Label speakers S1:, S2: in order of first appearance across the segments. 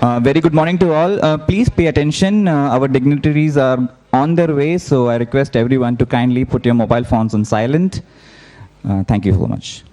S1: Very good morning to all. Please pay attention. Our dignitaries are on their way, so I request everyone to kindly put your mobile phones on silent. Thank you so much.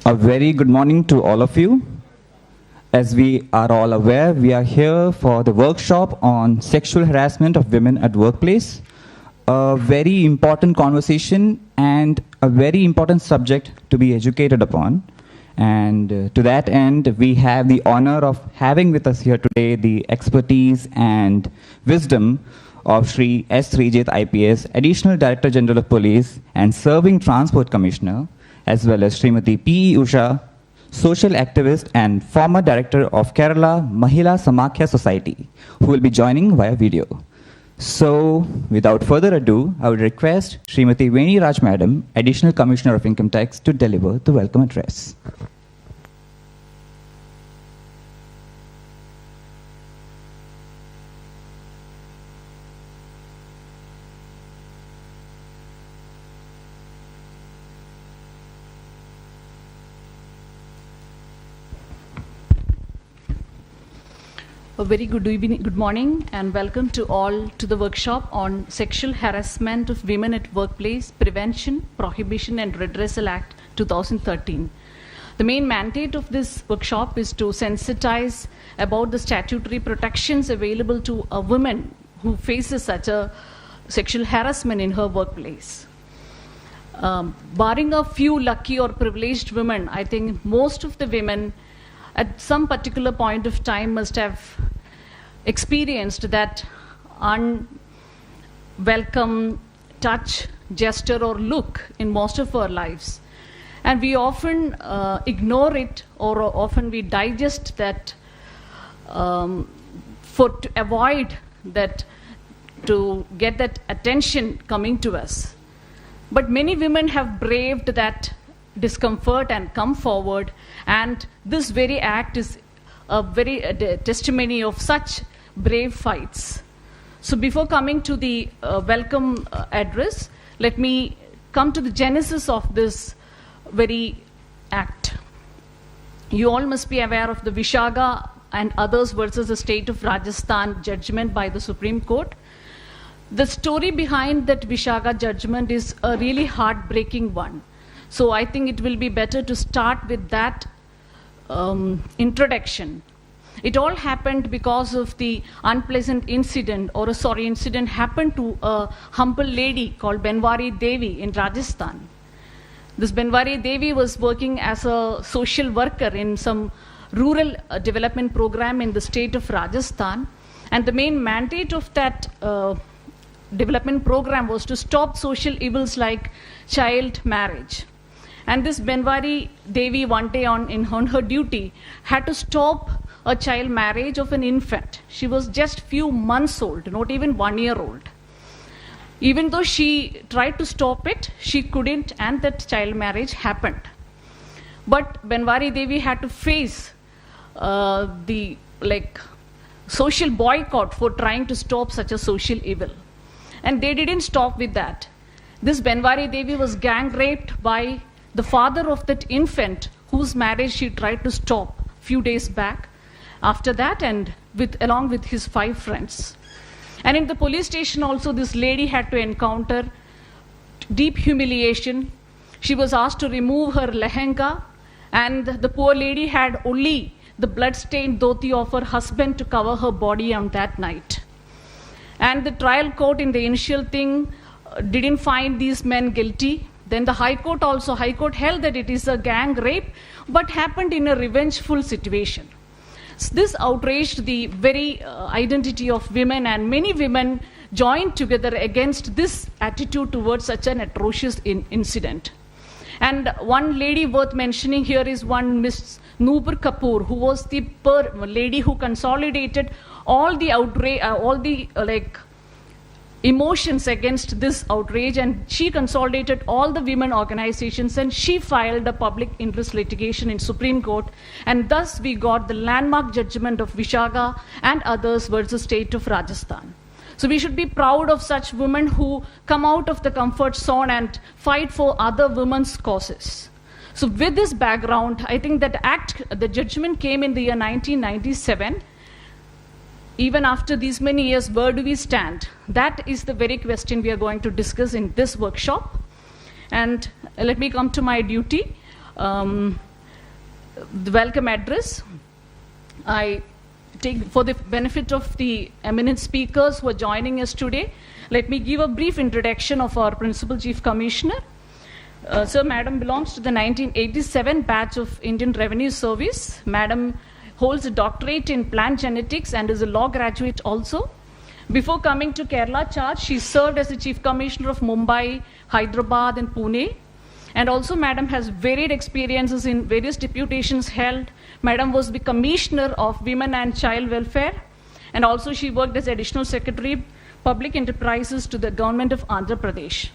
S1: A very good morning to all of you. As we are all aware, we are here for the workshop on sexual harassment of women at workplace. A very important conversation and a very important subject to be educated upon. And to that end, we have the honor of having with us here today the expertise and wisdom of Shri S. Srijit IPS, Additional Director General of Police and Serving Transport Commissioner, as well as Srimati P. Usha, social activist and former director of Kerala Mahila Samakhya Society, who will be joining via video. So, without further ado, I would request Srimati Veni Raj Madam, Additional Commissioner of Income Tax, to deliver the welcome address.
S2: A very good evening, good morning, and welcome to all to the workshop on Sexual Harassment of Women at Workplace, Prevention, Prohibition and Redressal Act 2013. The main mandate of this workshop is to sensitize about the statutory protections available to a woman who faces such a sexual harassment in her workplace. Barring a few lucky or privileged women, I think most of the women at some particular point of time must have experienced that unwelcome touch, gesture or look in most of our lives. And we often ignore it, or often we digest that to avoid that, to get that attention coming to us. But many women have braved that discomfort and come forward, and this very act is a very testimony of such brave fights. So before coming to the welcome address, let me come to the genesis of this very act. You all must be aware of the Vishaga and others versus the state of Rajasthan judgment by the Supreme Court. The story behind that Vishaga judgment is a really heartbreaking one. So I think it will be better to start with that introduction. It all happened because of the unpleasant incident, incident happened to a humble lady called Benwari Devi in Rajasthan. This Benwari Devi was working as a social worker in some rural development program in the state of Rajasthan. And the main mandate of that development program was to stop social evils like child marriage. And this Benwari Devi one day on her duty had to stop a child marriage of an infant. She was just few months old, not even 1 year old. Even though she tried to stop it, she couldn't, and that child marriage happened. But Benwari Devi had to face the social boycott for trying to stop such a social evil. And they didn't stop with that. This Benwari Devi was gang raped by the father of that infant whose marriage she tried to stop few days back. After that, and along with his 5 friends. And in the police station also, this lady had to encounter deep humiliation. She was asked to remove her lehenga, and the poor lady had only the blood-stained dhoti of her husband to cover her body on that night. And the trial court in the initial thing didn't find these men guilty, Then the High Court held that it is a gang rape, but happened in a revengeful situation. This outraged the very identity of women, and many women joined together against this attitude towards such an atrocious incident. And one lady worth mentioning here is one Miss Noor Kapoor, who was the lady who consolidated all the outrage, emotions against this outrage, and she consolidated all the women organizations, and she filed a public interest litigation in Supreme Court, and thus we got the landmark judgment of Vishaga and others versus State of Rajasthan. So we should be proud of such women who come out of the comfort zone and fight for other women's causes. So with this background, I think that the judgment came in the year 1997. Even after these many years, where do we stand? That is the very question we are going to discuss in this workshop. And let me come to my duty, the welcome address. I take, for the benefit of the eminent speakers who are joining us today, let me give a brief introduction of our Principal Chief Commissioner. Sir, Madam belongs to the 1987 batch of Indian Revenue Service. Madam holds a doctorate in plant genetics and is a law graduate also. Before coming to Kerala charge, she served as the Chief Commissioner of Mumbai, Hyderabad and Pune. And also Madam has varied experiences in various deputations held. Madam was the Commissioner of Women and Child Welfare, and also she worked as Additional Secretary, Public Enterprises to the Government of Andhra Pradesh.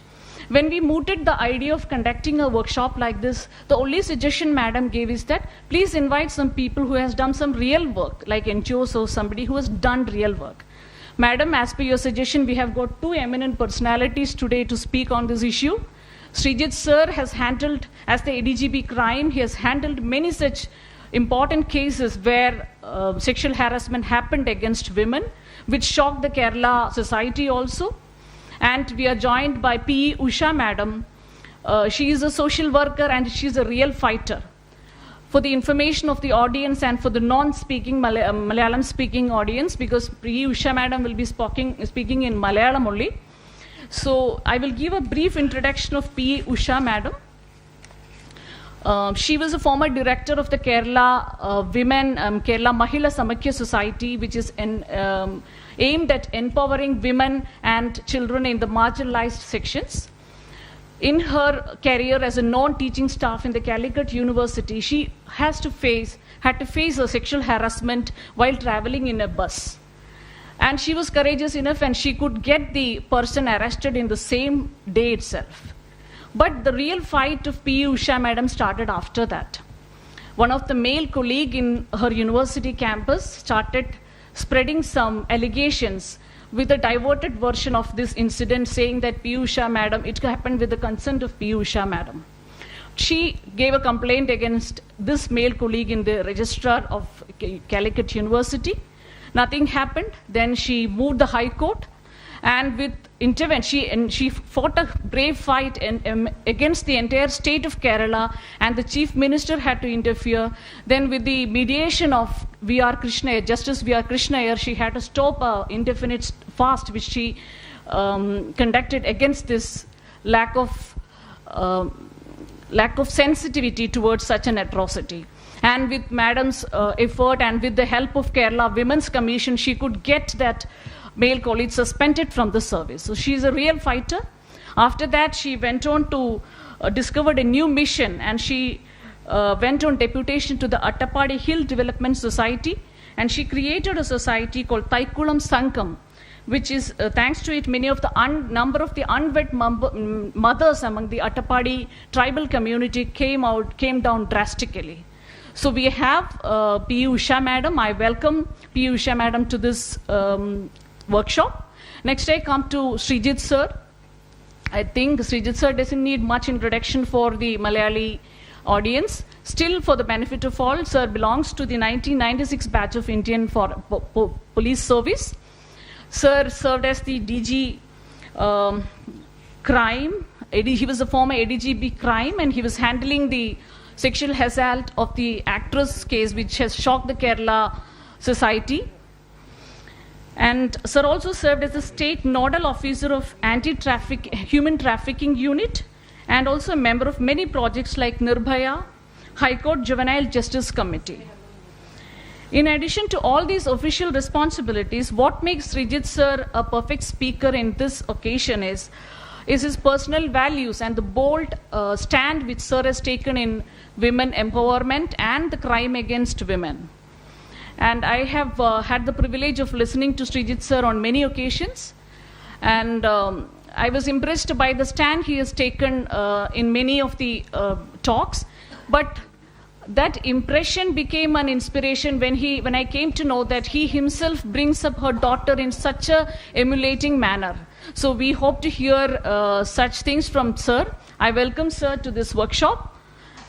S2: When we mooted the idea of conducting a workshop like this, the only suggestion Madam gave is that please invite some people who has done some real work, like NGOs or somebody who has done real work. Madam, as per your suggestion, we have got two eminent personalities today to speak on this issue. Srijit sir has handled, as the ADGP crime, he has handled many such important cases where sexual harassment happened against women, which shocked the Kerala society also. And we are joined by P. Usha Madam. She is a social worker and she is a real fighter. For the information of the audience and for the non-speaking Malayalam-speaking audience, because P. Usha Madam will be speaking in Malayalam only. So I will give a brief introduction of P. Usha Madam. She was a former director of the Kerala Kerala Mahila Samakhya Society, which is aimed at empowering women and children in the marginalized sections. In her career as a non-teaching staff in the Calicut University, she had to face a sexual harassment while traveling in a bus. And she was courageous enough and she could get the person arrested in the same day itself. But the real fight of P. Usha Madam started after that. One of the male colleague in her university campus started spreading some allegations with a diverted version of this incident, saying that P. Usha Madam, it happened with the consent of P. Usha Madam. She gave a complaint against this male colleague in the registrar of Calicut University. Nothing happened. Then she moved the High Court, and with intervention, she fought a brave fight against the entire state of Kerala, and the Chief Minister had to interfere. Then with the mediation of Justice V.R. Krishna, she had to stop an indefinite fast which she conducted against this lack of sensitivity towards such an atrocity. And with Madam's effort and with the help of Kerala Women's Commission, she could get that male colleague suspended from the service. So she is a real fighter. After that, she went on to discovered a new mission, and she went on deputation to the Attapadi Hill Development Society, and she created a society called Taikulam Sangam, which is, thanks to it, many of the number of the unwed mothers among the Attapadi tribal community came down drastically. So we have P. Usha Madam. I welcome P. Usha Madam to this workshop. Next I come to Srijit sir. I think Srijit sir doesn't need much introduction for the Malayali audience. Still, for the benefit of all, sir belongs to the 1996 batch of Indian Police Service. Sir served as the DG crime. He was a former ADGB crime, and he was handling the sexual assault of the actress case, which has shocked the Kerala society. And sir also served as the state nodal officer of human trafficking unit, and also a member of many projects like Nirbhaya, High Court Juvenile Justice Committee. In addition to all these official responsibilities, what makes Srijit sir a perfect speaker in this occasion is his personal values and the bold stand which sir has taken in women empowerment and the crime against women. And I have had the privilege of listening to Srijit sir on many occasions, and I was impressed by the stand he has taken in many of the talks, but that impression became an inspiration when I came to know that he himself brings up her daughter in such a emulating manner. So we hope to hear such things from sir. I welcome sir to this workshop,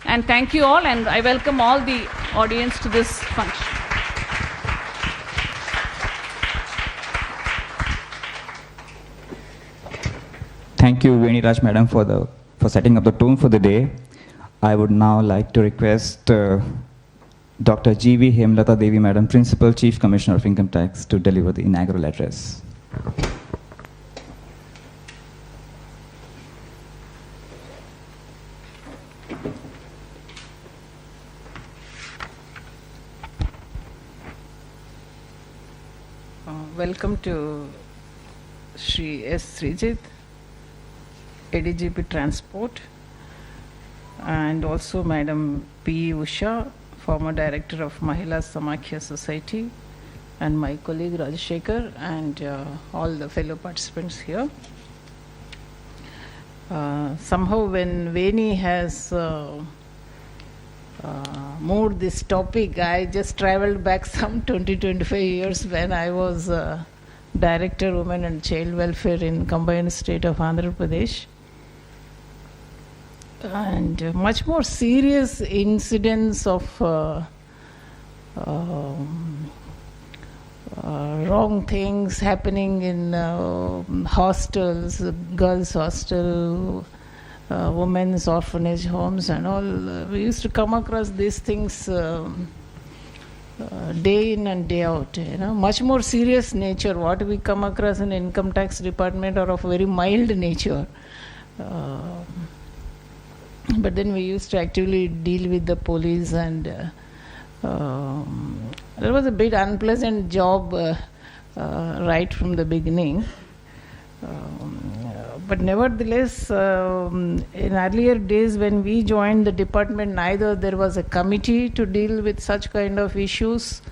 S2: and thank you all, and I welcome all the audience to this function.
S1: Thank you, Veni Raj Madam, for setting up the tone for the day. I would now like to request Dr. G.V. Hemlata Devi Madam, Principal Chief Commissioner of Income Tax, to deliver the inaugural address.
S3: Welcome to Shri S. Srijit, ADGP Transport, and also Madam P. Usha, former Director of Mahila Samakhya Society, and my colleague Rajashekar, and all the fellow participants here. Somehow when Veni has moved this topic, I just traveled back some 20-25 years when I was Director Women and Child Welfare in combined state of Andhra Pradesh. And much more serious incidents of wrong things happening in hostels, girls' hostel, women's orphanage homes and all. We used to come across these things day in and day out. Much more serious nature. What we come across in income tax department are of very mild nature. But then we used to actively deal with the police, and it was a bit unpleasant job right from the beginning. But nevertheless, in earlier days when we joined the department, neither there was a committee to deal with such kind of issues,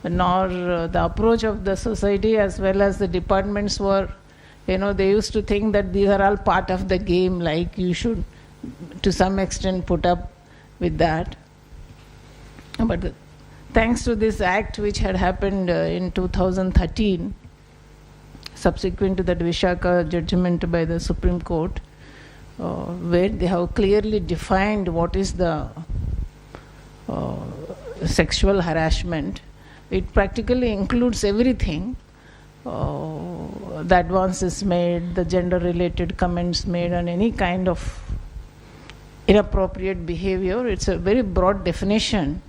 S3: nor the approach of the society as well as the departments were, they used to think that these are all part of the game, like you should to some extent put up with that. But thanks to this act which had happened in 2013, subsequent to that Vishaka judgment by the Supreme Court, where they have clearly defined what is the sexual harassment. It practically includes everything. The advances made, the gender-related comments made on any kind of inappropriate behavior. It's a very broad definition.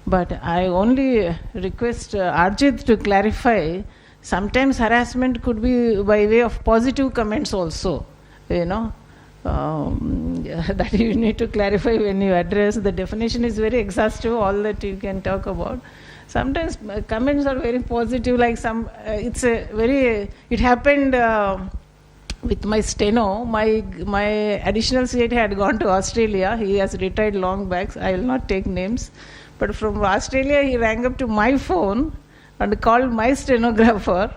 S3: But I only request Arjit to clarify. Sometimes harassment could be by way of positive comments also, that you need to clarify when you address. The definition is very exhaustive, all that you can talk about. Sometimes comments are very positive, like it happened with my steno. My additional CIT had gone to Australia. He has retired long back. I will not take names. But from Australia, he rang up to my phone and called my stenographer,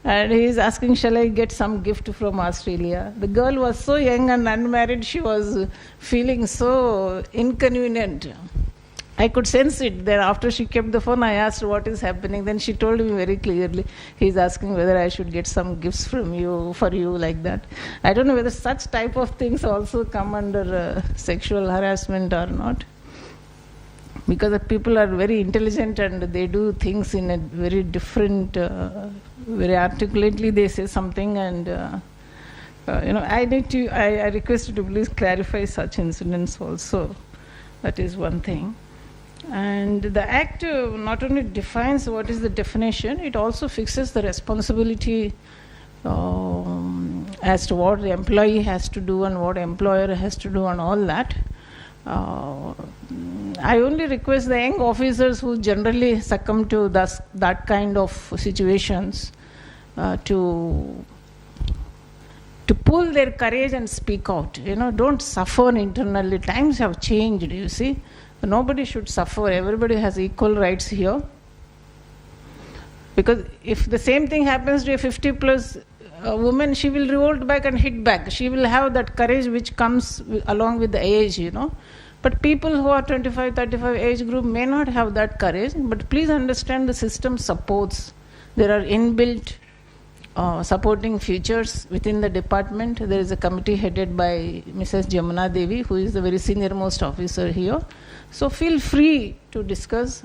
S3: and he is asking, shall I get some gift from Australia? The girl was so young and unmarried, she was feeling so inconvenient. I could sense it. Then after she kept the phone, I asked what is happening. Then she told me very clearly, he is asking whether I should get some gifts from you, for you, like that. I don't know whether such type of things also come under sexual harassment or not. Because the people are very intelligent and they do things in a very different, very articulately they say something, and I request you to please clarify such incidents also. That is one thing. And the Act not only defines what is the definition, it also fixes the responsibility as to what the employee has to do and what employer has to do and all that. I only request the young officers who generally succumb to that kind of situations to pull their courage and speak out. Don't suffer internally. Times have changed, you see. Nobody should suffer. Everybody has equal rights here. Because if the same thing happens to a 50+ woman, she will revolt back and hit back. She will have that courage which comes along with the age, But people who are 25, 35 age group may not have that courage. But please understand, the system supports. There are inbuilt supporting features within the department. There is a committee headed by Mrs. Jamuna Devi, who is the very senior most officer here. So feel free to discuss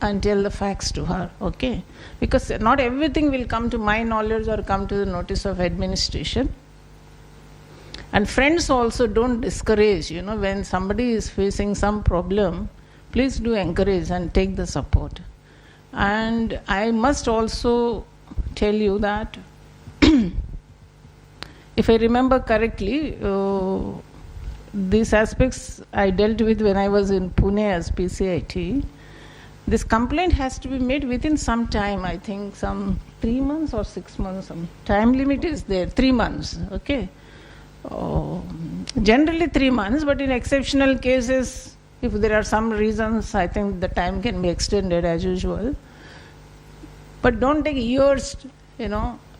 S3: and tell the facts to her, okay? Because not everything will come to my knowledge or come to the notice of administration. And friends also don't discourage, when somebody is facing some problem, please do encourage and take the support. And I must also tell you that if I remember correctly, these aspects I dealt with when I was in Pune as PCIT. This complaint has to be made within some time, I think some 3 months or 6 months. Some time limit is there, 3 months, okay? Generally 3 months, but in exceptional cases, if there are some reasons, I think the time can be extended as usual. But don't take years,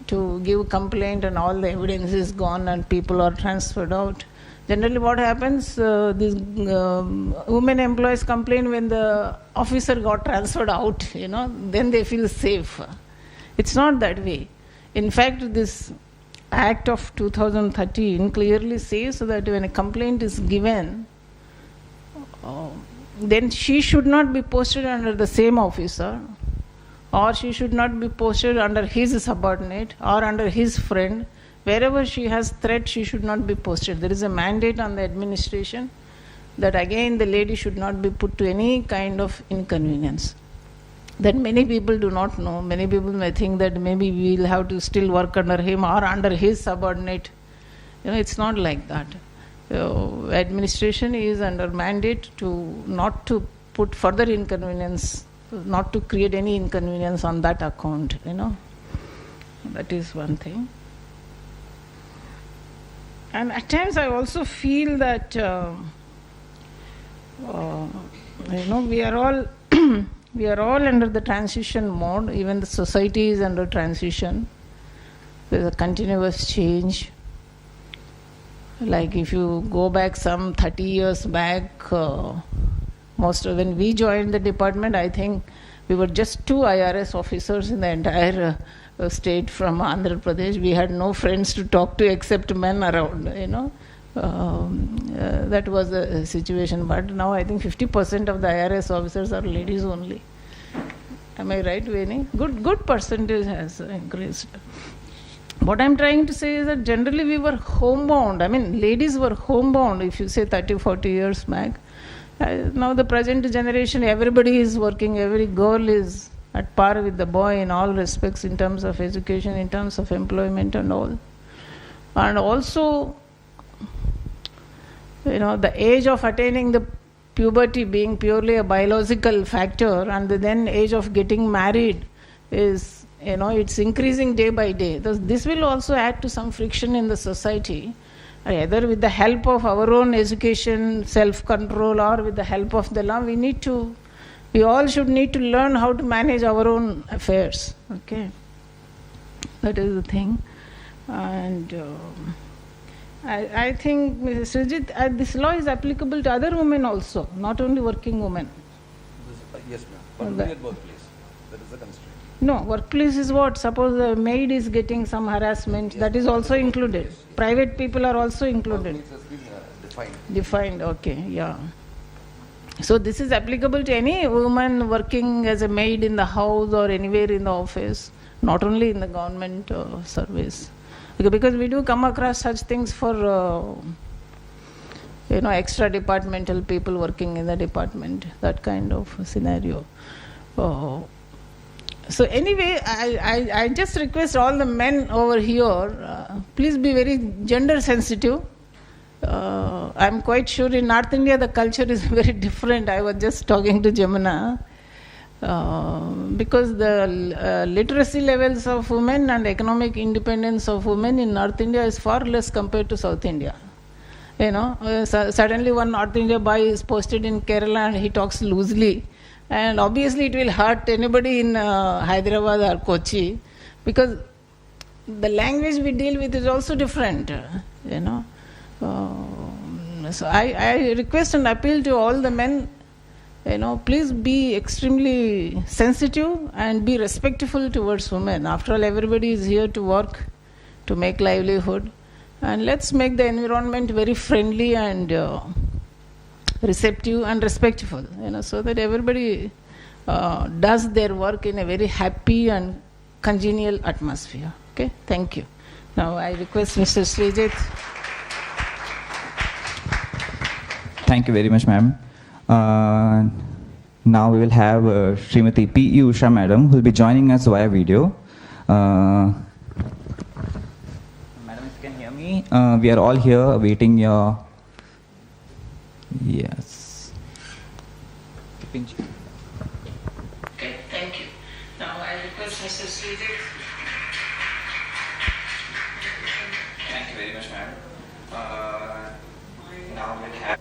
S3: to give complaint and all the evidence is gone and people are transferred out. Generally what happens, these women employees complain when the officer got transferred out, then they feel safe. It's not that way. In fact, this Act of 2013 clearly says that when a complaint is given, then she should not be posted under the same officer, or she should not be posted under his subordinate or under his friend. Wherever she has threat, she should not be posted. There is a mandate on the administration that again the lady should not be put to any kind of inconvenience. That many people do not know. Many people may think that maybe we will have to still work under him or under his subordinate. It's not like that. Administration is under mandate to not to put further inconvenience, not to create any inconvenience on that account. That is one thing. And at times I also feel that we are all we are all under the transition mode. Even the society is under transition. There is a continuous change. Like if you go back some 30 years back, when we joined the department, I think we were just 2 IRS officers in the entire state from Andhra Pradesh. We had no friends to talk to except men around, that was the situation. But now I think 50% of the IRS officers are ladies only. Am I right, Veni? Good percentage has increased. What I'm trying to say is that generally we were homebound. Ladies were homebound, if you say 30, 40 years back. Now the present generation, everybody is working, every girl is at par with the boy in all respects, in terms of education, in terms of employment and all. And also, the age of attaining the puberty being purely a biological factor, and the then age of getting married is, it's increasing day by day. This will also add to some friction in the society, either with the help of our own education, self-control, or with the help of the law. We all should need to learn how to manage our own affairs. Okay, that is the thing. And I think, Mrs. Srijit, this law is applicable to other women also, not only working women.
S4: Yes, ma'am. But only at workplace. That is the constraint.
S3: No, workplace is what? Suppose the maid is getting some harassment, yes, that is also included. Yes. Private people are also included.
S4: Workplace has been defined.
S3: Defined, okay, yeah. So this is applicable to any woman working as a maid in the house or anywhere in the office, not only in the government service. Because we do come across such things for extra departmental people working in the department, that kind of scenario. So anyway, I just request all the men over here, please be very gender sensitive. I'm quite sure in North India the culture is very different. I was just talking to Jamuna. Because the literacy levels of women and economic independence of women in North India is far less compared to South India. Suddenly one North India boy is posted in Kerala and he talks loosely. And obviously it will hurt anybody in Hyderabad or Kochi, because the language we deal with is also different. So I request and appeal to all the men, please be extremely sensitive and be respectful towards women. After all, everybody is here to work, to make livelihood. And let's make the environment very friendly and receptive and respectful, so that everybody does their work in a very happy and congenial atmosphere. Okay, thank you. Now I request Mr. Srijit.
S1: Thank you very much, ma'am. Now we will have Srimati P. Usha madam, who will be joining us via video. Madam, if you can hear me, we are all here awaiting your... Yes.
S3: Okay, thank you. Now I request Mr. Srijit.
S1: Thank you very much, ma'am. Now we'll have...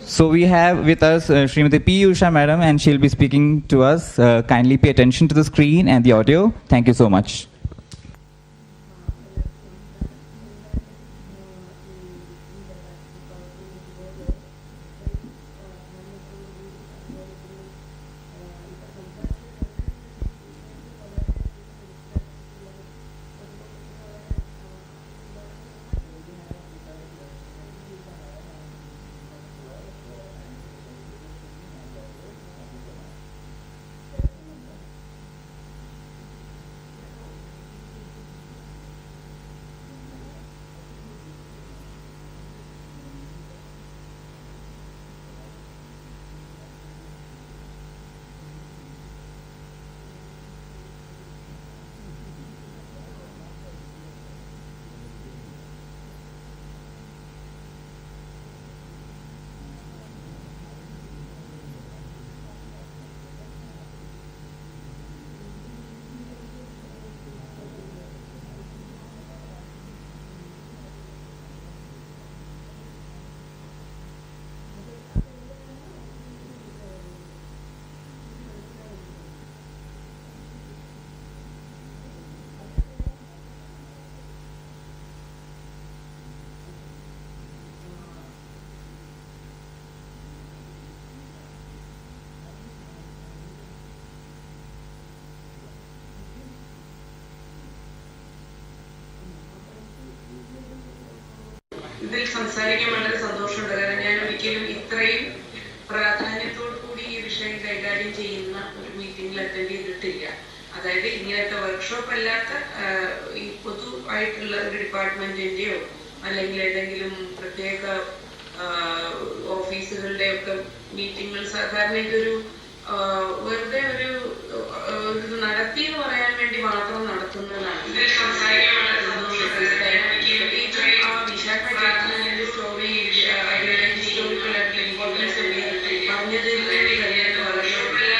S1: So we have with us Srimati P. Usha madam, and she'll be speaking to us. Kindly pay attention to the screen and the audio. Thank you so much.
S5: ഇതിൽ സംസാരിക്കാൻ വളരെ സന്തോഷമുണ്ട്. കാരണം ഞാൻ ഒരിക്കലും ഇത്രയും പ്രാധാന്യത്തോടു കൂടി ഈ വിഷയം കൈകാര്യം ചെയ്യുന്ന ഒരു മീറ്റിംഗിൽ അറ്റൻഡ് ചെയ്തിട്ടില്ല. അതായത് ഇങ്ങനത്തെ വർക്ക്ഷോപ്പ് അല്ലാത്ത ഈ പൊതുവായിട്ടുള്ള ഒരു ഡിപ്പാർട്ട്മെന്റിന്റെയോ അല്ലെങ്കിൽ ഏതെങ്കിലും പ്രത്യേക ഓഫീസുകളുടെ ഒക്കെ മീറ്റിങ്ങുകൾ സാധാരണ ഇതൊരു വെറുതെ ഒരു നടത്തി എന്ന് പറയാൻ വേണ്ടി മാത്രം നടത്തുന്നതാണ്. വിശാഖപട്ടണത്തിന്റെ സ്റ്റോറി ഹിസ്റ്റോറിക്കൽ ഇമ്പോർട്ടൻസ് പറഞ്ഞതിൽ വളരെ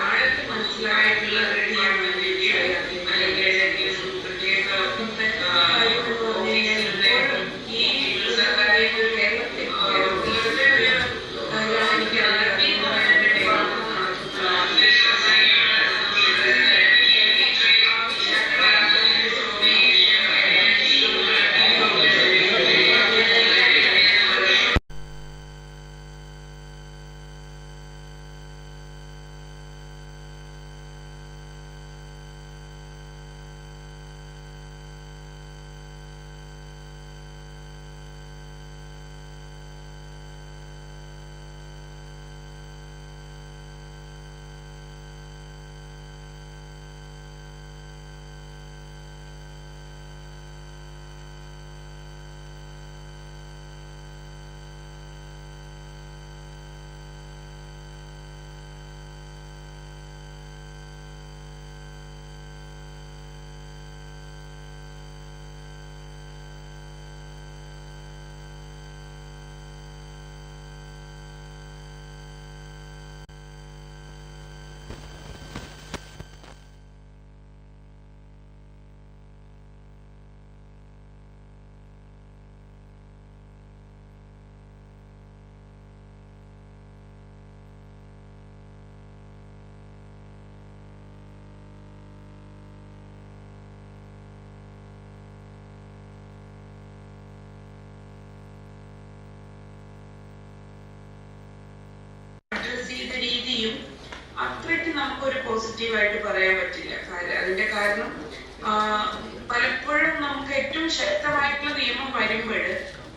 S5: ആഴത്തിൽ മനസ്സിലായിട്ടുള്ള രീതിയും അത്രയ്ക്ക് നമുക്കൊരു പോസിറ്റീവായിട്ട് പറയാൻ പറ്റില്ല. അതിന്റെ കാരണം പലപ്പോഴും നമുക്ക് ഏറ്റവും ശക്തമായിട്ടുള്ള നിയമം വരുമ്പോൾ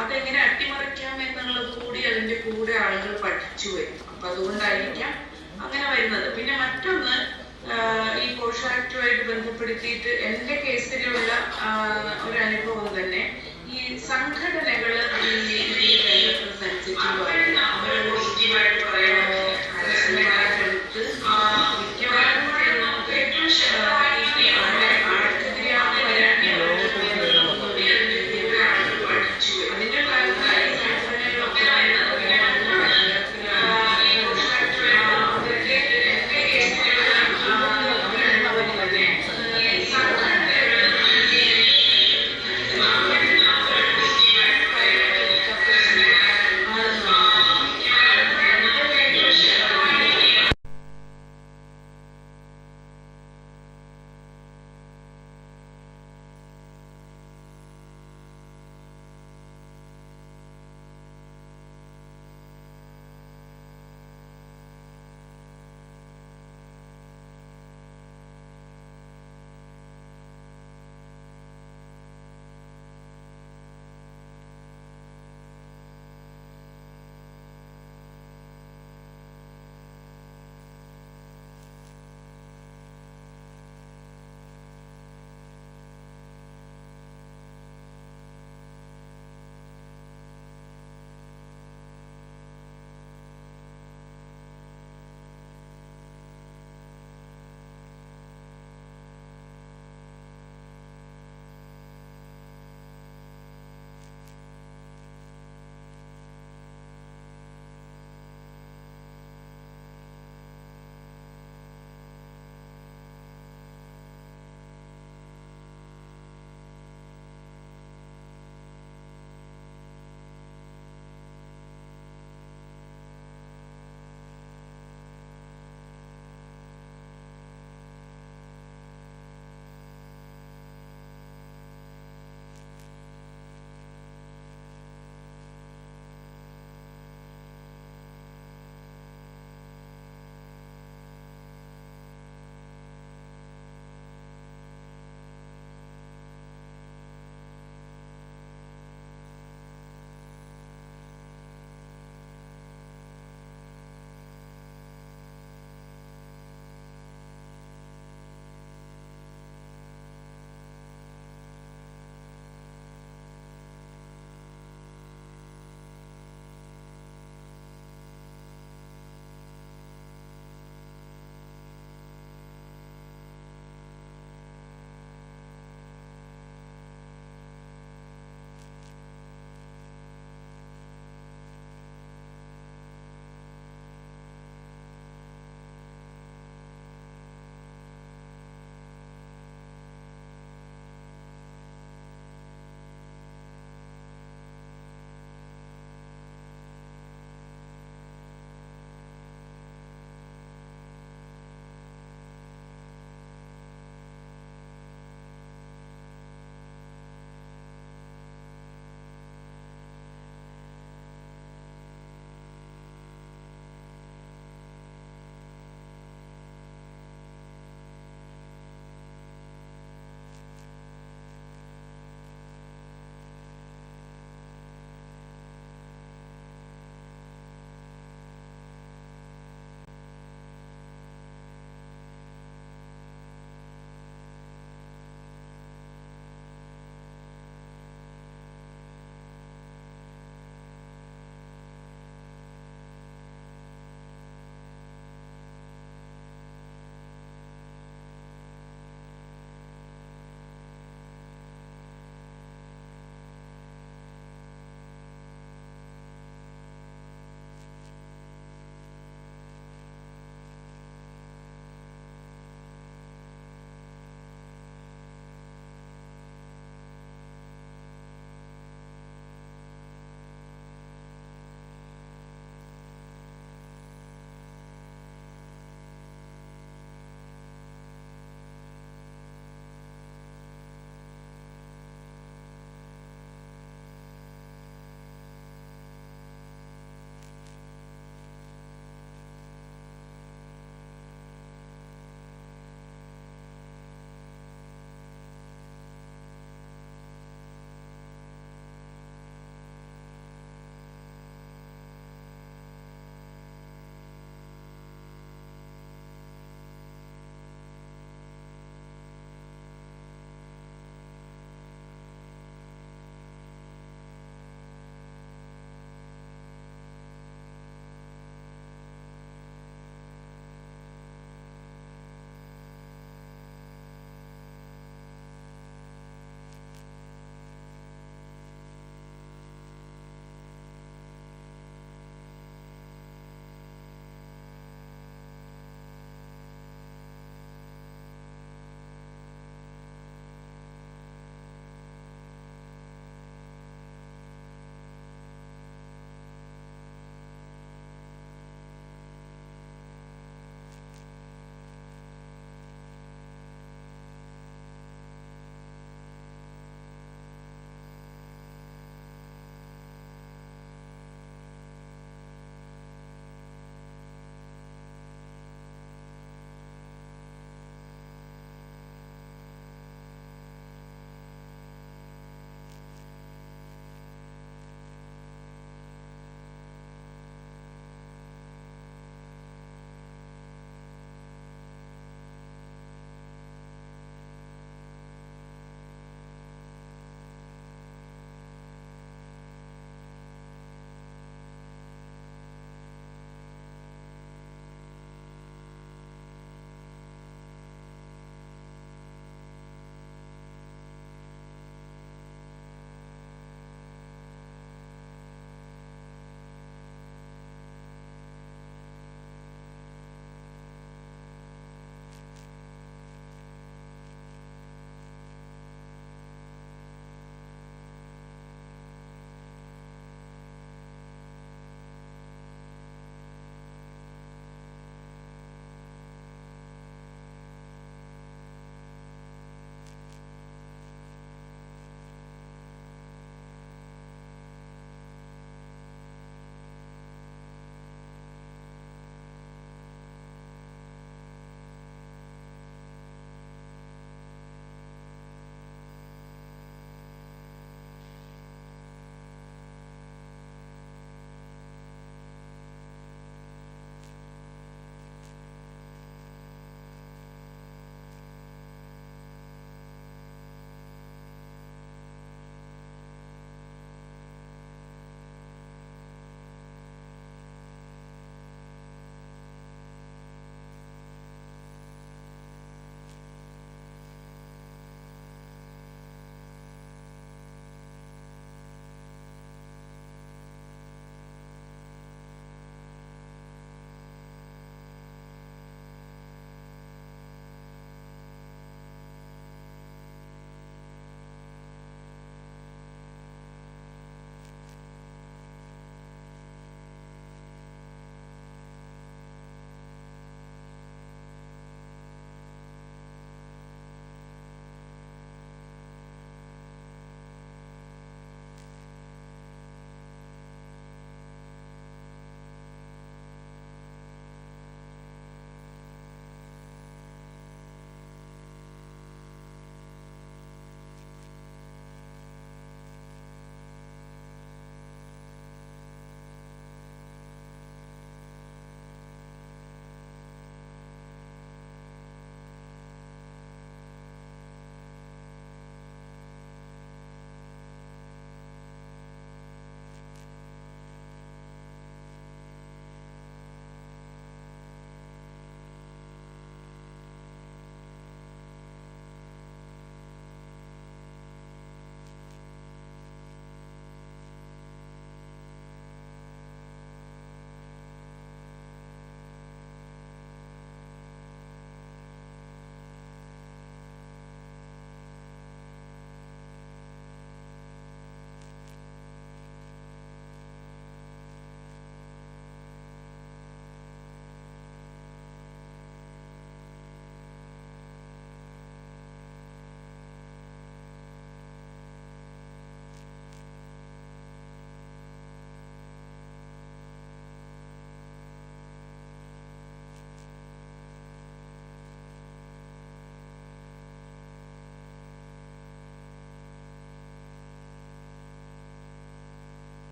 S5: അതെങ്ങനെ അട്ടിമറിക്കാം എന്നുള്ളത് കൂടി അതിന്റെ കൂടെ ആളുകൾ പഠിച്ചു വരും. അപ്പൊ അതുകൊണ്ടായിരിക്കാം അങ്ങനെ വരുന്നത്. പിന്നെ മറ്റൊന്ന്, ഈ പോഷ് ആക്ടുമായിട്ട് ബന്ധപ്പെടുത്തിയിട്ട് എന്റെ കേസിലുള്ള ഒരു അനുഭവം തന്നെ, ഈ സംഘടനകൾ സെൻസിറ്റീവ് പോസിറ്റീവായിട്ട് പറയാൻ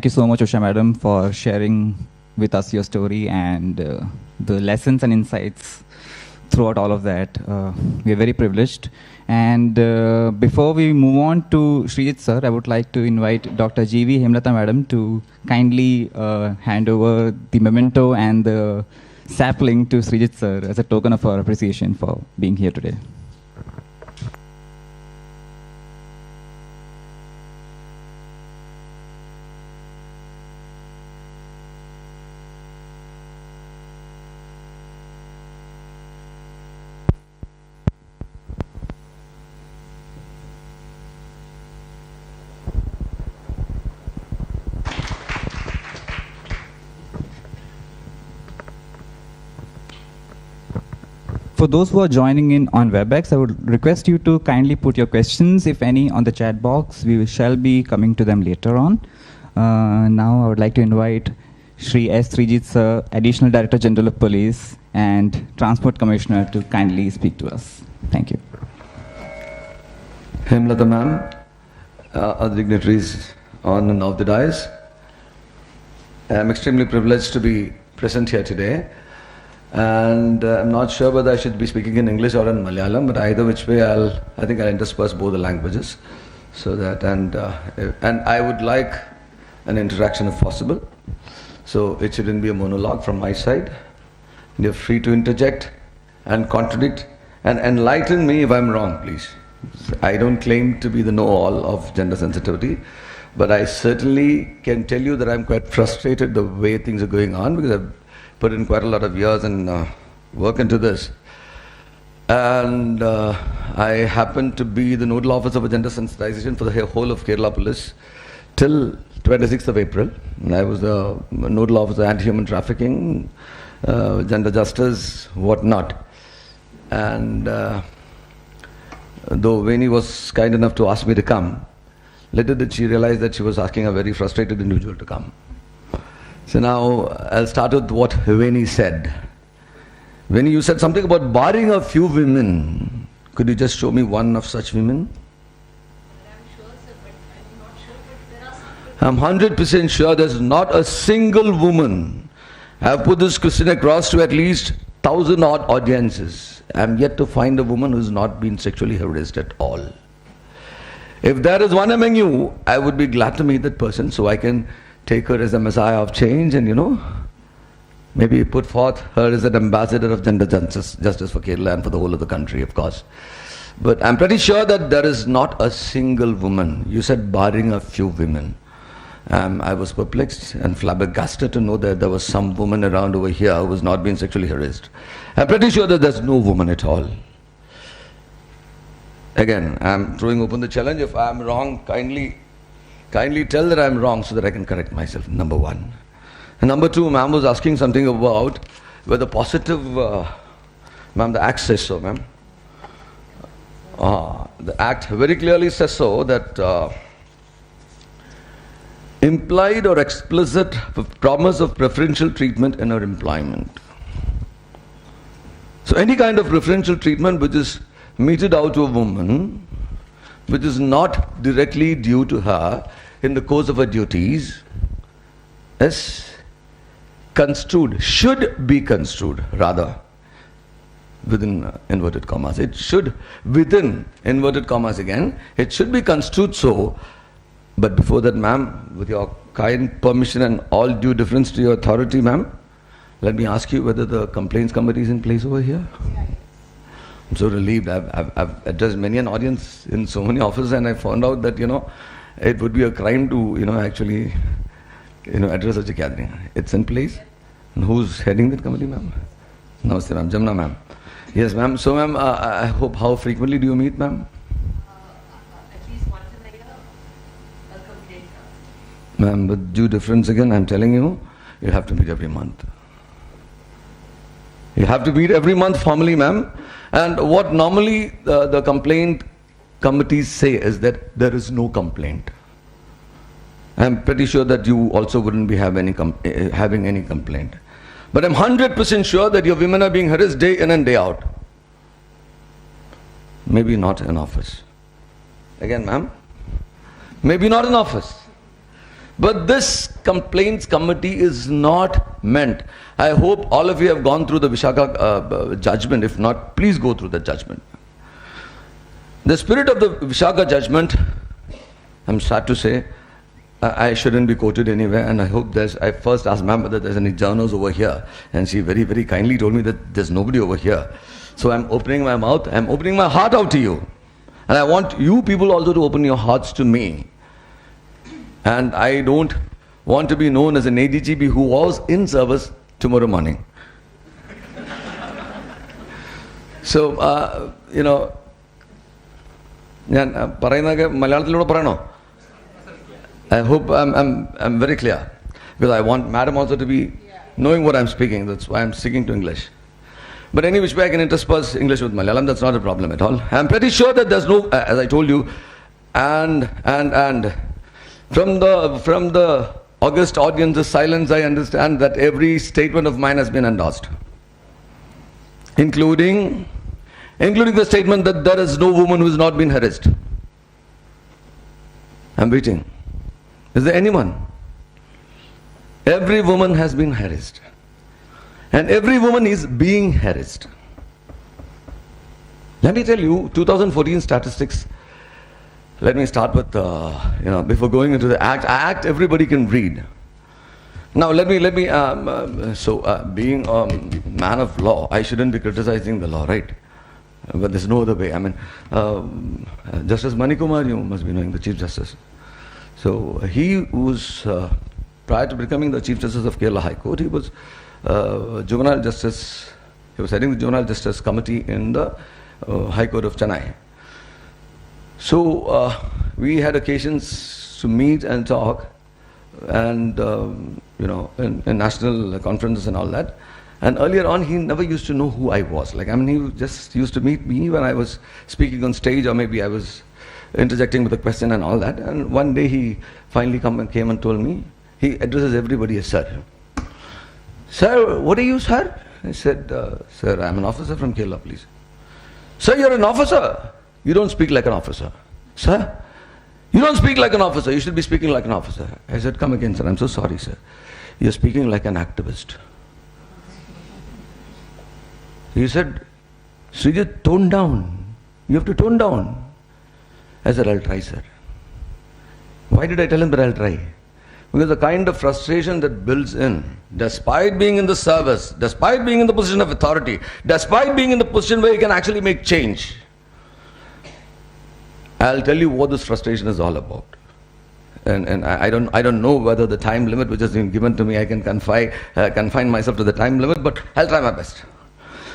S1: Thank you so much, Usha Madam, for sharing with us your story and the lessons and insights throughout all of that. We are very privileged. And before we move on to Srijit sir, I would like to invite Dr. G.V. Hemlata Madam to kindly hand over the memento and the sapling to Srijit sir as a token of our appreciation for being here today. For those who are joining in on WebEx, I would request you to kindly put your questions, if any, on the chat box. We shall be coming to them later on. Now I would like to invite Shri S. Srijit sir, Additional Director General of Police and Transport Commissioner, to kindly speak to us. Thank you.
S4: Hemlata ma'am, other dignitaries on and off the dais. I'm extremely privileged to be present here today. And I'm not sure whether I should be speaking in English or in Malayalam, but either which way I think I'll intersperse both the languages. So that, and I would like an interaction if possible. So it shouldn't be a monologue from my side. You're free to interject and contradict and enlighten me if I'm wrong, please. I don't claim to be the know-all of gender sensitivity, but I certainly can tell you that I'm quite frustrated the way things are going on, because I've put in quite a lot of years and work into this. And I happen to be the nodal officer for gender sensitization for the whole of Kerala Police till 26th of April. And I was the nodal officer anti-human trafficking, gender justice, whatnot. And though Veni was kind enough to ask me to come, later did she realize that she was asking a very frustrated individual to come. So now I'll start with what Veni said. Veni, you said something about barring a few women. Could you just show me one of such women? I'm 100% sure there's not a single woman. I've put this question across to at least 1,000 odd audiences. I'm yet to find a woman who's not been sexually harassed at all. If there is one among you, I would be glad to meet that person so I can take her as a messiah of change and, maybe put forth her as an ambassador of gender justice for Kerala and for the whole of the country, of course. But I'm pretty sure that there is not a single woman. You said barring a few women. I was perplexed and flabbergasted to know that there was some woman around over here who was not being sexually harassed. I'm pretty sure that there's no woman at all. Again, I'm throwing open the challenge. If I'm wrong, kindly tell that I'm wrong so that I can correct myself, number one. And number two, ma'am was asking something about whether positive, ma'am, the Act says so, ma'am. The Act very clearly says so that implied or explicit promise of preferential treatment in her employment. So any kind of preferential treatment which is meted out to a woman, which is not directly due to her in the course of her duties, is construed, should be construed, rather, within inverted commas. It should, within inverted commas again, it should be construed so. But before that, ma'am, with your kind permission and all due deference to your authority, ma'am, let me ask you whether the complaints committee is in place over here. I'm so relieved. I've addressed many an audience in so many offices, and I found out that, it would be a crime to, actually, address such a gathering. It's in place. And who's heading that committee, ma'am? Namaste, ma'am. Jamna, ma'am. Yes, ma'am. So, ma'am, I hope, how frequently do you meet, ma'am?
S6: At least once in a year, a complaint comes.
S4: Ma'am, with due difference again, I'm telling you, you have to meet every month. You have to meet every month formally, ma'am. And what normally the complaint committees say is that there is no complaint. I'm pretty sure that you also wouldn't be having any complaint. But I'm 100% sure that your women are being harassed day in and day out. Maybe not in office. Again, ma'am, maybe not in office. But this complaints committee is not meant. I hope all of you have gone through the Vishaka judgment. If not, please go through the judgment. The spirit of the Vishaka judgment, I'm sad to say, I shouldn't be quoted anywhere, and I hope I first asked ma'am whether there's any journals over here, and she very, very kindly told me that there's nobody over here. So I'm opening my mouth, I'm opening my heart out to you. And I want you people also to open your hearts to me. And I don't want to be known as an ADGP who was in service tomorrow morning. So, I hope I'm very clear. Because I want madam also to be knowing what I'm speaking. That's why I'm sticking to English. But any which way I can intersperse English with Malayalam, that's not a problem at all. I'm pretty sure that there's no, as I told you, and from the august audience's silence, I understand that every statement of mine has been endorsed, including the statement that there is no woman who has not been harassed. I'm waiting. Is there anyone? Every woman has been harassed. And every woman is being harassed. Let me tell you, 2014 statistics. Let me start with, before going into the Act everybody can read. Now let me, being a man of law, I shouldn't be criticizing the law, right? But there's no other way. I mean, Justice Manikumar, you must be knowing, the Chief Justice. So he was, prior to becoming the Chief Justice of Kerala High Court, he was Juvenile Justice, he was heading the Juvenile Justice Committee in the High Court of Chennai. So we had occasions to meet and talk, and in national conferences and all that. And earlier on, he never used to know who I was. He just used to meet me when I was speaking on stage, or maybe I was interjecting with a question and all that. And one day he finally came and told me, he addresses everybody as sir. Sir, what are you, sir? I said, sir, I'm an officer from Kerala, please. Sir, you're an officer. You don't speak like an officer. Sir, you don't speak like an officer. You should be speaking like an officer. I said, come again, sir. I'm so sorry, sir. You're speaking like an activist. He said, Srijit, tone down. You have to tone down. I said, I'll try, sir. Why did I tell him that I'll try? Because the kind of frustration that builds in, despite being in the service, despite being in the position of authority, despite being in the position where you can actually make change, I'll tell you what this frustration is all about. And I don't know whether the time limit which has been given to me, I can confine myself to the time limit, but I'll try my best.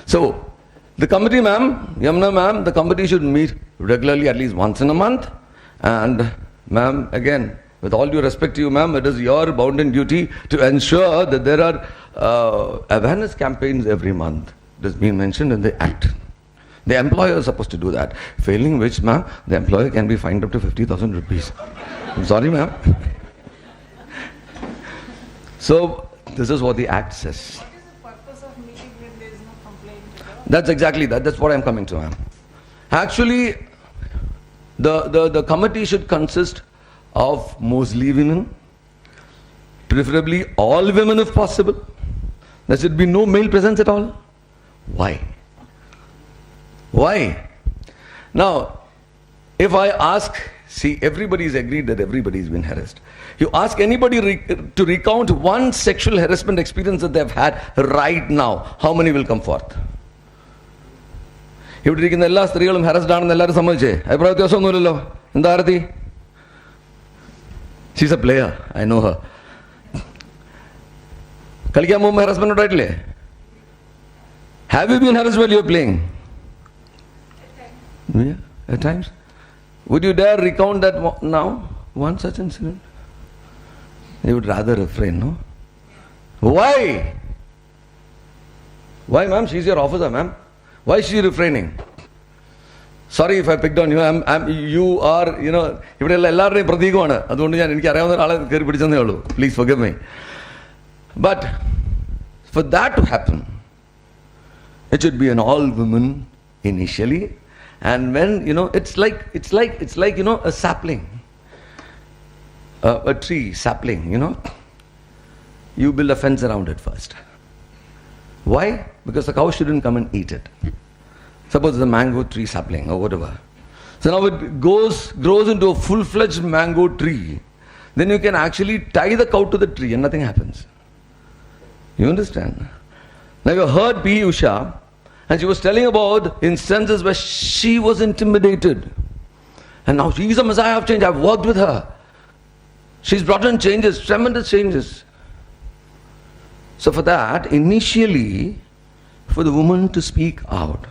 S4: So, the committee, ma'am, Yamuna ma'am, the committee should meet regularly, at least once in a month. And ma'am, again, with all due respect to you, ma'am, it is your bounden duty to ensure that there are awareness campaigns every month. It has been mentioned in the Act. The employer is supposed to do that. Failing which, ma'am, the employer can be fined up to 50,000 rupees. I'm sorry, ma'am. So, this is what the Act says.
S3: What is the purpose of meeting when there is no complaint at all?
S4: That's exactly that. That's what I'm coming to, ma'am. Actually, the committee should consist of mostly women, preferably all women if possible. There should be no male presence at all. Why? Why? Now, if I ask, see, everybody's agreed that everybody's been harassed. You ask anybody to recount one sexual harassment experience that they've had right now, how many will come forth? ഇവിടെ ഇരിക്കുന്ന എല്ലാ സ്ത്രീകളും ഹരാസ്ഡ് ആണെന്ന് എല്ലാവരും സമ്മതിച്ചേ? അഭിപ്രായ വ്യത്യാസമൊന്നുമില്ലല്ലോ. എന്താ ആരതി? She's a player. I know her. കളിക്കാൻ പോകുമ്പോൾ harassment ഉണ്ടായിട്ടില്ലേ? Have you been harassed while you're playing? Yeah, at times. Would you dare recount that now? One such incident? You would rather refrain, no? Why? Why, ma'am? She's your officer, ma'am. Why is she refraining? Sorry if I picked on you. You are, ഇവിടെ എല്ലാവരുടെയും പ്രതീകമാണ്. അതുകൊണ്ട് എനിക്ക് അറിയാവുന്ന ഒരാളെ കയറി പിടിച്ചെന്നേ ഉള്ളൂ. Please forgive me. But for that to happen, it should be an all women initially. And when, it's like, a sapling. a tree, sapling, you build a fence around it first. Why? Because the cow shouldn't come and eat it. Suppose it's a mango tree sapling or whatever. So now it grows into a full-fledged mango tree. Then you can actually tie the cow to the tree and nothing happens. You understand? Now you heard P. Usha, and she was telling about instances where she was intimidated. And now she is a messiah of change. I've worked with her. She's brought in changes, tremendous changes. So for that, initially, for the woman to speak out.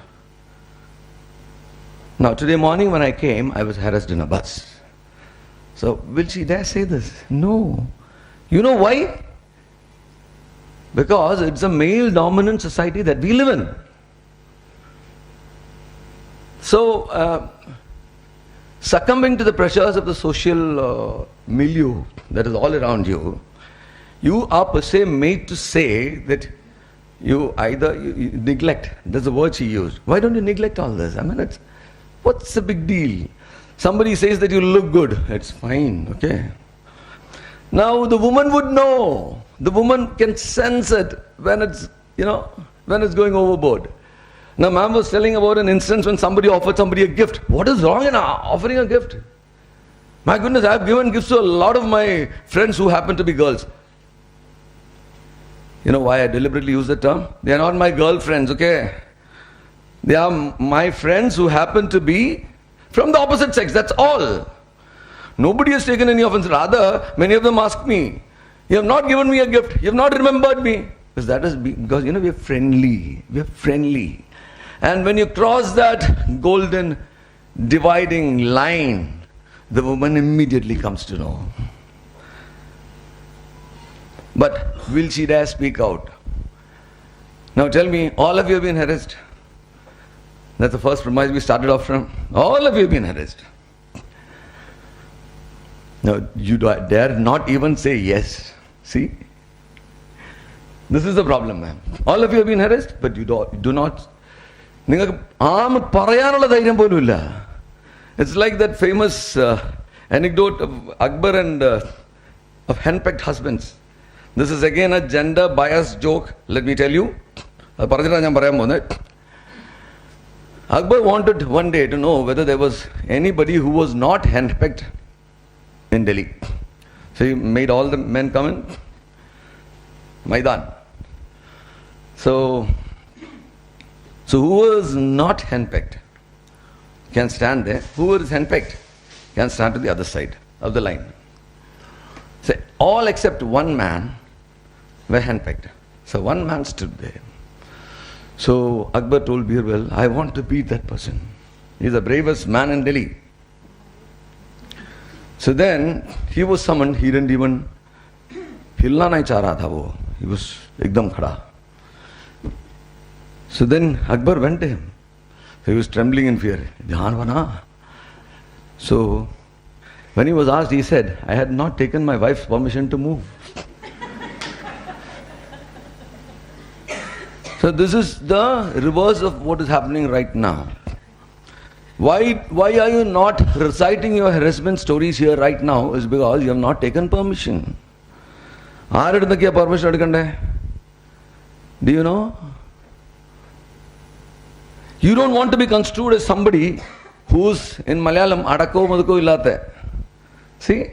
S4: Now today morning when I came, I was harassed in a bus. So will she dare say this? No. You know why? Because it's a male-dominant society that we live in. So, succumbing to the pressures of the social milieu that is all around you, you are per se made to say that you neglect. That's the word she used. Why don't you neglect all this? I mean, what's the big deal? Somebody says that you look good. It's fine, okay? Now the woman would know. The woman can sense it when it's, when it's going overboard. Now ma'am was telling about an instance when somebody offered somebody a gift. What is wrong in offering a gift? My goodness, I have given gifts to a lot of my friends who happen to be girls. You know why I deliberately use the term? They are not my girlfriends, okay? They are my friends who happen to be from the opposite sex, that's all. Nobody has taken any offense. Rather, many of them ask me, you have not given me a gift, you have not remembered me. Because that is because, we are friendly. We are friendly. And when you cross that golden dividing line, the woman immediately comes to know. But will she dare speak out? Now tell me, all of you have been harassed. That's the first premise we started off from. All of you have been harassed. Now, you dare not even say yes. See? This is the problem, ma'am. All of you have been harassed, but you do not. It's like that famous anecdote of Akbar and of henpecked husbands. This is again a gender biased joke, let me tell you. Akbar wanted one day to know whether there was anybody who was not handpicked in Delhi. So he made all the men come in Maidan. So who was not handpicked can stand there. Who is handpicked can stand to the other side of the line. So all except one man were handpicked. So one man stood there. So Akbar told Birbal, I want to beat that person. He's the bravest man in Delhi. So then he was summoned. He didn't even hilna nahi cha raha tha wo. He was ekdam khada. So then Akbar went to him. He was trembling in fear. Jahan bana. So when he was asked, he said, I had not taken my wife's permission to move. So this is the reverse of what is happening right now. Why are you not reciting your harassment stories here right now is because you have not taken permission. Do you know? You don't want to be construed as somebody who's in Malayalam adakko madukko illate. See?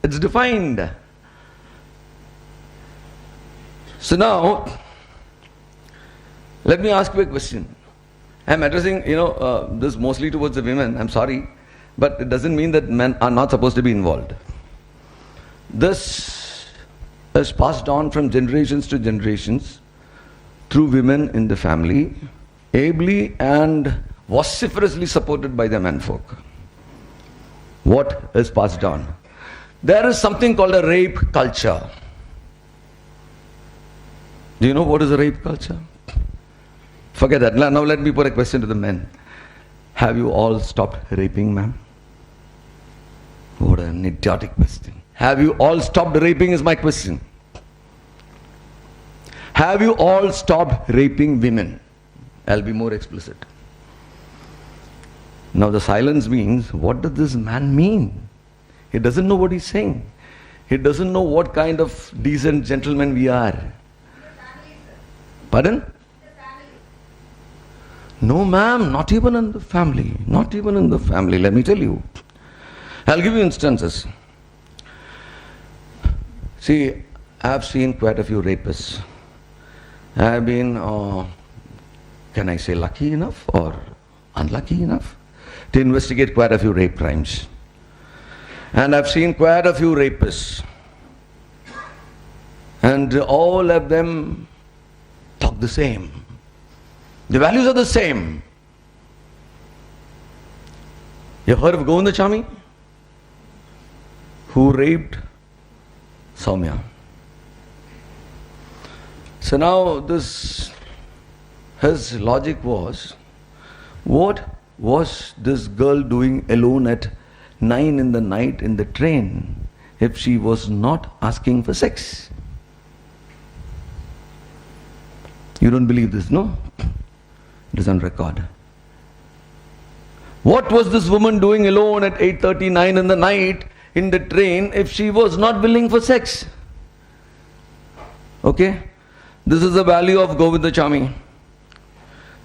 S4: It's defined. So now, let me ask you a question. I'm addressing, this mostly towards the women. I'm sorry, but it doesn't mean that men are not supposed to be involved. This is passed on from generations to generations through women in the family, ably and vociferously supported by the menfolk. What is passed on? There is something called a rape culture. Do you know what is a rape culture? Forget that. Now let me put a question to the men. Have you all stopped raping, ma'am? What an idiotic question. Have you all stopped raping is my question. Have you all stopped raping women? I'll be more explicit. Now the silence means, what does this man mean? He doesn't know what he's saying. he doesn't know what kind of decent gentlemen we are. Pardon? No, ma'am, not even in the family. Not even in the family, let me tell you. I'll give you instances. See, I've seen quite a few rapists. I've been, can I say lucky enough or unlucky enough to investigate quite a few rape crimes. And I've seen quite a few rapists. And all of them talk the same. The values are the same. You heard of Govindachami? Who raped Soumya. So now his logic was, what was this girl doing alone at 9 in the night in the train if she was not asking for sex? You don't believe this, no? It is on record. What was this woman doing alone at 8:39 in the night in the train if she was not willing for sex? Okay? This is the value of Govindachami.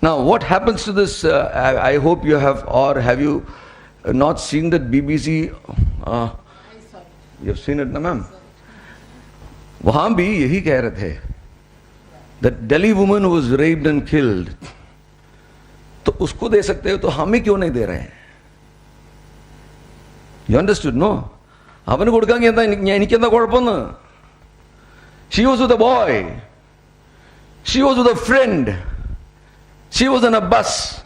S4: Now, what happens to this? I hope you have, or have you not seen that BBC? You have seen it, na ma'am? वहाँ भी यही कह रहे थे that Delhi woman who was raped and killed, तो उसको दे सकते हो तो हमें क्यों नहीं दे रहे हैं? You understood, no? അവന് കൊടുക്കാൻ എനിക്കെന്താ കുഴപ്പമെന്ന്? She was with a boy. She was with a friend. She was in a bus.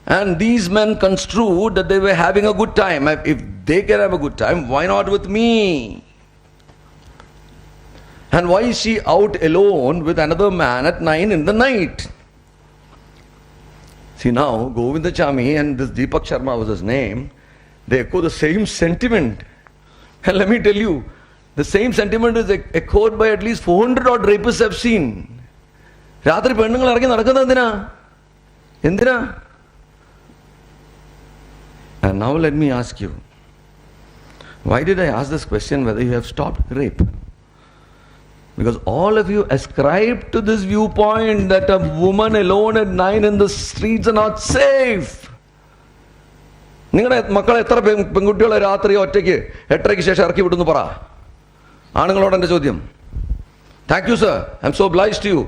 S4: And these men construed that they were having a good time. If they can have a good time, why not with me? And why is she out alone with another man at 9 in the night? See now, Govindachami and this Deepak Sharma was his name, they echo the same sentiment. And let me tell you, the same sentiment is echoed by at least 400 odd rapists I've seen. രാത്രി പെണ്ണുങ്ങൾ ഇറങ്ങി നടക്കുന്നത് എന്തിനാ? And now let me ask you, why did I ask this question whether you have stopped rape? Because all of you ascribe to this viewpoint that a woman alone at 9 in the streets are not safe. നിങ്ങളുടെ മക്കളെ എത്ര പെൺകുട്ടികളെ രാത്രി ഒറ്റയ്ക്ക് 8:30 ശേഷം ഇറക്കി വിടുന്നു പറ. ആണുങ്ങളോട് എൻ്റെ ചോദ്യം. Thank you, sir. I'm so obliged to you.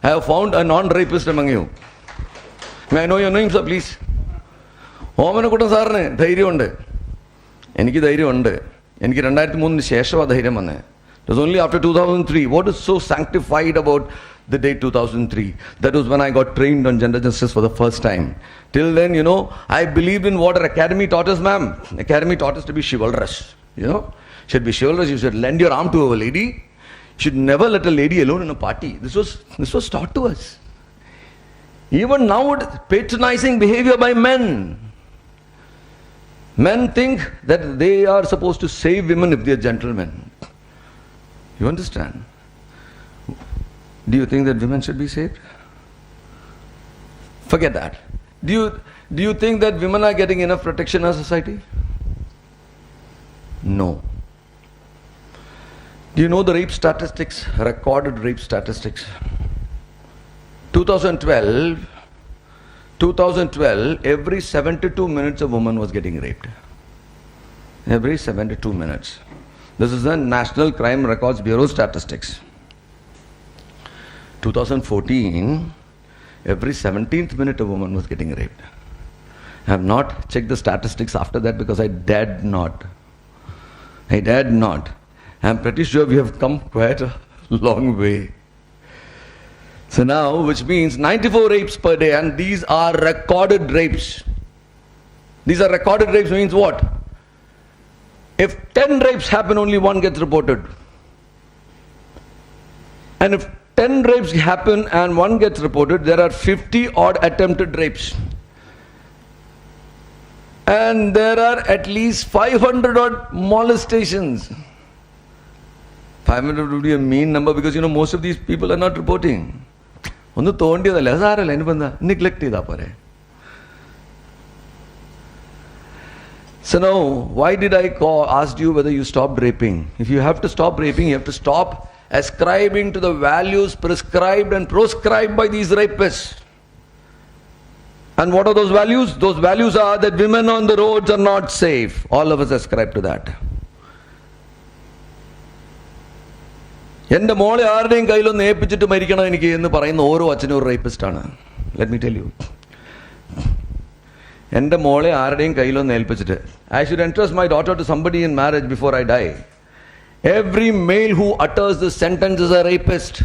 S4: I have found a non-rapist among you. May I know your name, sir, please? Omanakuttan സാറിന് ധൈര്യമുണ്ട്. എനിക്ക് ധൈര്യമുണ്ട്. എനിക്ക് 2003 ശേഷമാണ് ധൈര്യം വന്നത്. It was only after 2003. What is so sanctified about the date 2003? That was when I got trained on gender justice for the first time. Till then, I believed in what our academy taught us, ma'am. Academy taught us to be chivalrous. Should be chivalrous. You should lend your arm to a lady. Should never let a lady alone in a party. This was taught to us. Even now, patronizing behavior by men. Men think that they are supposed to save women if they are gentlemen. You understand? Do you think that women should be saved? Forget that. Do you think that women are getting enough protection in our society? No. Do you know the rape statistics, recorded rape statistics? 2012, every 72 minutes a woman was getting raped. Every 72 minutes. This is the National Crime Records Bureau statistics. 2014, every 17th minute a woman was getting raped. I have not checked the statistics after that because I dared not. I'm pretty sure we have come quite a long way. So now, which means 94 rapes per day, and these are recorded rapes. These are recorded rapes means what? If 10 rapes happen, only one gets reported. And if 10 rapes happen and one gets reported, there are 50 odd attempted rapes. And there are at least 500 odd molestations. 500 would be a mean number because most of these people are not reporting. ഒന്ന് തോണ്ടിയതല്ല, സാരല്ല, ഇനിയിപ്പോൾ എന്താ, neglect ചെയ്താൽ പോരെ. So now, why did I ask you whether you stopped raping? If you have to stop raping, you have to stop ascribing to the values prescribed and proscribed by these rapists. And what are those values? Those values are that women on the roads are not safe. All of us ascribe to that. എൻ്റെ മോളെ ആരുടെയും കയ്യിലൊന്ന് ഏൽപ്പിച്ചിട്ട് മരിക്കണം എനിക്ക് എന്ന് പറയുന്ന ഓരോ അച്ഛനും ഒരു റേപ്പിസ്റ്റാണ്. Let me tell you. എൻ്റെ മോളെ ആരുടെയും കയ്യിലൊന്ന് ഏൽപ്പിച്ചിട്ട്, I should entrust my daughter to somebody in marriage before I die. Every male who utters this sentence is a rapist.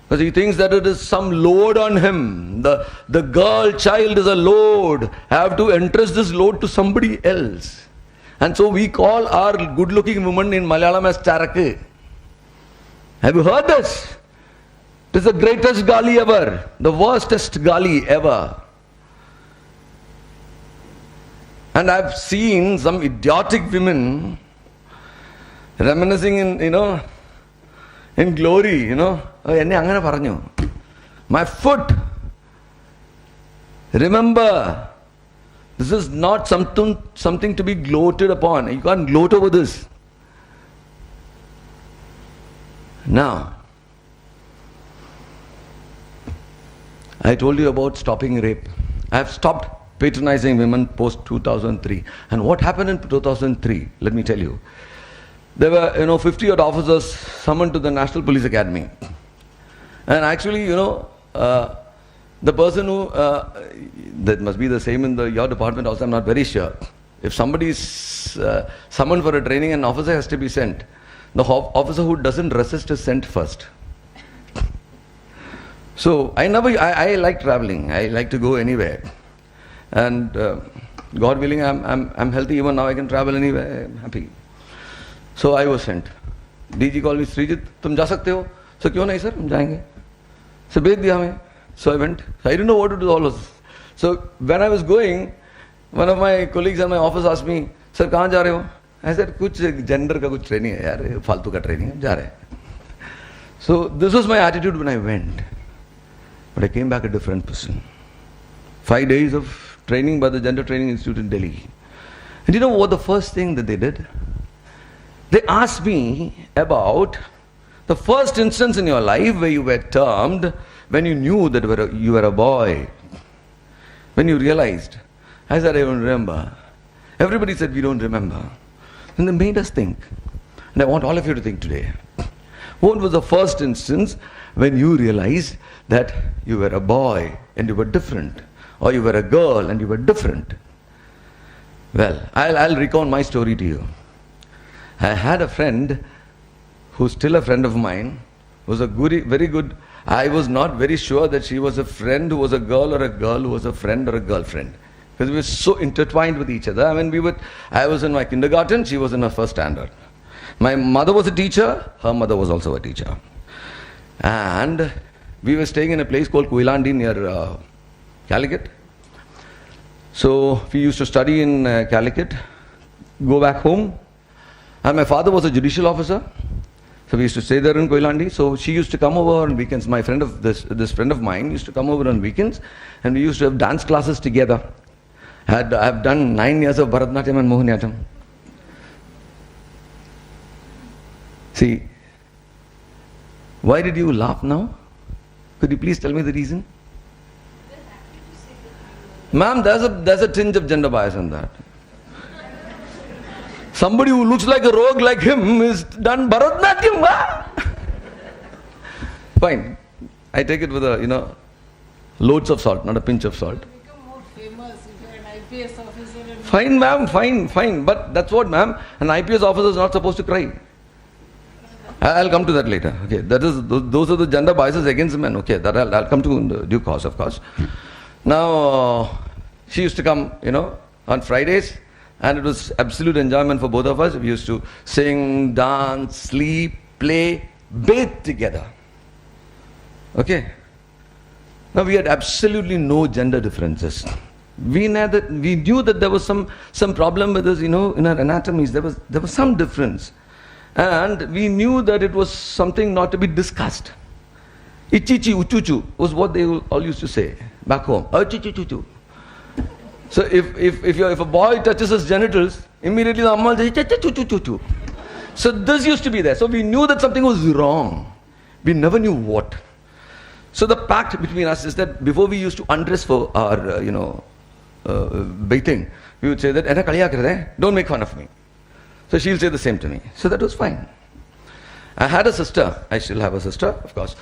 S4: Because he thinks that it is some load on him. The girl child is a load. I have to entrust this load to somebody else. And so we call our good looking woman in Malayalam as Charakku. Have you heard this? It is the greatest gali ever. The worstest gali ever. And I've seen some idiotic women reminiscing in glory, enne angane paranju. My foot. Remember, this is not something to be gloated upon. You can't gloat over this. Now, I told you about stopping rape. I have stopped patronizing women post 2003. And what happened in 2003? Let me tell you. There were 50 odd officers summoned to the National Police Academy. And actually, the person who, that must be the same in your department also, I'm not very sure. If somebody is summoned for a training, an officer has to be sent. The officer who doesn't resist is sent first. So I like traveling. I like to go anywhere. And God willing, I'm healthy even now. I can travel anywhere. I'm happy. So I was sent. DG called me, Srijit, tum ja sakte ho? So kyun nahi sir, hum jayenge. So bhej diya hame. So I went. I didn't know what to do all of this. So when I was going, one of my colleagues in my office asked me, sir, kahan ja rahe ho? I said, kuch gender ka kuch training hai yaar, faltu ka training hai, ja rahe. So this was my attitude when I went. But I came back a different person. 5 days of training by the Gender Training Institute in Delhi. And you know what the first thing that they did? They asked me about the first instance in your life where you were termed, when you knew that you were a boy. When you realized. I said, I don't remember. Everybody said, we don't remember. And they made us think. And I want all of you to think today. What was the first instance when you realized that you were a boy and you were different? Or you were a girl and you were different? Well, I'll recount my story to you. I had a friend who's still a friend of mine, was a very good. I was not very sure that she was a friend who was a girl or a girl who was a friend or a girlfriend. Because we were so intertwined with each other. I mean, I was in my kindergarten, she was in her first standard. My mother was a teacher, her mother was also a teacher. And we were staying in a place called Kuilandi near Calicut. So we used to study in Calicut, go back home. And my father was a judicial officer. So we used to stay there in Koilandi. So she used to come over on weekends. My friend of this friend of mine used to come over on weekends, and we used to have dance classes together. I've done 9 years of Bharatanatyam and Mohiniyattam. See, why did you laugh now? Could you please tell me the reason? Ma'am, there's a tinge of gender bias in that. Somebody who looks like a rogue like him is done Bharatanatyam. Fine. I take it with loads of salt, not a pinch of salt.
S3: Become more famous if you're an IPS officer.
S4: Fine, ma'am, fine. But that's what, ma'am. An IPS officer is not supposed to cry. I'll come to that later. Okay, those are the gender biases against men. Okay, that I'll come to in due course, of course. Now, she used to come, on Fridays, and it was absolute enjoyment for both of us. We used to sing, dance, sleep, play, bathe together. Okay? Now, we had absolutely no gender differences. We knew that there was some problem with us, in our anatomies. There was some difference. And we knew that it was something not to be discussed. Ichichi, uchuchu was what they all used to say back home. Ichichi, uchuchu. So if a boy touches his genitals, immediately the amma will say, chu. So this used to be there. So we knew that something was wrong. We never knew what. So the pact between us is that before we used to undress for our, bathing, we would say that, don't make fun of me. So she'll say the same to me. So that was fine. I had a sister. I still have a sister, of course.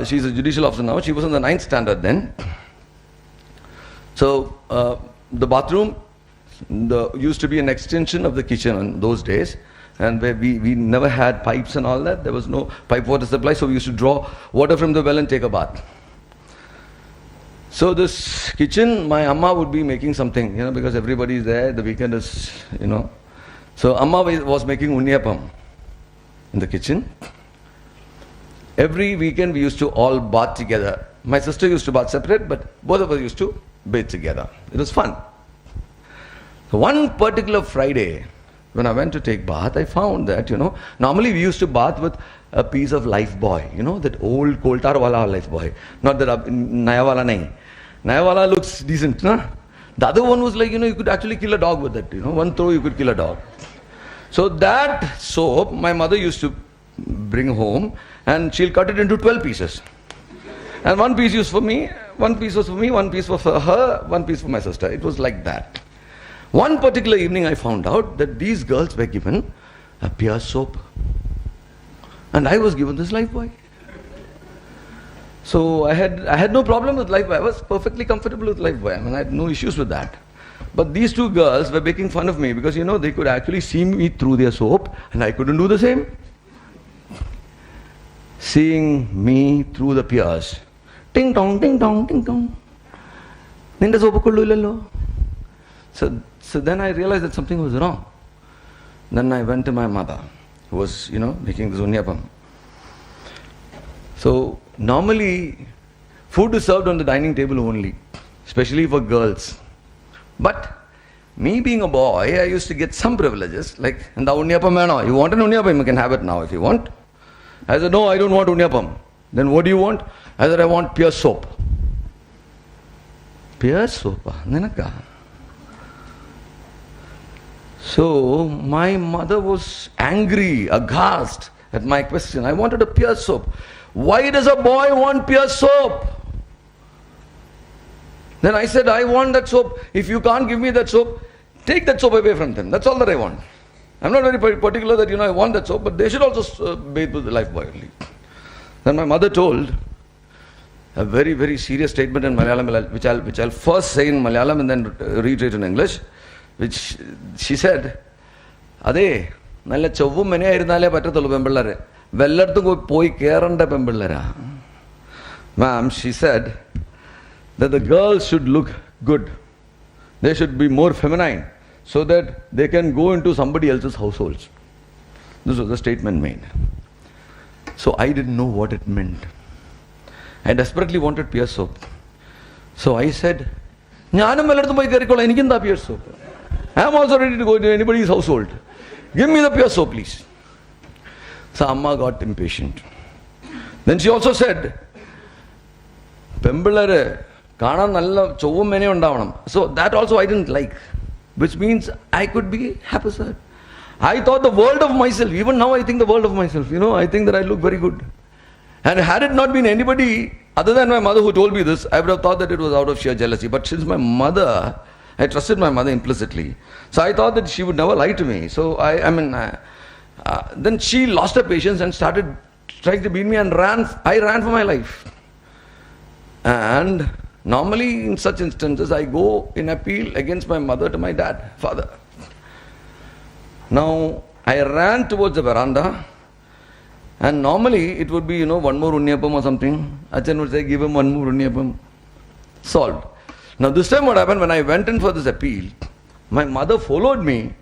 S4: She's a judicial officer now. She was in the 9th standard then. So the bathroom used to be an extension of the kitchen in those days. And where we never had pipes and all that. There was no pipe water supply. So we used to draw water from the well and take a bath. So this kitchen, my amma would be making something, because everybody is there. The weekend is, So amma was making unniyappam in the kitchen. Every weekend we used to all bath together. My sister used to bath separate, but both of us used to bathe together. It was fun. So one particular Friday, when I went to take bath, I found that, normally we used to bath with a piece of Lifebuoy, that old coal tar wala Lifebuoy. Not that Naya wala nahi. Naya wala looks decent, na? The other one was like, you could actually kill a dog with it, one throw you could kill a dog. So that soap, my mother used to bring home and she'll cut it into 12 pieces. And one piece was for me, one piece was for me, one piece was for her, one piece for my sister. It was like that. One particular evening I found out that these girls were given a pure soap. And I was given this Lifebuoy. So I had no problem with Lifebuoy. I was perfectly comfortable with Lifebuoy. I had no issues with that. But these two girls were making fun of me because, they could actually see me through their soap and I couldn't do the same. Seeing me through the piers. Ting tong, ting tong, ting tong. Ninda soap kollullallo. So then I realized that something was wrong. Then I went to my mother, who was, making this unniyappam. So normally, food is served on the dining table only, especially for girls. But me being a boy, I used to get some privileges, like, and the unniyappam, you want an unniyappam, you can have it now if you want. I said, no, I don't want unniyappam. Then what do you want? I said, I want pure soap. Pure soap? Nenaka. So my mother was angry, aghast at my question. I wanted a pure soap. Why does a boy want pure soap? Then I said, I want that soap. If you can't give me that soap, take that soap away from them. That's all that I want. I'm not very particular that, I want that soap, but they should also bathe with the Lifebuoy only. Then my mother told a very, very serious statement in Malayalam, which I'll first say in Malayalam and then reiterate in English. Which she said, Ade, nalla chovvum mene irunale pattatullu pembillare. Velladthum poi keranda pembillera. Ma'am, she said that the girls should look good. They should be more feminine so that they can go into somebody else's households. This was the statement made. So I didn't know what it meant. I desperately wanted pure soap. So I said, Njanam velladthum poi kerikkolla enikku pure soap. I am also ready to go to anybody's household. Give me the pure soap, please. So Amma got impatient. Then she also said, Pembillare, Kana nalla chovum mene undavanam. So that also I didn't like. Which means I could be haphazard. I thought the world of myself. Even now I think the world of myself. I think that I look very good. And had it not been anybody other than my mother who told me this, I would have thought that it was out of sheer jealousy. But since my mother, I trusted my mother implicitly. So I thought that she would never lie to me. So then she lost her patience and started trying to beat me and I ran for my life. And normally in such instances, I go in appeal against my mother to my father. Now, I ran towards the veranda and normally it would be, one more unniyappam or something. Achan would say, give him one more unniyappam. Solved. Now this time what happened, when I went in for this appeal, my mother followed me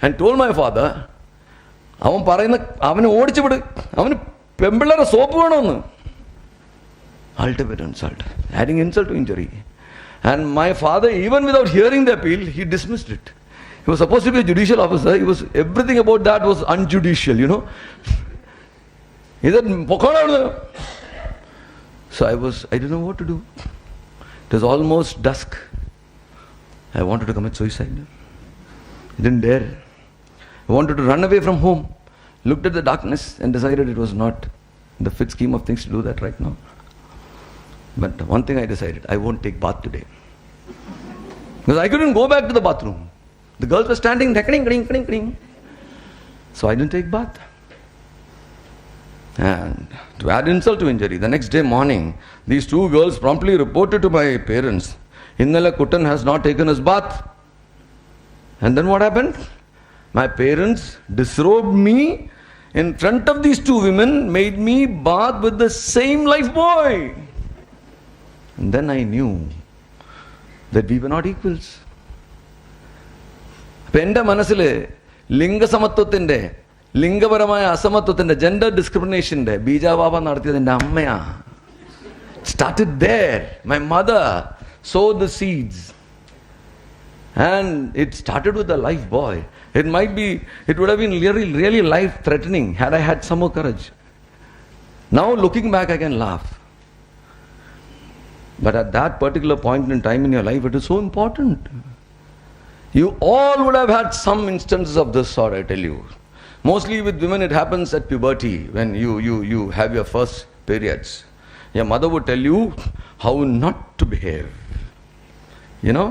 S4: and told my father, ultimate insult, adding insult to injury. And my father, even without hearing the appeal, he dismissed it. He was supposed to be a judicial officer. Everything about that was unjudicial, He said, so I didn't know what to do. It was almost dusk. I wanted to commit suicide. I didn't dare. I wanted to run away from home. Looked at the darkness and decided it was not the fit scheme of things to do that right now. But one thing I decided, I won't take bath today. Because I couldn't go back to the bathroom. The girls were standing there. So I didn't take bath. And to add insult to injury, the next day morning, these two girls promptly reported to my parents, Innala Kuttan has not taken his bath. And then what happened? My parents disrobed me in front of these two women, made me bath with the same life boy. And then I knew that we were not equals. Penda manasile linga samatvathinte ലിംഗപരമായ അസമത്വത്തിന്റെ gender ഡിസ്ക്രിമിനേഷന്റെ ബീജാവാപം നടത്തിയത് എൻ്റെ അമ്മയാ. Started there. My mother sowed the seeds. And it started with a life boy. It would have been really life threatening had I had some more courage. Now looking back I can laugh. But at that particular point in time in your life it is so important. You all would have had some instances of this sort, I tell you. Mostly with women it happens at puberty when you have your first periods. Your mother would tell you how not to behave. You know?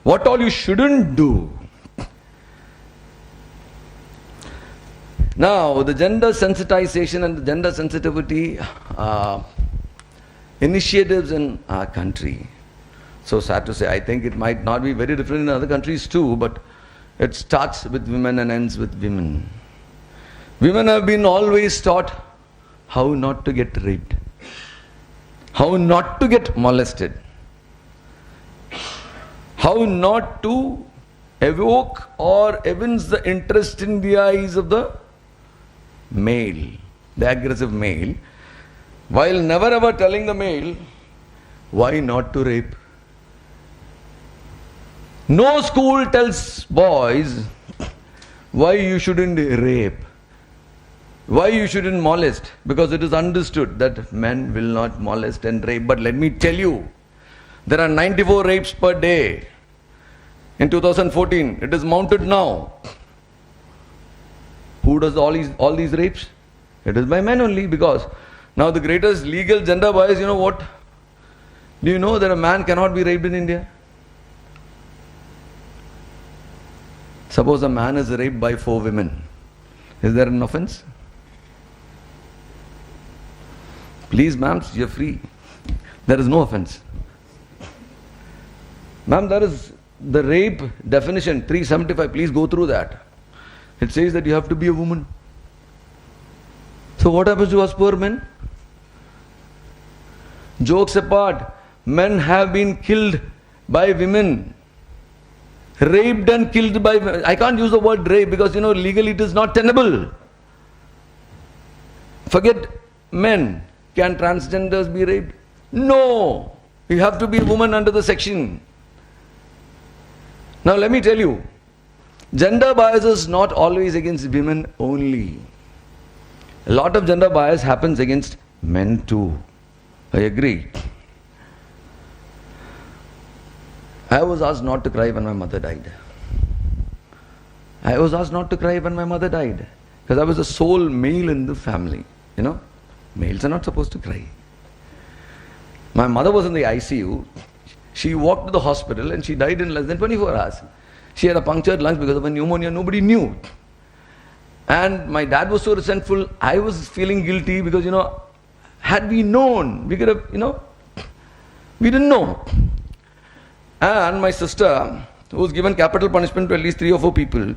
S4: What all you shouldn't do. Now, the gender sensitization and the gender sensitivity initiatives in our country. So sad to say, I think it might not be very different in other countries too, but it starts with women and ends with women. Women have been always taught how not to get raped, how not to get molested, how not to evoke or evince the interest in the eyes of the male, the aggressive male, while never ever telling the male why not to rape. No school tells boys why you shouldn't rape, why you shouldn't molest, because it is understood that men will not molest and rape. But let me tell you, there are 94 rapes per day. In 2014, it is mounted now. Who does all these rapes? It is by men only, because now the greatest legal gender bias, you know what? Do you know that a man cannot be raped in India? Suppose a man is raped by 4 women. Is there an offense? Please, ma'am, you're free. There is no offense. Ma'am, there is the rape definition, 375. Please go through that. It says that you have to be a woman. So what happens to us poor men? Jokes apart, men have been killed by women. Raped and killed by women. I can't use the word rape because, legally it is not tenable. Forget men. Can transgenders be raped? No. You have to be a woman under the section. Now let me tell you, gender bias is not always against women only. A lot of gender bias happens against men too. I agree. I was asked not to cry when my mother died. I was asked not to cry when my mother died because I was the sole male in the family. Males are not supposed to cry. My mother was in the ICU. She walked to the hospital and she died in less than 24 hours. She had a punctured lungs because of a pneumonia. Nobody knew. And my dad was so resentful. I was feeling guilty because, had we known, we could have, we didn't know. And my sister, who was given capital punishment to at least 3 or 4 people,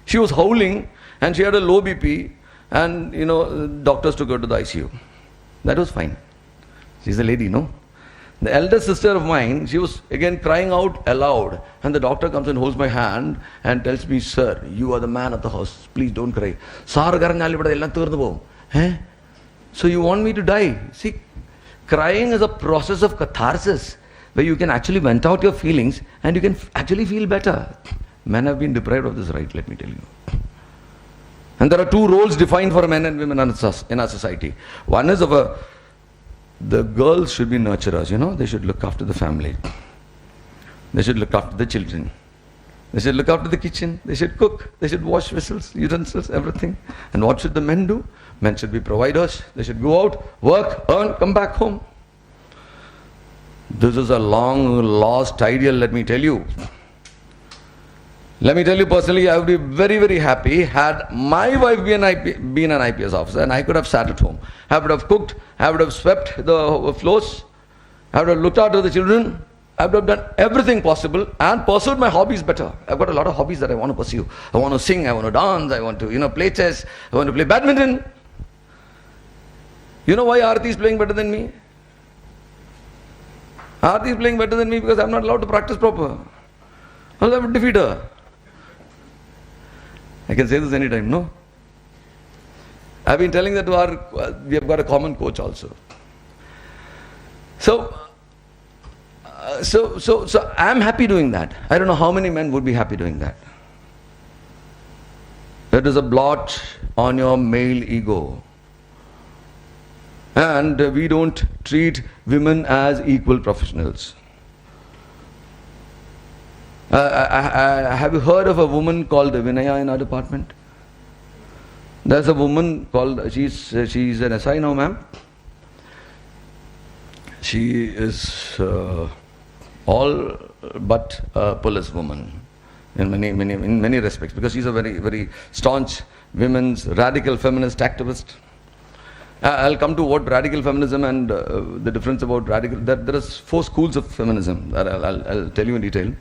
S4: she was howling and she had a low BP. And, doctors took her to the ICU. That was fine. She's a lady, no? The elder sister of mine, she was again crying out aloud. And the doctor comes and holds my hand and tells me, sir, you are the man of the house. Please don't cry. So you want me to die? See, crying is a process of catharsis where you can actually vent out your feelings and you can actually feel better. Men have been deprived of this right, let me tell you. And there are 2 roles defined for men and women in our society. One is the girls should be nurturers, they should look after the family. They should look after the children. They should look after the kitchen. They should cook. They should wash vessels, utensils, everything. And what should the men do? Men should be providers. They should go out, work, earn, come back home. This is a long lost ideal, let me tell you. Let me tell you personally, I would be very, very happy had my wife been an IPS officer and I could have sat at home. I would have cooked, I would have swept the floors, I would have looked after the children, I would have done everything possible and pursued my hobbies better. I've got a lot of hobbies that I want to pursue. I want to sing, I want to dance, I want to, play chess, I want to play badminton. You know why Aarti is playing better than me? Aarti is playing better than me because I'm not allowed to practice proper. I'll have to defeat her. I can say this anytime, no? I've been telling that to we have got a common coach also. So I'm happy doing that. I don't know how many men would be happy doing that. That is a blot on your male ego. And we don't treat women as equal professionals. Have you heard of a woman called Vinaya in our department? There's a woman called, she's an SI now, ma'am. She is all but a police woman in many respects, because she's a very, very staunch women's radical feminist activist. I'll come to what radical feminism and the difference about radical. There is 4 schools of feminism that I'll tell you in detail.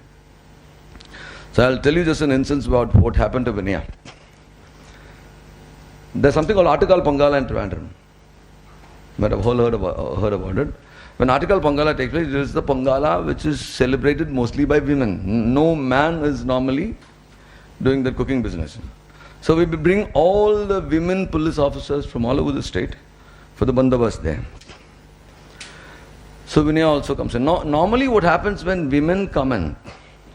S4: So I'll tell you just an instance about what happened to Vinaya. There's something called Artikal Pangala in Trivandrum. You might have all heard about it. When Artikal Pangala takes place, it is the Pangala which is celebrated mostly by women. No man is normally doing the cooking business. So we bring all the women police officers from all over the state for the bandobast there. So Vinaya also comes in. Normally what happens when women come in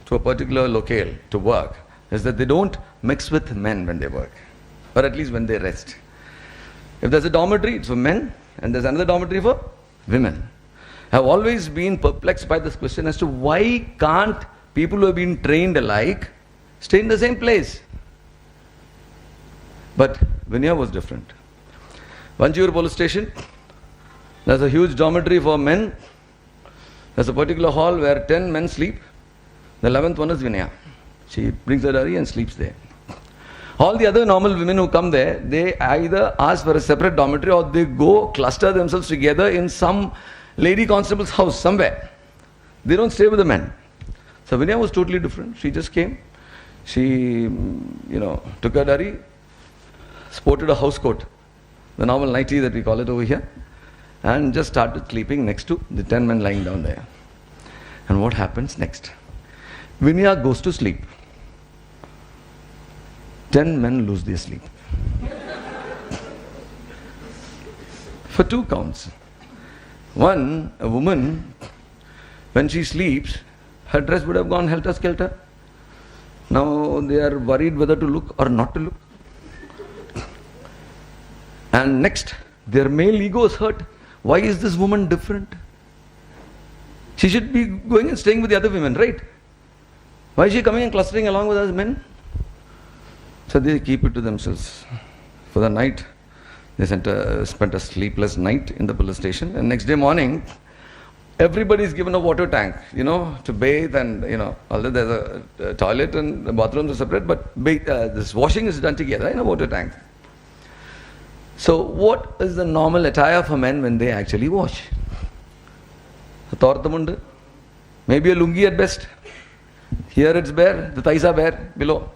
S4: to a particular locale to work is that they don't mix with men when they work, or at least when they rest. If there's a dormitory, it's for men, and there's another dormitory for women. I've always been perplexed by this question as to why can't people who have been trained alike stay in the same place? But Vinaya was different. Vanchur police station, there's a huge dormitory for men. There's a particular hall where 10 men sleep. The 11th one is Vinaya. She brings her diary and sleeps there. All the other normal women who come there, they either ask for a separate dormitory or they go cluster themselves together in some lady constable's house somewhere. They don't stay with the men. So Vinaya was totally different. She just came. She, took her diary, sported a house coat, the normal nightie that we call it over here, and just started sleeping next to the 10 men lying down there. And what happens next? Vinaya goes to sleep. 10 men lose their sleep. For 2 counts. One, a woman, when she sleeps, her dress would have gone helter-skelter. Now they are worried whether to look or not to look. And next, their male ego is hurt. Why is this woman different? She should be going and staying with the other women, right? Why is she coming and clustering along with us men? So they keep it to themselves. For the night, they spent a sleepless night in the police station. And next day morning, everybody is given a water tank, to bathe and, although there's a toilet and the bathrooms are separate, but this washing is done together in a water tank. So what is the normal attire for men when they actually wash? Maybe a lungi at best. Here it's bare, the thighs are bare below.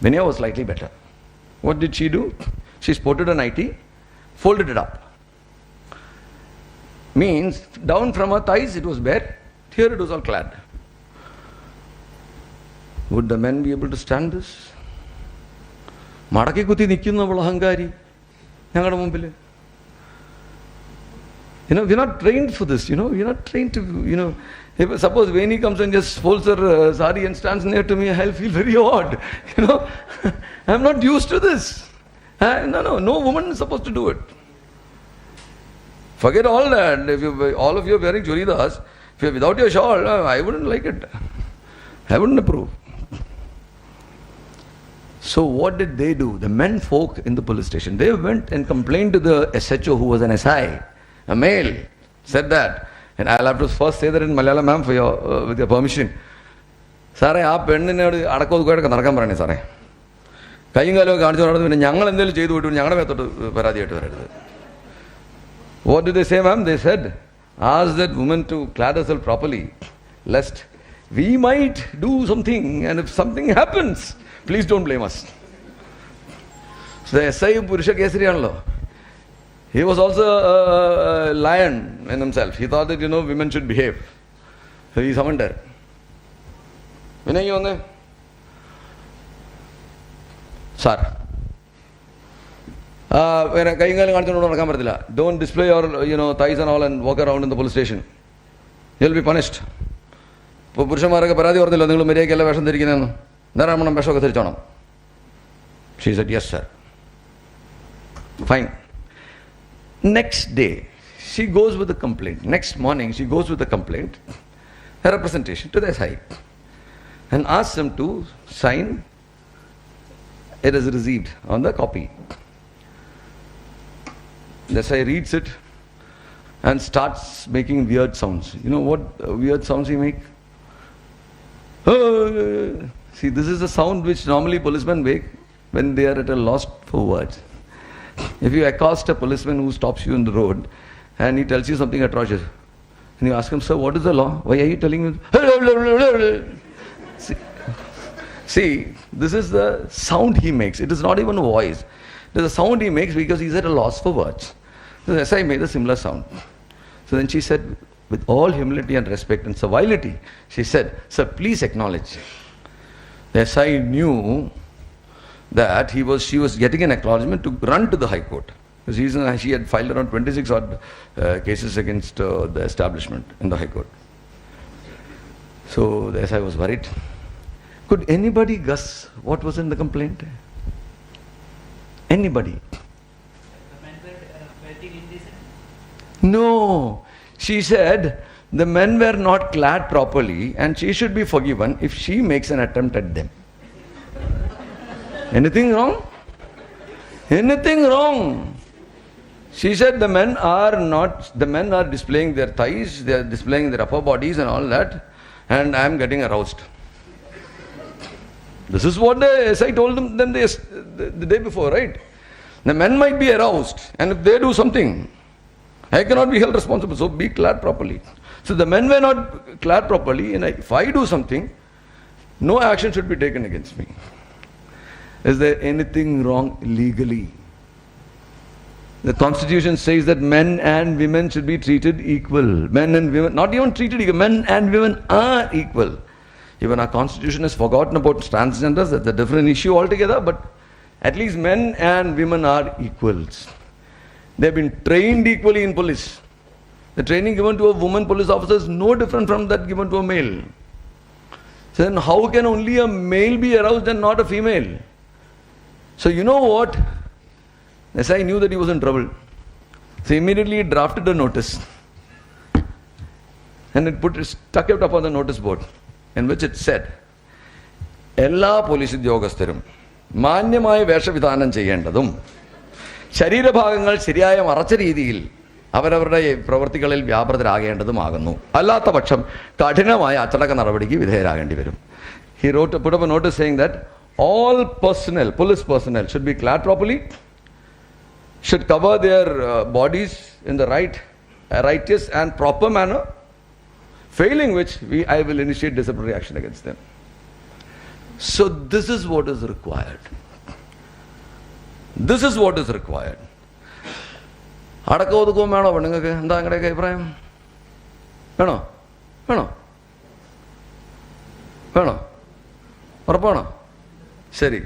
S4: Vinaya was slightly better. What did she do? She sported a nightie, folded it up. Means down from her thighs it was bare, here it was all clad. Would the men be able to stand this? Madaki kuthi nikkunna hangari. Yangada mumpile. We're not trained for this, we're not trained to, if suppose Veni comes and just folds her sari and stands near to me, I'll feel very odd, I'm not used to this. No woman is supposed to do it. Forget all that. If all of you are wearing churidas, if Without your shawl, I wouldn't like it. I wouldn't approve. So what did they do? The men folk in the police station, they went and complained to the SHO who was an SI, a male, said that. And I'll have to first say that in Malayalam, ma'am, for your, with your permission. Sare, ആ പെണ്ണിനോട് അടക്കമൊതുക്കായിട്ടൊക്കെ നടക്കാൻ പറയണേ സാറേ. കൈയും കാലമൊക്കെ കാണിച്ചു നടന്നത് പിന്നെ ഞങ്ങൾ എന്തെങ്കിലും ചെയ്തു വിട്ടു ഞങ്ങളുടെ മേത്തോട്ട് പരാതിയായിട്ട് വരരുത്. What did they say, ma'am? They said, ask that woman to clad herself properly, lest we might do something, and if something happens, please don't blame us. So the SI Purusha Kesariyanallo. He was also a lion in himself. He thought that, women should behave. So he summoned her. Vinay, you on there? Sir. Don't display your thighs and all and walk around in the police station. You'll be punished. She said, yes, sir. Fine. Next day, she goes with a complaint. Next morning, she goes with a complaint, a representation to the SI, and asks them to sign it as received on the copy. The SI reads it and starts making weird sounds. You know what weird sounds he makes? See, this is the sound which normally policemen make when they are at a loss for words. If you accost a policeman who stops you in the road and he tells you something atrocious, and you ask him, sir, what is the law? Why are you telling me? See, this is the sound he makes. It is not even a voice. It is a sound he makes because he's at a loss for words. So the SI made a similar sound. So then she said, with all humility and respect and civility, she said, sir, please acknowledge. The SI knew that she was getting an acknowledgement to run to the High Court. Because she had filed around 26 odd cases against the establishment in the High Court. So the SI was worried. Could anybody guess what was in the complaint? Anybody?
S7: The men were acting indecent?
S4: No. She said the men were not clad properly and she should be forgiven if she makes an attempt at them. Anything wrong? Anything wrong? She said the men are displaying their thighs, they are displaying their upper bodies and all that, and I am getting aroused. This is what the SI told them the day before, right? The men might be aroused, and if they do something, I cannot be held responsible, so be clad properly. So the men were not clad properly, and if I do something, no action should be taken against me. Is there anything wrong legally? The Constitution says that men and women should be treated equal. Men and women, not even treated equal, men and women are equal. Even our Constitution has forgotten about transgenders, that's a different issue altogether, but at least men and women are equals. They've been trained equally in police. The training given to a woman police officer is no different from that given to a male. So then how can only a male be aroused and not a female? So you know what? SI knew that he was in trouble. So immediately he drafted a notice. And stuck it up on the notice board, in which it said, എല്ലാ police ഉദ്യോഗസ്ഥരും മാന്യമായ വേഷവിധാനം ചെയ്യേണ്ടതും ശരീരഭാഗങ്ങൾ ശരിയായ മറച്ച രീതിയിൽ അവരവരുടെ പ്രവൃത്തികളിൽ വ്യാപൃതരാകേണ്ടതുമാകുന്നു. അല്ലാത്ത പക്ഷം കഠിനമായ അച്ചടക്ക നടപടിക്ക് വിധേയരാകേണ്ടി വരും. He put up a notice saying that all personnel, police personnel, should be clad properly, should cover their bodies in the righteous and proper manner, failing which I will initiate disciplinary action against them. So this is what is required. This is what is required. അടക്കം ഒതുക്കവും വേണോ പെണ്ണുങ്ങൾക്ക്? എന്താ നിങ്ങളുടെയൊക്കെ അഭിപ്രായം? വേണോ? വേണോ? വേണോ? ഉറപ്പാണോ? ശരി.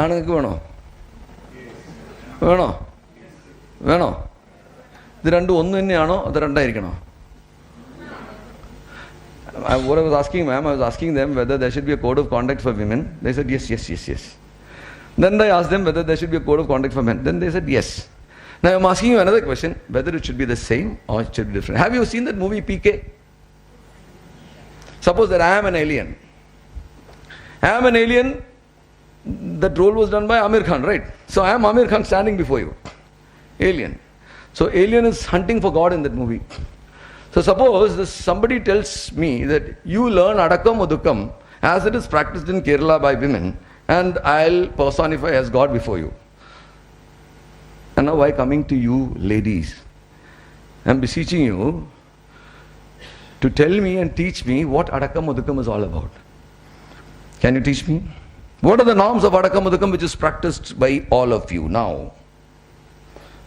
S4: ആണുങ്ങൾക്ക് വേണോ? വേണോ? വേണോ? ഇത് രണ്ടും ഒന്ന് തന്നെയാണോ അത് രണ്ടായിരിക്കണോ? What I was asking, ma'am, I was asking them whether there should be a code of conduct for women. They said yes. Then I asked them whether there should be a code of conduct for men. Then they said yes. Now I'm asking you another question, whether it should be the same or it should be different. Have you seen that movie PK? Suppose that I am an alien. I am an alien. That role was done by Amir Khan, right? So I am Amir Khan standing before you. Alien. So alien is hunting for God in that movie. So suppose somebody tells me that you learn Adakam Udukam as it is practiced in Kerala by women, and I'll personify as God before you. And now I coming to you ladies, I'm beseeching you to tell me and teach me what Adakam Udukam is all about. Can you teach me? What are the norms of Adakam Udukam which is practiced by all of you now?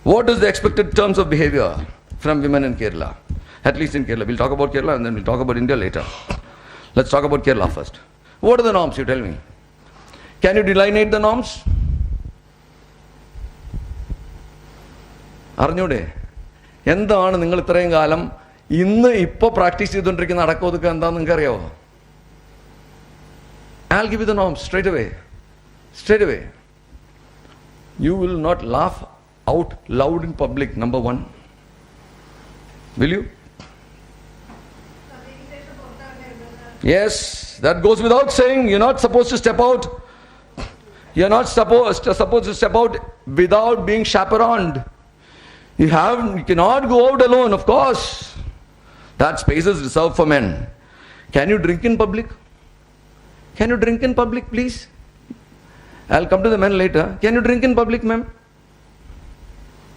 S4: What is the expected terms of behavior from women in Kerala? At least in Kerala. We'll talk about Kerala and then we'll talk about India later. Let's talk about Kerala first. What are the norms, you tell me? Can you delineate the norms? അറിഞ്ഞൂടെ എന്താണ് നിങ്ങൾ ഇത്രയും കാലം ഇന്ന് ഇപ്പോൾ practice ചെയ്തുകൊണ്ടിരിക്കുന്ന അടക്കം ഒതുക്കുക എന്താണെന്ന് നിങ്ങൾക്ക് അറിയാമോ? I'll give you the norms straight away. Straight away. You will not laugh out loud in public, number one. Will you? Yes, that goes without saying. You're not supposed to step out. You're not supposed to step out without being chaperoned. You cannot go out alone, of course. That space is reserved for men. Can you drink in public? Can you drink in public, please? I'll come to the men later. Can you drink in public, ma'am?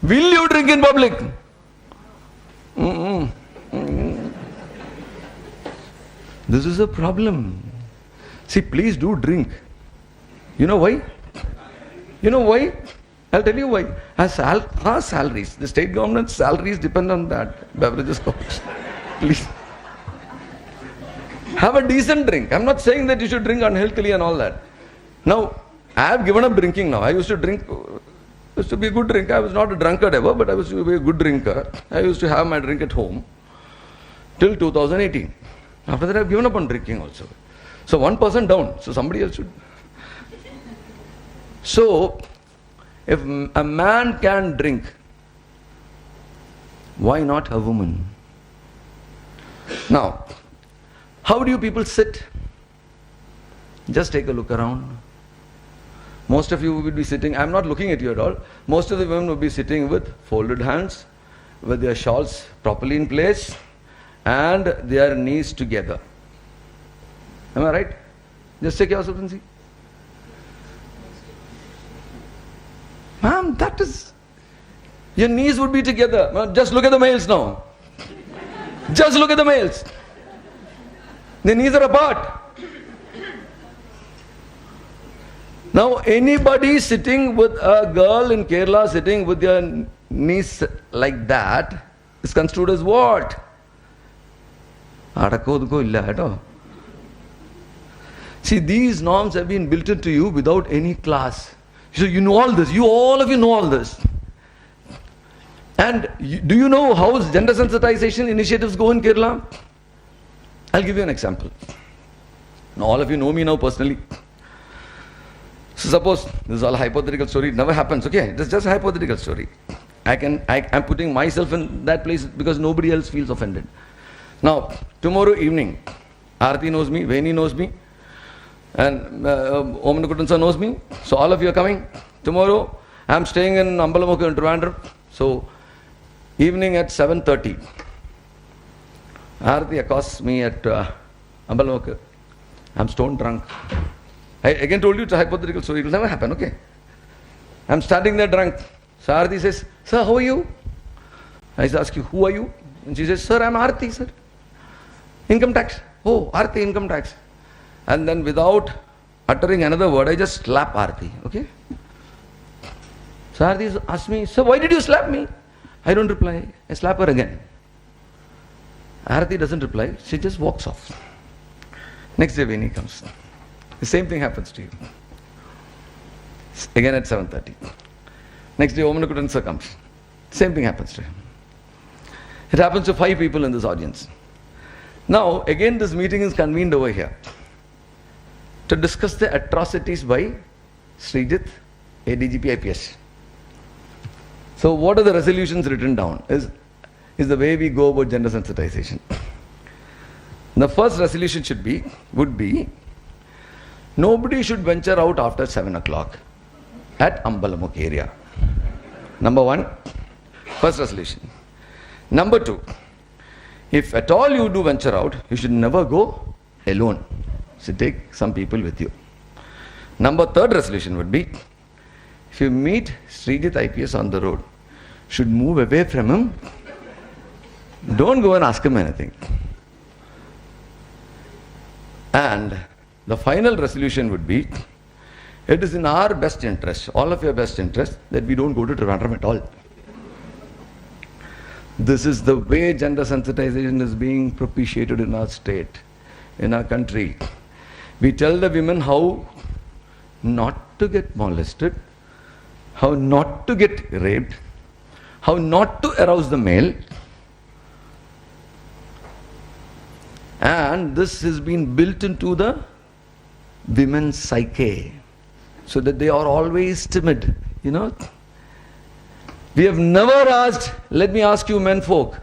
S4: Will you drink in public? This is a problem. See, please do drink. You know why? You know why? I'll tell you why. Our salaries, the state government's salaries depend on that. Beverages cost. Please. Have a decent drink. I'm not saying that you should drink unhealthily and all that. Now, I have given up drinking now. I used to drink, used to be a good drinker. I was not a drunkard ever, but I was to be a good drinker. I used to have my drink at home till 2018. After that, I've given up on drinking also. So one person down. So somebody else should. So, if a man can drink, why not a woman? Now, how do you people sit? Just take a look around. Most of you would be sitting, I'm not looking at you at all. Most of the women would be sitting with folded hands, with their shawls properly in place, and their knees together. Am I right? Just check yourself and see. Ma'am, that is... Your knees would be together. Just look at the males now. Just look at the males. Their knees are apart. Now, anybody sitting with a girl in Kerala sitting with their knees like that is construed as what? See, these norms have been built into you without any class. So you know all this. All of you know all this. And do you know how gender sensitization initiatives go in Kerala? I'll give you an example. Now, all of you know me now personally. So suppose, this is all a hypothetical story, it never happens, okay? This is just a hypothetical story. I'm putting myself in that place because nobody else feels offended. Now, tomorrow evening, Aarti knows me, Veni knows me, and Om Nukutansa knows me. So all of you are coming. Tomorrow, I'm staying in Ambalamuka in Trivandrum. So, evening at 7:30. Aarti accosts me at Ambalamuka. I'm stone drunk. I again told you it's a hypothetical story. It will never happen, okay? I'm standing there drunk. So Aarti says, "Sir, how are you?" I ask you, "Who are you?" And she says, "Sir, I'm Aarti, sir. Income tax." "Oh, Aarti, income tax." And then without uttering another word, I just slap Aarti, okay? So Aarti asks me, "Sir, why did you slap me?" I don't reply. I slap her again. Aarti doesn't reply. She just walks off. Next day, Veni comes. The same thing happens to you. Again at 7:30. Next day, Om Nukutansa comes. Same thing happens to him. It happens to 5 people in this audience. Now, again, this meeting is convened over here to discuss the atrocities by Srijit, ADGP IPS. So what are the resolutions written down? Is the way we go about gender sensitization. The first resolution would be, nobody should venture out after 7 o'clock at Ambalamuk area. Number 1, first resolution. Number 2, if at all you do venture out, you should never go alone. So take some people with you. Number 3rd resolution would be, if you meet Srijit IPS on the road, should move away from him. Don't go and ask him anything. And the final resolution would be, it is in our best interest, all of your best interest, that we don't go to Trivandrum at all. This is the way gender sensitization is being propitiated in our state, in our country. We tell the women how not to get molested, how not to get raped, how not to arouse the male. And this has been built into the women's psyche, so that they are always timid, you know. We have never asked, let me ask you men folk,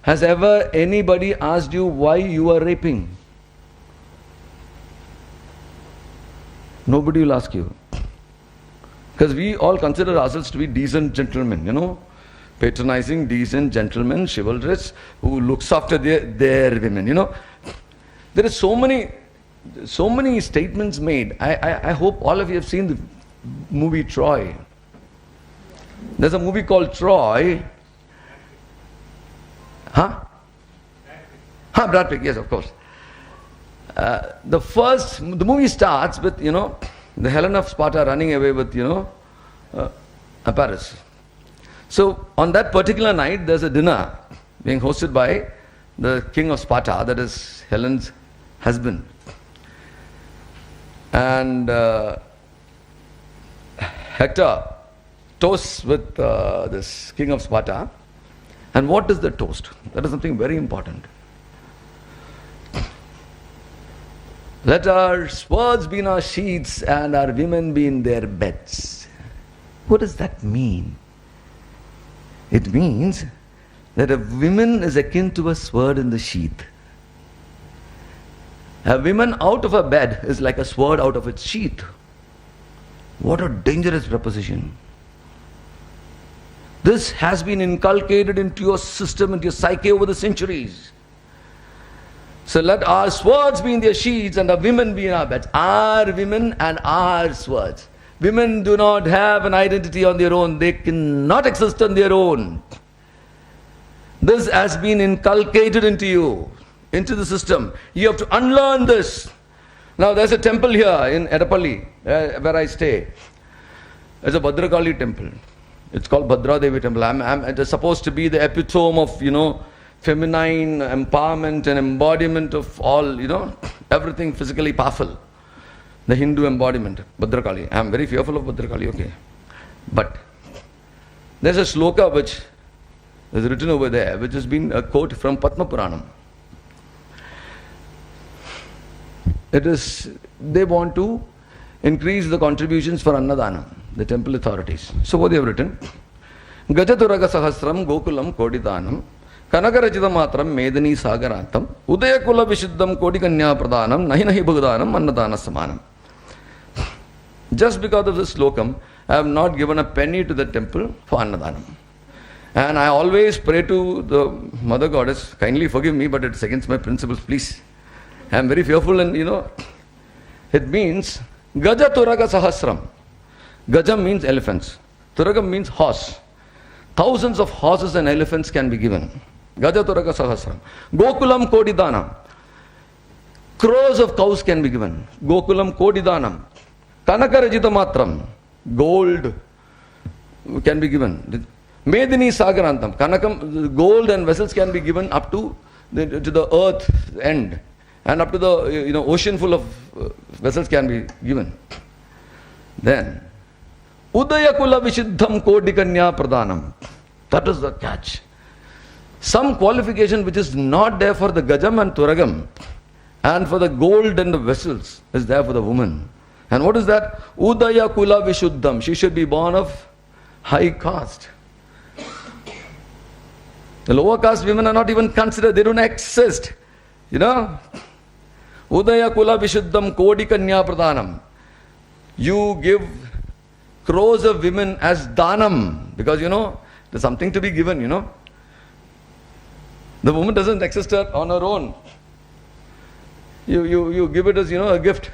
S4: has ever anybody asked you why you are raping? Nobody will ask you. Because we all consider ourselves to be decent gentlemen, you know. Patronizing, decent gentlemen, chivalrous, who looks after their women, you know. There are so many statements made. I hope all of you have seen the movie Troy. There's a movie called Troy. Brad Pitt, yes, of course. The movie starts with, you know, the Helen of Sparta running away with, you know, Paris. So on that particular night, there's a dinner being hosted by the king of Sparta, that is Helen's husband. And Hector toasts with this king of Sparta. And what is the toast? That is something very important. Let our swords be in our sheaths and our women be in their beds. What does that mean? It means that a woman is akin to a sword in the sheath. A woman out of a bed is like a sword out of its sheath. What a dangerous proposition. This has been inculcated into your system, into your psyche over the centuries. So let our swords be in their sheaths and our women be in our beds. Our women and our swords. Women do not have an identity on their own. They cannot exist on their own. This has been inculcated into you, into the system. You have to unlearn this. Now there's a temple here in Edapalli, where I stay. There's a Bhadrakali temple. It's called Bhadra Devi temple. It is supposed to be the epitome of, you know, feminine empowerment and embodiment of all, you know, everything physically powerful. The Hindu embodiment, Bhadrakali. I am very fearful of Bhadrakali, okay. But there's a sloka which is written over there, which has been a quote from Padma Puranam. It is, they want to increase the contributions for Annadanam, the temple authorities. So what they have written, Gajaturaga Sahasram Gokulam Kodidanam Kanakarachita Matram Medani Sagarantam Udayakula Vishuddham Kodikanya Pradhanam Nahi Nahi Bhagadanam Annadana Samanam. Just because of this slokam, I have not given a penny to the temple for Annadanam. And I always pray to the Mother Goddess, kindly forgive me, but it's against my principles, please. I am very fearful, and you know, it means Gaja Turaga Sahasram. Gajam means elephants. Turagam means horse. Thousands of horses and elephants can be given. Gaja Turaga Sahasram. Gokulam Kodidanam. Crores of cows can be given. Gokulam Kodidanam. Kanakarajita Matram. Gold can be given. Medini Sagarantam. Kanakam, gold and vessels can be given up to the earth end. And up to the, you know, ocean full of vessels can be given. Then, Udayakula Vishuddham Kodikanya Pradhanam. That is the catch. Some qualification which is not there for the Gajam and Turagam and for the gold and the vessels is there for the woman. And what is that? Udayakula Vishuddham. She should be born of high caste. The lower caste women are not even considered, they don't exist. You know? Udaya kula vishuddham kodi kanya pradhanam. You give crores of women as dhanam, because there's something to be given, The woman doesn't exist on her own. You give it as, a gift.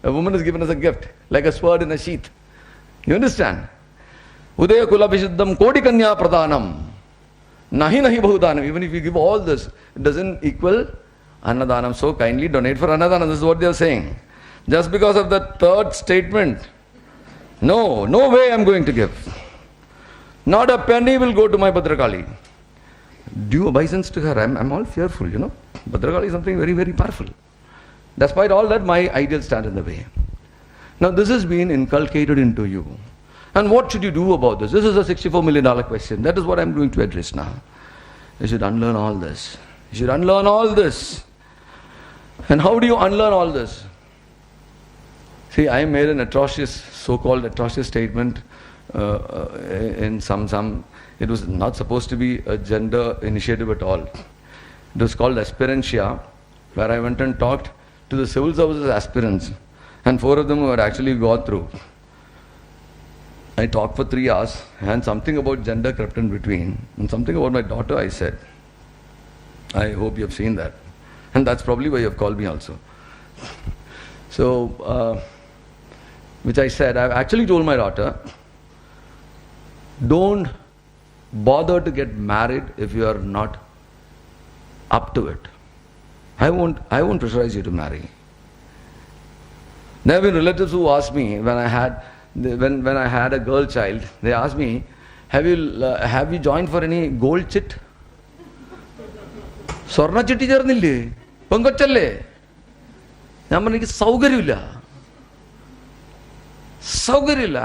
S4: A woman is given as a gift, like a sword in a sheath. You understand? Udaya kula vishuddham kodi kanya pradhanam. Nahi nahi bahudhanam. Even if you give all this, it doesn't equal Annadhanam. So kindly donate for Annadhanam. This is what they are saying. Just because of the third statement, no way I'm going to give. Not a penny will go to my Bhadrakali. Due obeisance to her, I'm all fearful, Bhadrakali is something very, very powerful. Despite all that, my ideals stand in the way. Now this has been inculcated into you. And what should you do about this? This is a $64 million question. That is what I'm going to address now. You should unlearn all this. You should unlearn all this. And how do you unlearn all this? See, I made an atrocious, so-called atrocious statement in some. It was not supposed to be a gender initiative at all. It was called Aspirantia, where I went and talked to the civil services aspirants, and 4 of them who had actually gone through. I talked for 3 hours, and something about gender crept in between, and something about my daughter I said. I hope you have seen that. And that's probably why you have called me also. So, which I said, I've actually told my daughter, don't bother to get married if you are not up to it. I won't pressurize you to marry. There have been relatives who asked me when I had a girl child, they asked me, have you joined for any gold chit? Swarna chitti chernnille? Pangochalle? ഞാൻ പറഞ്ഞു സൗകര്യമില്ല.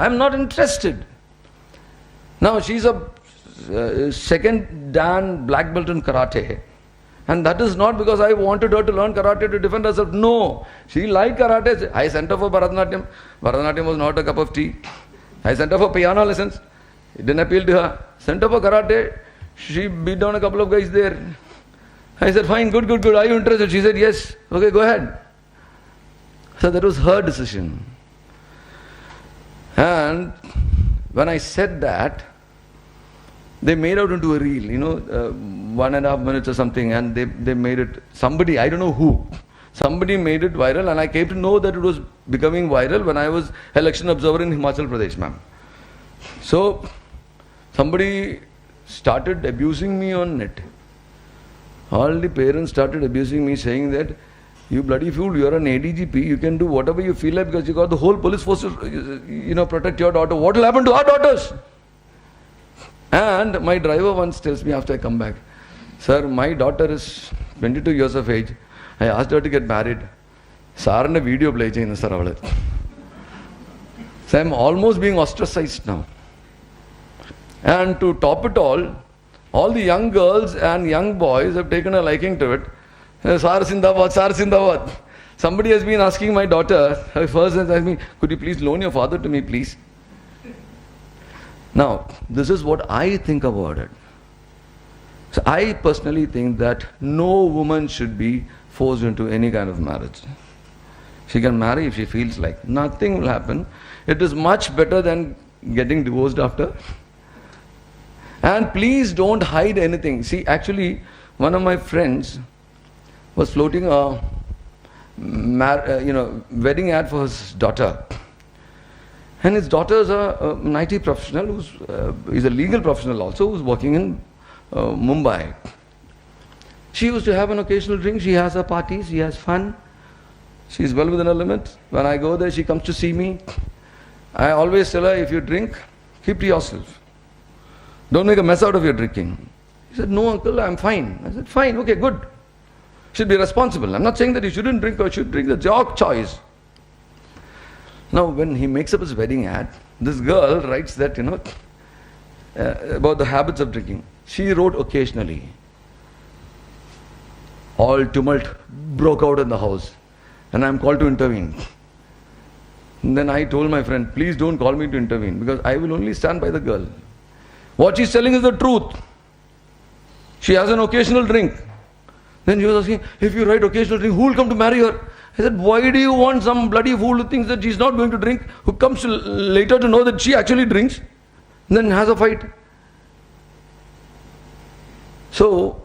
S4: I'm not interested. Now she's a second Dan black belt in karate. And that is not because I wanted her to learn karate to defend herself. No. She liked karate. I sent her for Bharatanatyam. Bharatanatyam was not a cup of tea. I sent her for piano lessons. It didn't appeal to her. Sent her for karate. She beat down a couple of guys there. I said, fine, good. Are you interested? She said, yes. Okay, go ahead. So that was her decision. And when I said that, they made out into a reel, 1.5 minutes or something, and they made it, somebody, I don't know who, somebody made it viral, and I came to know that it was becoming viral when I was election observer in Himachal Pradesh, ma'am. So, somebody started abusing me on net. All the parents started abusing me, saying that, you bloody fool, you are an ADGP, you can do whatever you feel like because you got the whole police force to, protect your daughter. What will happen to our daughters? And my driver once tells me after I come back, sir, my daughter is 22 years of age. I asked her to get married. Sarana video play cheyna sir avale. So I'm almost being ostracized now. And to top it all the young girls and young boys have taken a liking to it. Sar Sindabad. Somebody has been asking my daughter, her first has asked me, could you please loan your father to me, please? Now, this is what I think about it. So I personally think that no woman should be forced into any kind of marriage. She can marry if she feels like. Nothing will happen. It is much better than getting divorced after. And please don't hide anything. See, actually, one of my friends was floating a wedding ad for his daughter. And his daughter is an IT professional, he's a legal professional also, who's working in Mumbai. She used to have an occasional drink, she has her parties, she has fun. She's well within her limits. When I go there, she comes to see me. I always tell her, if you drink, keep to yourself. Don't make a mess out of your drinking. He said, no uncle, I'm fine. I said, fine, okay, good. Should be responsible. I'm not saying that you shouldn't drink or should drink, that's your choice. Now, when he makes up his wedding ad, this girl writes that, about the habits of drinking. She wrote occasionally. All tumult broke out in the house, and I'm called to intervene. And then I told my friend, please don't call me to intervene, because I will only stand by the girl. What she's telling is the truth. She has an occasional drink. Then she was asking, if you write occasional drink, who will come to marry her? I said, why do you want some bloody fool who thinks that she's not going to drink, who comes later to know that she actually drinks, and then has a fight? So,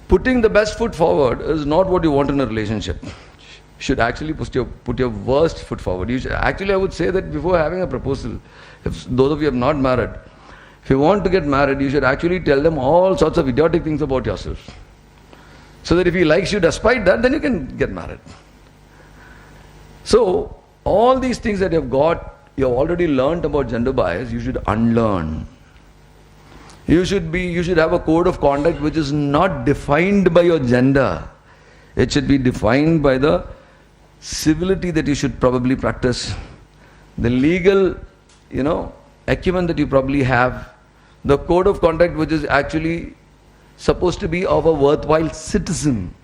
S4: putting the best foot forward is not what you want in a relationship. You should actually put your worst foot forward. Actually, I would say that before having a proposal, if those of you have not married, if you want to get married, you should actually tell them all sorts of idiotic things about yourself. So that if he likes you despite that, then you can get married. So, all these things that you have already learned about gender bias, you should unlearn. You should have a code of conduct which is not defined by your gender. It should be defined by the civility that you should probably practice, the legal, acumen that you probably have, the code of conduct which is actually supposed to be of a worthwhile citizen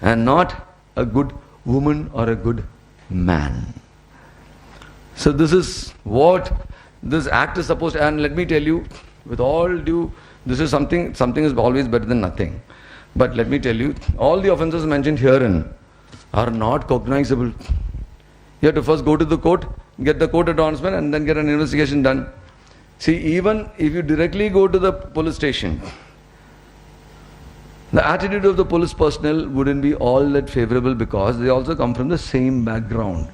S4: and not a good woman or a good man. So this is what this act is supposed to, and let me tell you, with all due, this is something is always better than nothing. But let me tell you, all the offences mentioned herein are not cognizable. You have to first go to the court, get the court admonishment, and then get an investigation done. See, even if you directly go to the police station, the attitude of the police personnel wouldn't be all that favorable because they also come from the same background.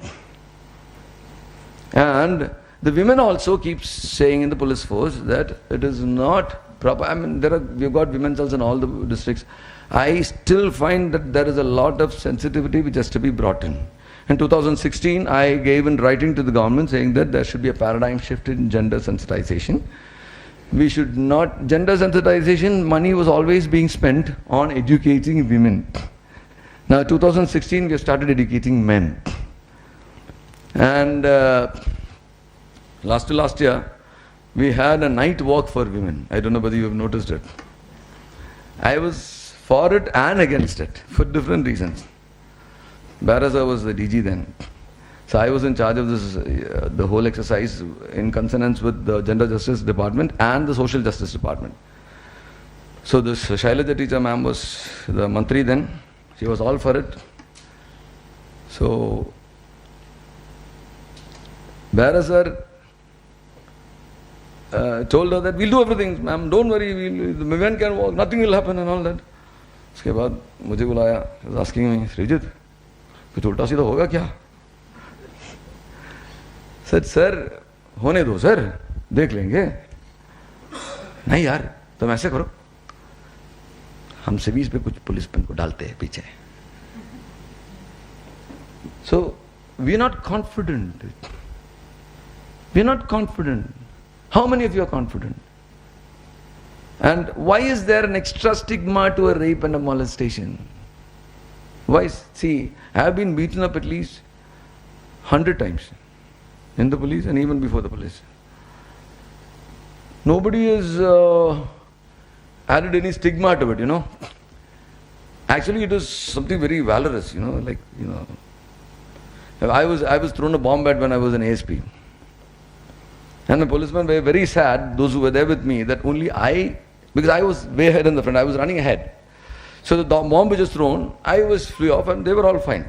S4: And the women also keep saying in the police force that it is not proper. I mean, we've got women's cells in all the districts. I still find that there is a lot of sensitivity which has to be brought in. In 2016, I gave in writing to the government saying that there should be a paradigm shift in gender sensitization. We should not, gender sensitization, money was always being spent on educating women. Now 2016, we have started educating men. And last year, we had a night walk for women. I don't know whether you have noticed it. I was for it and against it, for different reasons. Barasa was the DG then. So I was in charge of this, the whole exercise in consonance with the Gender Justice Department and the Social Justice Department. So this Shailaja teacher ma'am was the mantri then. She was all for it. So Barasa told her that we'll do everything, ma'am, don't worry, the women can walk, nothing will happen and all that. उसके बाद मुझे बुलाया, she was asking me, Srijit, कुछ उल्टा सीधा होगा क्या? said, sir, होने दो सर, देख लेंगे. नहीं यार, तुम ऐसे करो, हम से 20 पे कुछ पुलिसमैन को डालते हैं पीछे. So we are not confident. We are not confident. How many of you are confident? And why is there an extra stigma to a rape and a molestation? Why? See, I have been beaten up at least 100 times in the police and even before the police. Nobody has added any stigma to it, Actually, it is something very valorous, I was thrown a bomb at when I was an ASP. And the policemen were very sad, those who were there with me, that only because I was way ahead in the front, I was running ahead. So the bomb which was thrown, I flew off and they were all fine.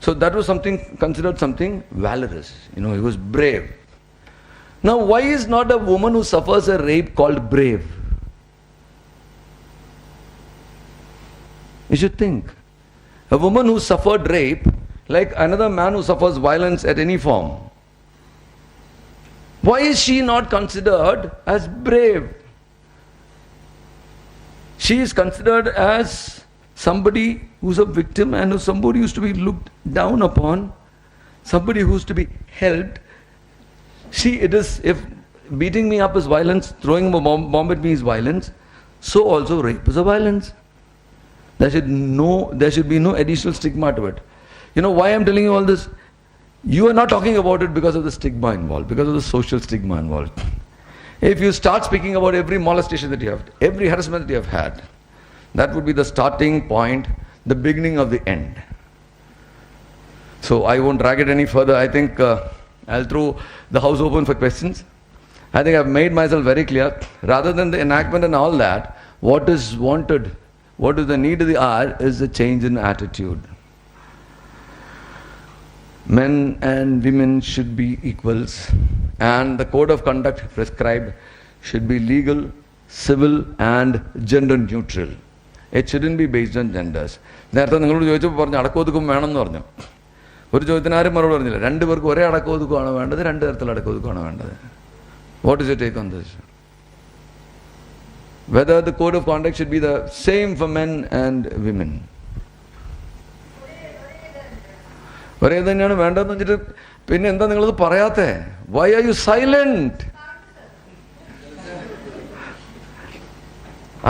S4: So that was considered something valorous, he was brave. Now why is not a woman who suffers a rape called brave? You should think. A woman who suffered rape, like another man who suffers violence at any form, why is she not considered as brave? She is considered as somebody who's a victim and somebody who's to be looked down upon, somebody who's to be helped. See, it is, if beating me up is violence, throwing a bomb at me is violence, so also rape is a violence. There should be no additional stigma to it. You know why I'm telling you all this? You are not talking about it because of the stigma involved, because of the social stigma involved. If you start speaking about every molestation that you have, every harassment that you have had, that would be the starting point, the beginning of the end. So I won't drag it any further. I think I'll throw the house open for questions. I think I've made myself very clear. Rather than the enactment and all that, what is wanted, what is the need of the hour is a change in attitude. Men and women should be equals, and the code of conduct prescribed should be legal, civil and gender neutral. It shouldn't be based on genders. നേരത്തെ നിങ്ങളോട് ചോദിച്ചപ്പോൾ പറഞ്ഞു അടക്കമൊതുക്കം വേണമെന്ന് പറഞ്ഞു. ഒരു ചോദ്യത്തിന് ആരും മറുപടി പറഞ്ഞില്ല. രണ്ടുപേർക്ക് ഒരേ അടക്കമൊതുക്കമാണ് വേണ്ടത്, രണ്ട് തരത്തിലുള്ള അടക്കമൊതുക്കമാണ് വേണ്ടത്. What is your take on this? Whether the code of conduct should be the same for men and women. ഒരേ തന്നെയാണ് വേണ്ടതെന്ന് വെച്ചിട്ട് പിന്നെ എന്താ നിങ്ങളത് പറയാത്തേ? Why are you silent?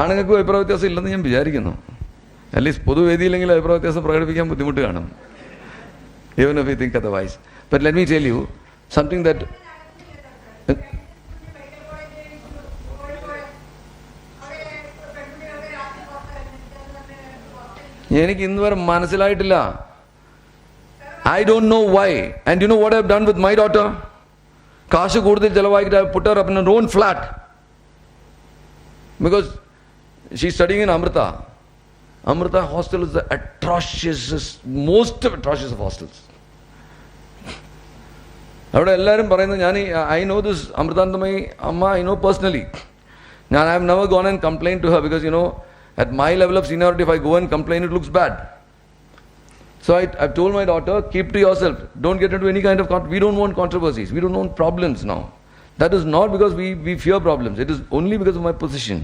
S4: ആണുങ്ങൾക്ക് അഭിപ്രായ വ്യത്യാസം ഇല്ലെന്ന് ഞാൻ വിചാരിക്കുന്നു. അറ്റ്ലീസ്റ്റ് പൊതുവേദിയിലെങ്കിൽ അഭിപ്രായ വ്യത്യാസം പ്രകടിപ്പിക്കാൻ ബുദ്ധിമുട്ട് കാണും. Even if you think otherwise. But let me tell you something that എനിക്ക് ഇന്ന് വരെ മനസ്സിലായിട്ടില്ല. I don't know why. And you know what I've done with my daughter? കാശ് കൂടുതൽ ചെലവാക്കിയിട്ട് I put her up in her own flat. Because she's studying in Amrita. Amrita hostel is the atrocious, most atrocious of hostels. അവിടെ എല്ലാവരും പറയുന്നത് I know this Amritantamai Amma, I know personally. I have never gone and complained to her because, at my level of seniority, if I go and complain, it looks bad. So I've told my daughter, keep to yourself. Don't get into any kind of we don't want controversies. We don't want problems now. That is not because we fear problems. It is only because of my position.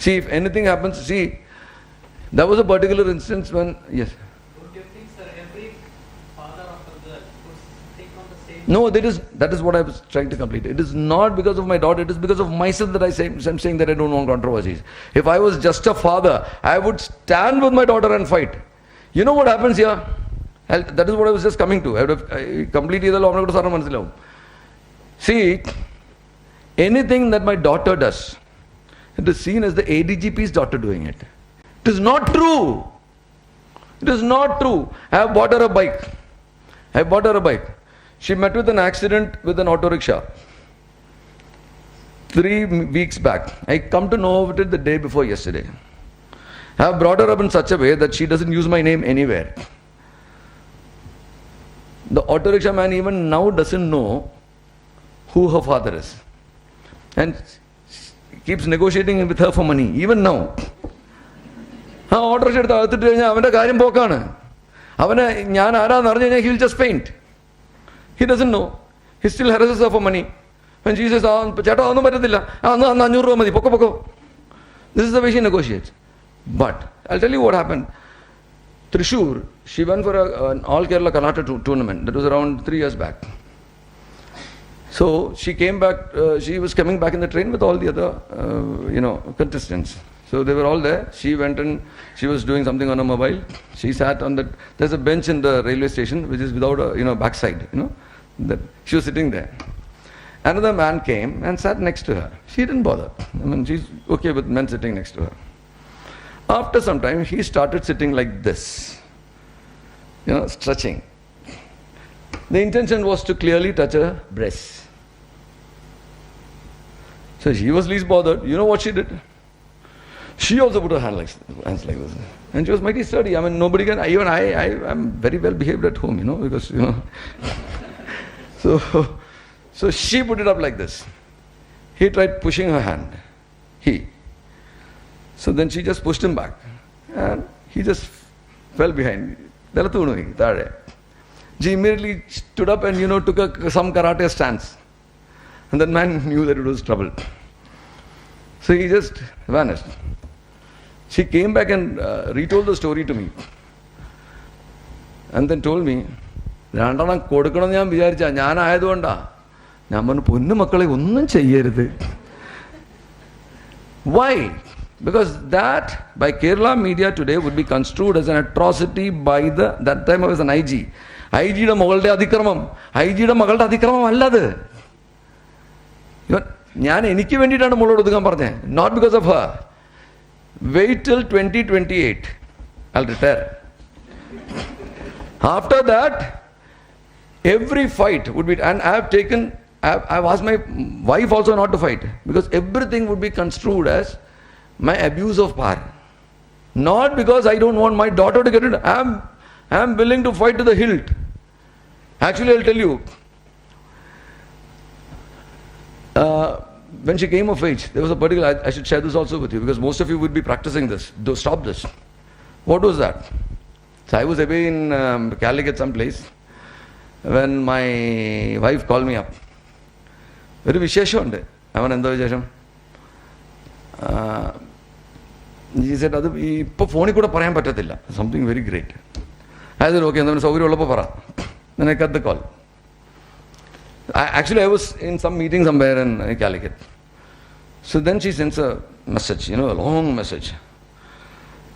S4: See, if anything happens, there was a particular instance when, yes.
S7: Don't you think, sir, every father of a girl would take on the same?
S4: No, that is what I was trying to complete. It is not because of my daughter, it is because of myself that I'm saying that I don't want controversies. If I was just a father, I would stand with my daughter and fight. You know what happens here? That is what I was just coming to. I would have completely see, anything that my daughter does, it is seen as the ADGP's daughter doing it. It is not true. It is not true. I have bought her a bike. She met with an accident with an auto rickshaw 3 weeks back. I come to know of it the day before yesterday. I have brought her up in such a way that she doesn't use my name anywhere. The auto rickshaw man even now doesn't know who her father is. And keeps negotiating with her for money, even now. Auto rickshaw എടുത്ത് അകത്തിട്ട് കഴിഞ്ഞാൽ അവൻ്റെ കാര്യം പോക്കാണ്. അവന് ഞാൻ ആരാന്ന് അറിഞ്ഞു കഴിഞ്ഞാൽ he'll just faint. He doesn't know. He still harasses her for money. When she says, ചേട്ടാ ഒന്നും പറ്റത്തില്ല, അന്ന് 500 രൂപ മതി, പൊക്കോ. This is the way she negotiates. But I'll tell you what happened. Thrissur, she went for an all Kerala Karnataka tournament. That was around 3 years back. So she came back, she was coming back in the train with all the other, contestants. So they were all there. She went and she was doing something on her mobile. She sat on that, there's a bench in the railway station which is without a, backside, that she was sitting there. Another man came and sat next to her. She didn't bother. She's okay with men sitting next to her. After some time, he started sitting like this, stretching. The intention was to clearly touch her breasts. So she was least bothered. You know what she did? She also put her hands like this. And she was mighty sturdy. Nobody can, even I'm very well behaved at home, because, So she put it up like this. He tried pushing her hand. So then she just pushed him back. And he just fell behind. She immediately stood up and, took some karate stance. And that man knew that it was trouble. So he just vanished. She came back and retold the story to me. And then told me, why? Because that, by Kerala media today, would be construed as an atrocity by that time I was an IG. IG യുടെ മകളുടെ അതിക്രമം, IG യുടെ മകളുടെ അതിക്രമം അല്ലത്. ഞാൻ എനിക്ക് വേണ്ടിയിട്ടാണ് മോളോട് ഒതുക്കാൻ പറഞ്ഞത്, not because of her. Wait till 2028. I'll retire. After that, every fight would be, and I have taken I've asked my wife also not to fight, because everything would be construed as my abuse of power. Not because I don't want my daughter to get it. I'm willing to fight to the hilt. Actually, I'll tell you, when she came of age, there was a particular, I should share this also with you, because most of you would be practicing this. Do stop this. What was that? So I was away in Calicut someplace when my wife called me up. Very vishesham. Avan endo vishesham? He said, "Ippo phone kuda parayan pattathilla." Something very great. I said, "Okay, then saugari ullappo para." Then I cut the call. Actually, I was in some meeting somewhere in Calicut. So then she sends a message, a long message.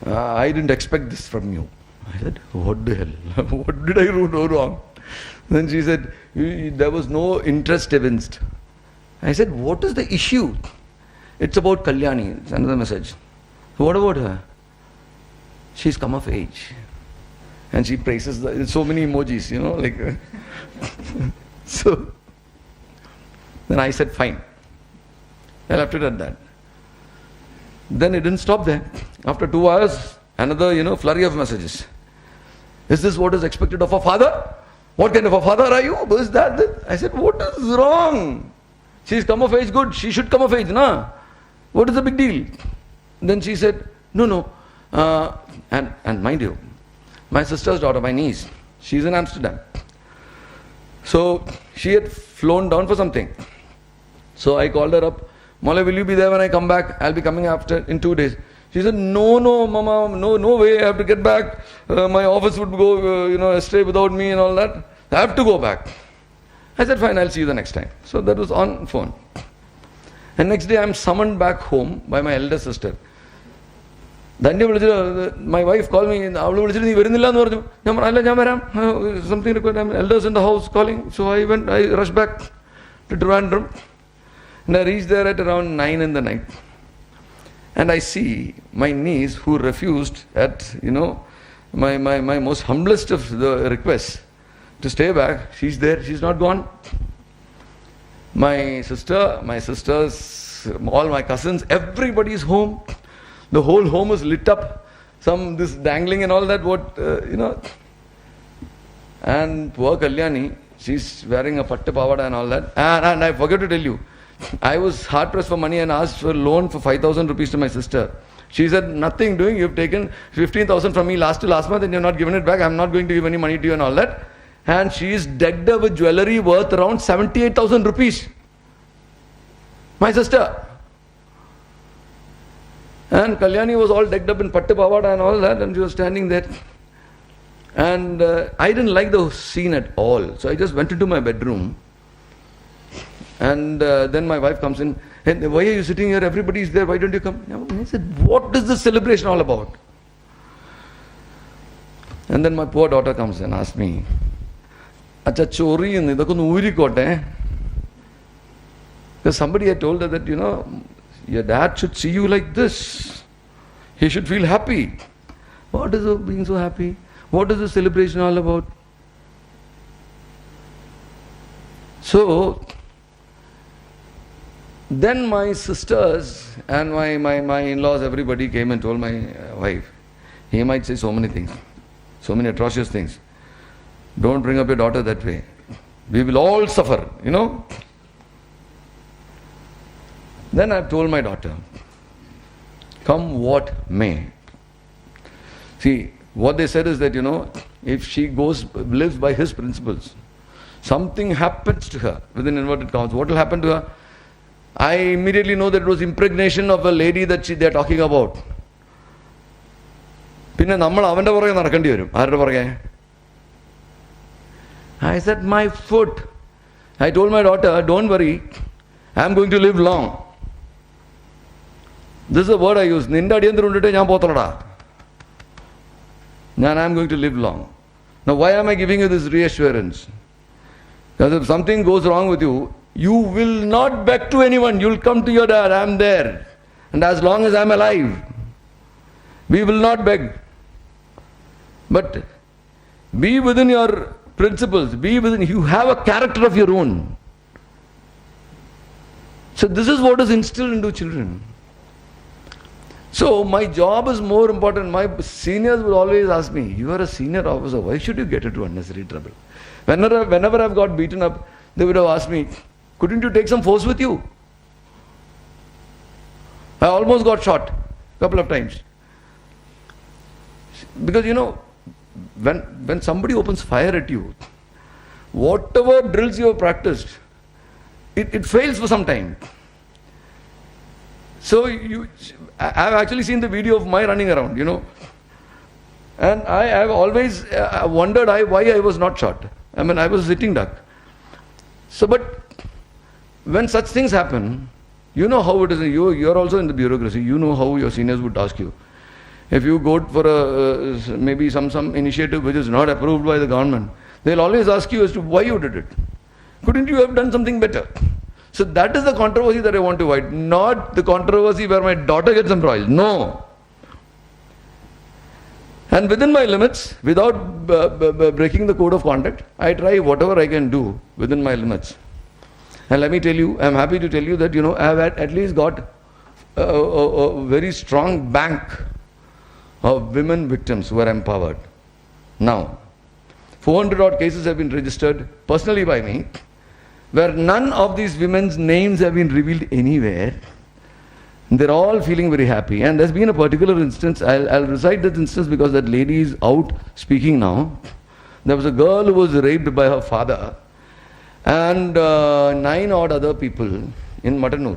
S4: "I didn't expect this from you." I said, "What the hell? What did I do wrong?" Then she said, "There was no interest evinced." I said, "What is the issue?" "It's about Kalyani." It's another message. "What about her?" "She's come of age." And she praises so many emojis, like. So then I said, "Fine." I left it at that. Then it didn't stop there. After 2 hours, another, flurry of messages. "Is this what is expected of a father? What kind of a father are you? Is that?" I said, "What is wrong? She's come of age, good. She should come of age, na? What is the big deal?" Then she said, "No. And mind you, my sister's daughter, my niece, she's in Amsterdam. So she had flown down for something. So I called her up. "Mala, will you be there when I come back? I'll be coming in 2 days." She said, "No, Mama, no way. I have to get back. My office would go, astray without me and all that. I have to go back." I said, "Fine, I'll see you the next time." So that was on phone. And next day I'm summoned back home by my elder sister. My wife called me. Something required. Elders in the house calling. So I rushed back to Trivandrum. And I reached there at around 9 in the night. And I see my niece, who refused at, my most humblest of the requests to stay back. She's there. She's not gone. My sisters, all my cousins, everybody is home. The whole home is lit up. This dangling and all that, And poor Kalyani, she's wearing a pattu pavada and all that. And I forgot to tell you, I was hard pressed for money and asked for a loan for 5,000 rupees to my sister. She said, "Nothing doing. You've taken 15,000 from me last month and you're not given it back. I'm not going to give any money to you," and all that. And she is decked up with jewelry worth around 78,000 rupees. My sister. And Kalyani was all decked up in pattu pavada and all that, and she was standing there. And I didn't like the scene at all. So I just went into my bedroom. And then my wife comes in. "And why are you sitting here? Everybody is there. Why don't you come?" I said, "What is this celebration all about?" And then my poor daughter comes and asks me, "Acha chori in idakku uri kote." Because somebody had told her that, your dad should see you like this. He should feel happy. What is being so happy? What is the celebration all about? So then my sisters and my in-laws, everybody came and told my wife, "He might say so many things, so many atrocious things. Don't bring up your daughter that way. We will all suffer, Then I've told my daughter, come what may. See, what they said is that, if she lives by his principles, something happens to her, within inverted commas. What will happen to her? I immediately know that it was impregnation of a lady that they're talking about. I said, my foot. I told my daughter, don't worry, I'm going to live long. This is the word I use. I'm going to live long. Now why am I giving you this reassurance? Because if something goes wrong with you, you will not beg to anyone. You will come to your dad. I am there. And as long as I am alive, we will not beg. But be within your principles. You have a character of your own. So this is what is instilled into children. So my job is more important. My seniors will always ask me, you are a senior officer, why should you get into unnecessary trouble? Whenever I've got beaten up, they would have asked me, couldn't you take some force with you? I almost got shot a couple of times. Because when somebody opens fire at you, whatever drills you have practiced, it fails for some time. So I've actually seen the video of my running around, and I have always wondered why I was not shot. I mean, I was a sitting duck. So, but when such things happen, you know how it is. You're also in the bureaucracy. You know how your seniors would ask you. If you go for maybe some initiative which is not approved by the government, they'll always ask you as to why you did it. Couldn't you have done something better? So that is the controversy that I want to avoid, not the controversy where my daughter gets embroiled. No. And within my limits, without breaking the code of conduct, I try whatever I can do within my limits. And let me tell you, I'm happy to tell you that, I have at least got a very strong bank of women victims who are empowered. Now, 400 odd cases have been registered personally by me, where none of these women's names have been revealed anywhere. They're all feeling very happy. And there's been a particular instance, I'll recite that instance because that lady is out speaking now. There was a girl who was raped by her father and 9 odd other people in Matanur.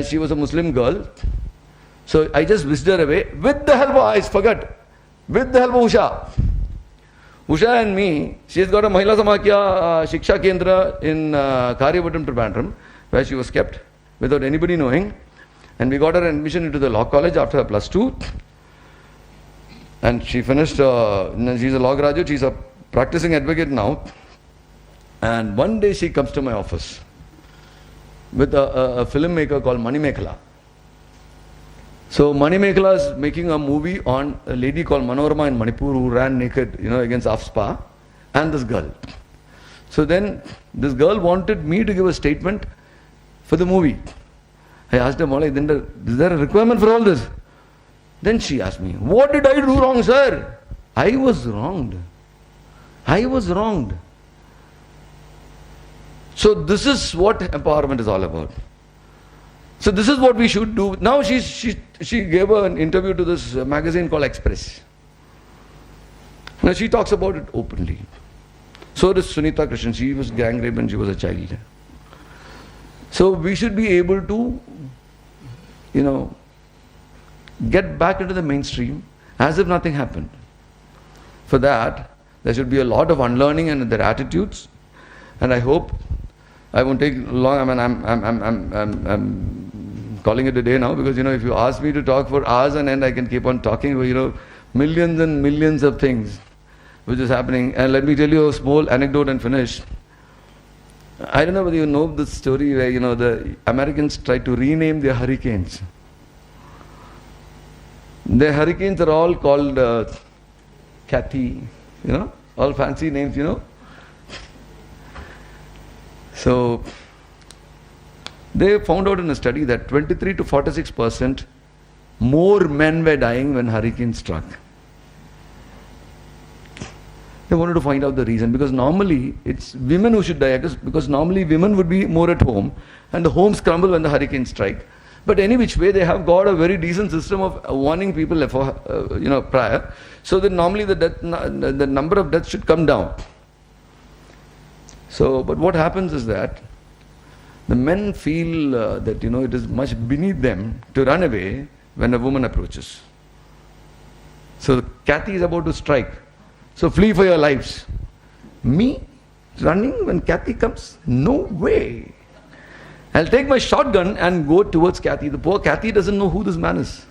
S4: She was a Muslim girl. So I just whisked her away with the help of, with the help of Usha. Usha and me, she's got a Mahila Samakya Shiksha Kendra in Karyavatam, Trivandrum, where she was kept without anybody knowing. And we got her admission into the law college after her +2. And she finished, she's a law graduate, she's a practicing advocate now. And one day she comes to my office with a filmmaker called Mani Mekhala. So Mani Mekhala is making a movie on a lady called Manorama in Manipur who ran naked, against AFSPA, and this girl. So then this girl wanted me to give a statement for the movie. I asked her, Malay, is there a requirement for all this? Then she asked me, what did I do wrong, sir? I was wronged. So this is what empowerment is all about. So this is what we should do. Now she gave an interview to this magazine called Express. Now she talks about it openly. So does Sunita Krishnan. She was gang raped when she was a child. So we should be able to, get back into the mainstream as if nothing happened. For that, there should be a lot of unlearning in their attitudes. And I hope I won't take long. I mean, I'm calling it a day now because, if you ask me to talk for hours on end, I can keep on talking about, millions and millions of things which is happening. And let me tell you a small anecdote and finish. I don't know whether you know this story where, the Americans tried to rename their hurricanes. Their hurricanes are all called Kathy, all fancy names, So, they found out in a study that 23 to 46% more men were dying when hurricane struck. They wanted to find out the reason because normally it's women who should die because normally women would be more at home and the homes crumble when the hurricane strike. But any which way they have got a very decent system of warning people for, prior, so that normally the number of deaths should come down. So, but what happens is that the men feel that it is much beneath them to run away when a woman approaches. So Kathy is about to strike. So flee for your lives. Me running when Kathy comes? No way. I'll take my shotgun and go towards Kathy. The poor Kathy doesn't know who this man is.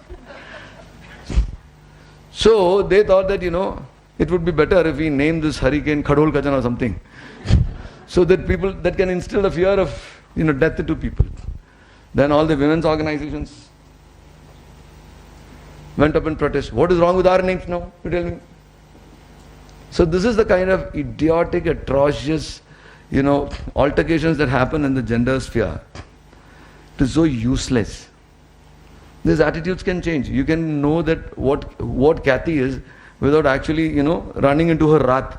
S4: So they thought that, it would be better if we name this hurricane Khadol Kajan or something. So that people, that can instill a fear of, death into people. Then all the women's organizations went up and protest. What is wrong with our names now? You tell me. So this is the kind of idiotic, atrocious, altercations that happen in the gender sphere. It is so useless. These attitudes can change. You can know that what Kathy is without actually, running into her wrath.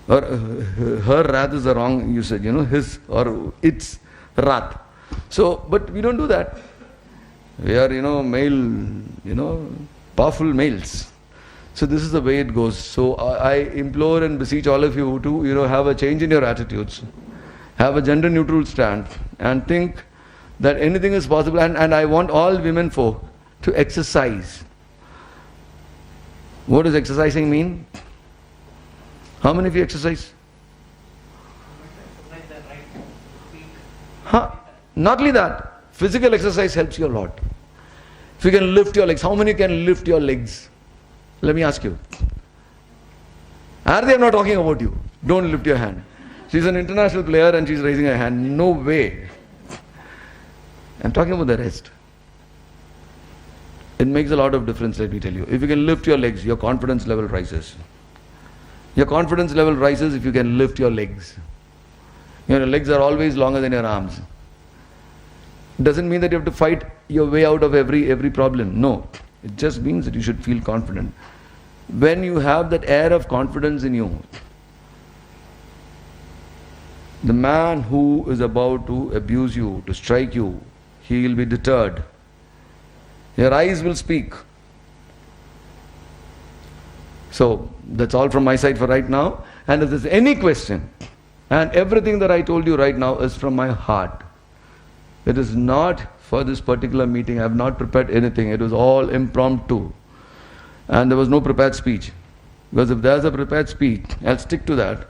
S4: Or her wrath is the wrong usage, his or its wrath. So, but we don't do that. We are, male, powerful males. So this is the way it goes. So I implore and beseech all of you to, have a change in your attitudes. Have a gender neutral stand and think that anything is possible. And I want all women folk to exercise. What does exercising mean? How many of you exercise? Not only that, physical exercise helps you a lot. If you can lift your legs, how many can lift your legs? Let me ask you. I'm not talking about you. Don't lift your hand. She's an international player and she's raising her hand. No way. I'm talking about the rest. It makes a lot of difference, let me tell you. If you can lift your legs, your confidence level rises. Your confidence level rises if you can lift your legs. Your legs are always longer than your arms. Doesn't mean that you have to fight your way out of every problem. No. It just means that you should feel confident. When you have that air of confidence in you, the man who is about to abuse you, to strike you, he will be deterred. Your eyes will speak. So, that's all from my side for right now. And if there's any question, and everything that I told you right now is from my heart. It is not for this particular meeting. I have not prepared anything. It was all impromptu. And there was no prepared speech. Because if there's a prepared speech, I'll stick to that.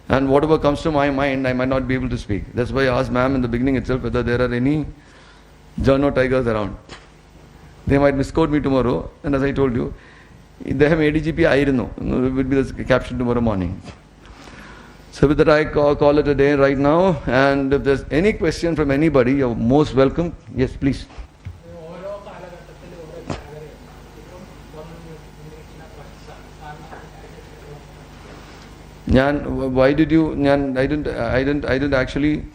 S4: And whatever comes to my mind, I might not be able to speak. That's why I asked ma'am in the beginning itself whether there are any journo tigers around. They might misquote me tomorrow. And as I told you, they have ADGP Airino. It will be the caption tomorrow morning. So with that I call it a day right now. And if there's any question from anybody, you're most welcome. Yes, please. Why did you? I didn't actually.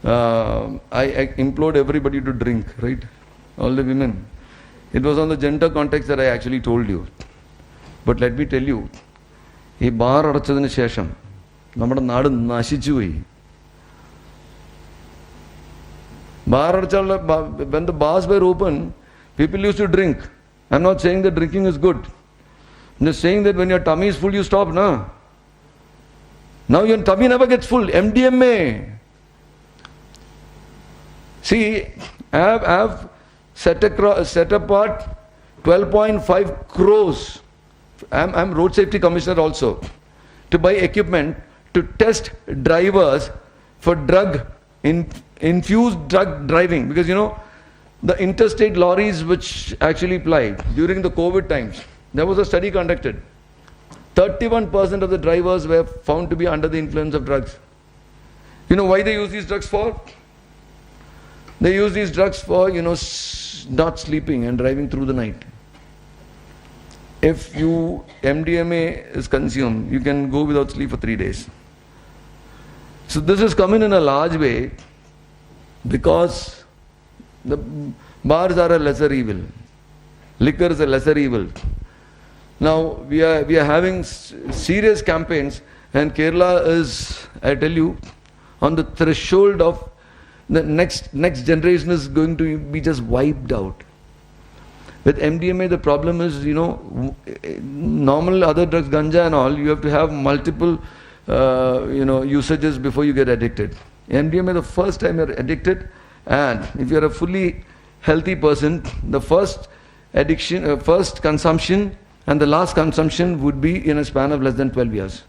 S4: I implored everybody to drink, right? All the women. It was on the gender context that I actually told you. But let me tell you, ഈ bar അടച്ചതിന് ശേഷം നമ്മുടെ നാട് നശിച്ചുപോയി. When the bars were open, people used to drink. I'm not saying that drinking is good. I'm just saying that when your tummy is full, you stop, na? Now your tummy never gets full. MDMA. See, I have set apart 12.5 crores. I'm road safety commissioner also. To buy equipment to test drivers for infused drug driving. Because the interstate lorries which actually plied during the COVID times, there was a study conducted. 31% of the drivers were found to be under the influence of drugs. You know why they use these drugs for? They use these drugs for, not sleeping and driving through the night. If MDMA is consumed, you can go without sleep for 3 days. So this is coming in a large way because the bars are a lesser evil. Liquor is a lesser evil. Now we are having serious campaigns, and Kerala is, I tell you, on the threshold of the next generation is going to be just wiped out. With MDMA, the problem is, normal other drugs, ganja and all, you have to have multiple, usages before you get addicted. MDMA, the first time you're addicted, and if you're a fully healthy person, the first consumption and the last consumption would be in a span of less than 12 years.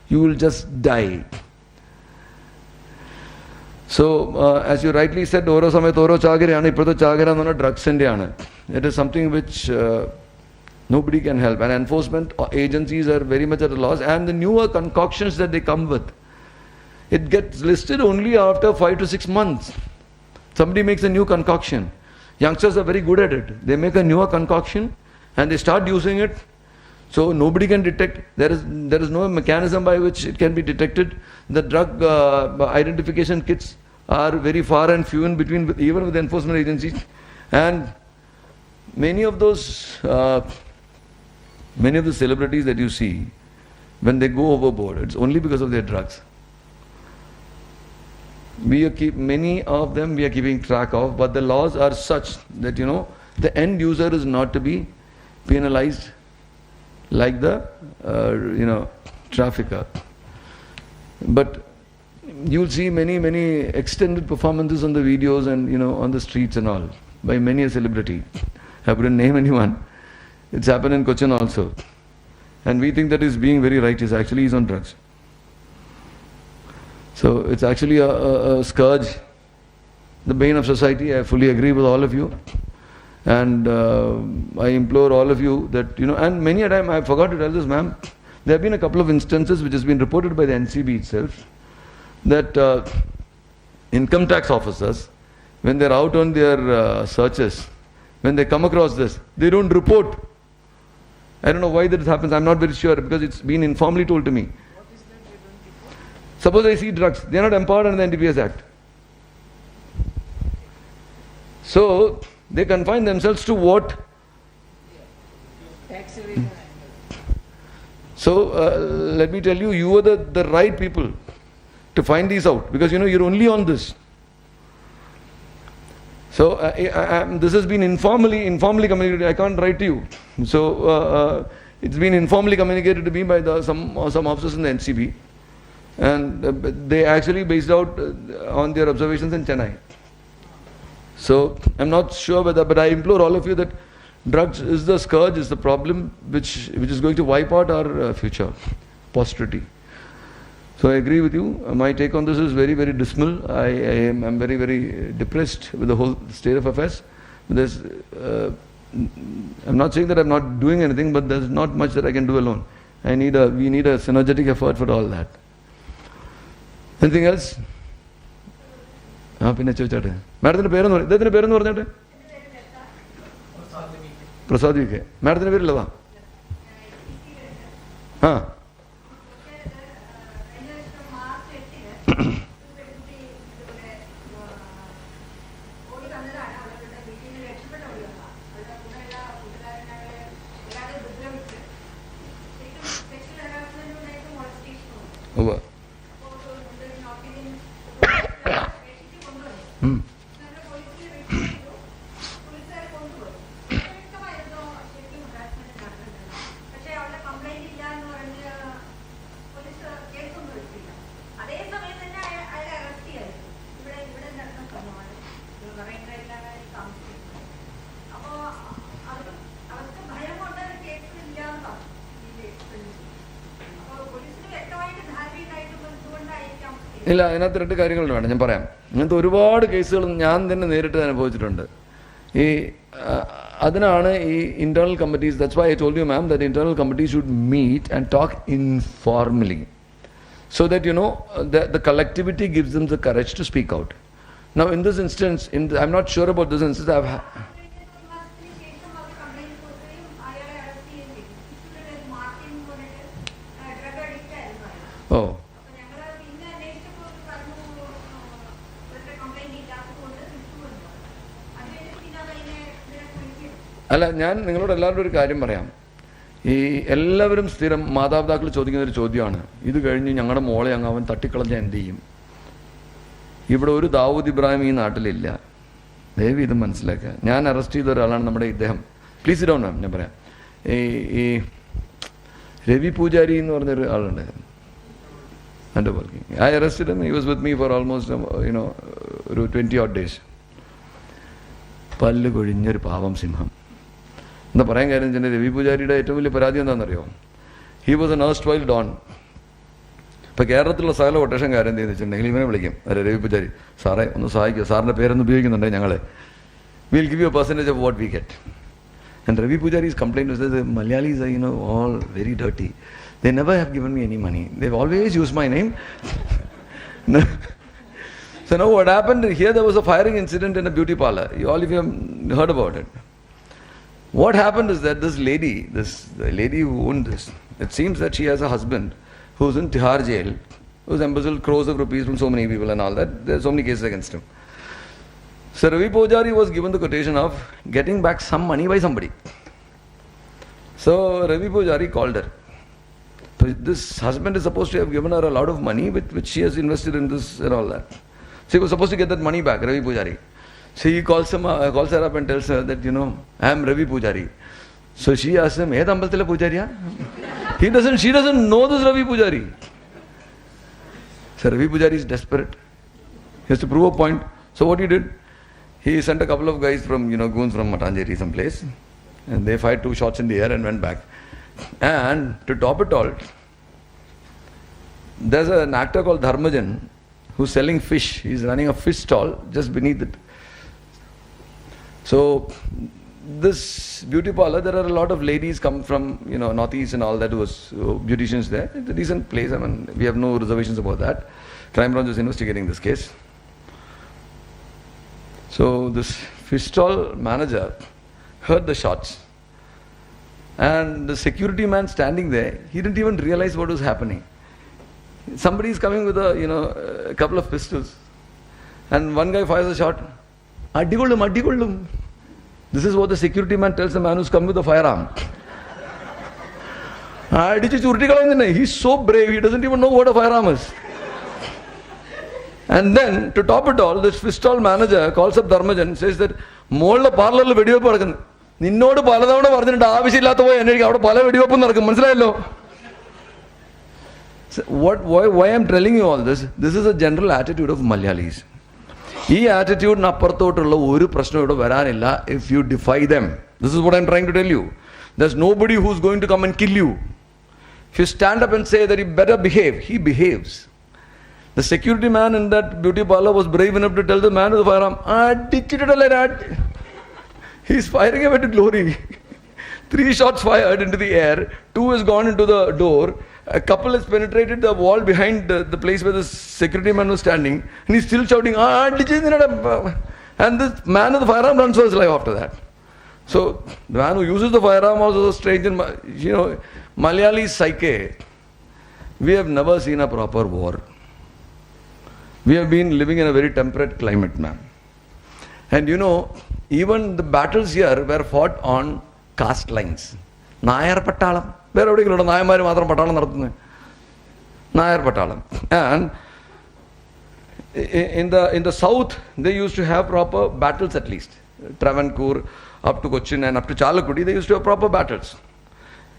S4: You will just die. So, as you rightly said, Oro Samet Oro Chagirana, Ipoto Chagirana drugs Indiana. It is something which nobody can help. And enforcement agencies are very much at a loss. And the newer concoctions that they come with, it gets listed only after 5 to 6 months. Somebody makes a new concoction. Youngsters are very good at it. They make a newer concoction and they start using it. So nobody can detect. There is no mechanism by which it can be detected. The drug identification kits are very far and few in between, even with enforcement agencies. And many of the celebrities that you see, when they go overboard, it's only because of their drugs. Many of them we are keeping track of, but the laws are such that, the end user is not to be penalized like the, trafficker. But you'll see many extended performances on the videos and, on the streets and all, by many a celebrity. I wouldn't name anyone. It's happened in Cochin also. And we think that he's being very righteous. Actually, he's on drugs. So it's actually a scourge, the bane of society. I fully agree with all of you. And I implore all of you that, and many a time, I forgot to tell this, ma'am, there have been a couple of instances which has been reported by the NCB itself, that income tax officers, when they're out on their searches, when they come across this, they don't report. I don't know why that happens. I'm not very sure, because it's been informally told to me.
S3: What is that they don't report?
S4: Suppose I see drugs, they are not empowered under the NDPS Act. So they confine themselves to what?
S3: Tax evasion.
S4: So let me tell you, you are the right people to find these out, because you're only on this. So this has been informally communicated. I can't write to you. So it's been informally communicated to me by some officers in the NCB, and they actually based out on their observations in Chennai. So I'm not sure whether, but I implore all of you that drugs is the scourge, is the problem which is going to wipe out our future, posterity. So I agree with you. My take on this is very dismal. I'm very depressed with the whole state of affairs. I'm not saying that I'm not doing anything, but there's not much that I can do alone. We need a synergetic effort for all that. Anything else? പിന്നെ ചോദിച്ചാട്ടെ മാഡത്തിൻ്റെ പേരെന്ന് പറയും, ഇദ്ദേഹത്തിൻ്റെ പേരെന്ന് പറഞ്ഞാട്ടെ. Prasad V K. മാഡത്തിൻ്റെ പേരില്ലതാ? ആ ഉവ്വ്. ഇല്ല, അതിനകത്ത് രണ്ട് കാര്യങ്ങളുണ്ട് വേണം, ഞാൻ പറയാം. ഇങ്ങനത്തെ ഒരുപാട് കേസുകൾ ഞാൻ തന്നെ നേരിട്ട് അനുഭവിച്ചിട്ടുണ്ട്. അതിനാണ് ഈ internal committees. That's why I told you ma'am that internal committees should meet and talk informally, so that the collectivity gives them the courage to speak out. Now in this instance, I'm not sure about this instance. Oh. അല്ല, ഞാൻ നിങ്ങളോട് എല്ലാവരോടും ഒരു കാര്യം പറയാം. ഈ എല്ലാവരും സ്ഥിരം മാതാപിതാക്കൾ ചോദിക്കുന്ന ഒരു ചോദ്യമാണ്, ഇത് കഴിഞ്ഞ് ഞങ്ങളുടെ മോളെ അവൻ തട്ടിക്കളഞ്ഞാൽ എന്ത് ചെയ്യും? ഇവിടെ ഒരു ദാവൂദ് ഇബ്രാഹിം ഈ നാട്ടിലില്ല. ദയവ് ഇത് മനസ്സിലാക്കുക. ഞാൻ അറസ്റ്റ് ചെയ്ത ഒരാളാണ് നമ്മുടെ ഇദ്ദേഹം. പ്ലീസ് ഇറ്റ് ഡൗൺ മാം. ഞാൻ പറയാം, ഈ രവി പൂജാരി എന്ന് പറഞ്ഞൊരു ആളുണ്ട്. എൻ്റെ working. I arrested him. He was with me for almost ഒരു 20 odd days. പല്ല് കൊഴിഞ്ഞൊരു പാവം സിംഹം. എന്താ പറയാൻ കാര്യം വെച്ചാൽ രവി പൂജാരിയുടെ ഏറ്റവും വലിയ പരാതി എന്താണെന്നറിയോ? He was an erstwhile don. ഇപ്പോൾ കേരളത്തിലുള്ള സകല കൊട്ടേഷൻകാരൻ എന്ത് വെച്ചിട്ടുണ്ടെങ്കിൽ ഇവനെ വിളിക്കും, അല്ലെ രവി പൂജാരി, സാറേ ഒന്ന് സഹായിക്കുക, സാറിൻ്റെ പേരൊന്ന് ഉപയോഗിക്കുന്നുണ്ട് ഞങ്ങൾ, will give you a percentage of what we get. And Ravi Poojari's complaint was that Malayalis are all very dirty. They never have given me any money. They've always used my name. So now what happened here, there was a firing incident in a beauty parlor. All of you have heard about it. What happened is that the lady who owned this, it seems that she has a husband who's in Tihar jail, who's embezzled crores of rupees from so many people and all that. There are so many cases against him. So Ravi Pujari was given the quotation of getting back some money by somebody. So Ravi Pujari called her. This husband is supposed to have given her a lot of money which she has invested in this and all that. So he was supposed to get that money back, Ravi Pujari. So he calls her up and tells her that, I am Ravi Pujari. So she asks him, Hey, Tambaltila Pujariya? She doesn't know this Ravi Pujari. So Ravi Pujari is desperate. He has to prove a point. So what he did, he sent a couple of guys from, goons from Matanjeri someplace. And they fired 2 shots in the air and went back. And to top it all, there's an actor called Dharmajan who's selling fish. He's running a fish stall just beneath it. So this beauty parlor, there are a lot of ladies come from northeast and all that, was beauticians there. It's a decent place. I mean, we have no reservations about that. Crime Branch is investigating this case. So this fish stall manager heard the shots, and the security man standing there, he didn't even realize what was happening. Somebody is coming with a couple of pistols, and one guy fires a shot. Adikollum. This is what the security man tells the man who's come with a firearm. He's so brave, he doesn't even know what a firearm is. And then, to top it all, this fish stall manager calls up Dharmajan, says that, Molla parlor video parkan. Ninnodu paladavana varthinittu aavashyillatha poyi ennikku avade pala video nadakkum manasilayallo. Why I'm telling you all this? This is a general attitude of Malayalis. This attitude if you defy them. This is what I'm trying to tell you. There's nobody who's going to come and kill you. If you stand up and say that he better behave, he behaves. The security man in that beauty parlor was brave enough to tell the man with the firearm, he's firing away to glory. 3 shots fired into the air, 2 has gone into the door, a couple has penetrated the wall behind the place where the security man was standing, and he's still shouting, and this man with the firearm runs for his life after that. So, the man who uses the firearm also is strange in, Malayali psyche. We have never seen a proper war. We have been living in a very temperate climate, ma'am. And even the battles here were fought on caste lines. Nayar Patalam. Where are we going to Nayamari Matram Patalam? Nayar Patalam. And in the south, they used to have proper battles at least. Travancore, up to Cochin and up to Chalakudi, they used to have proper battles.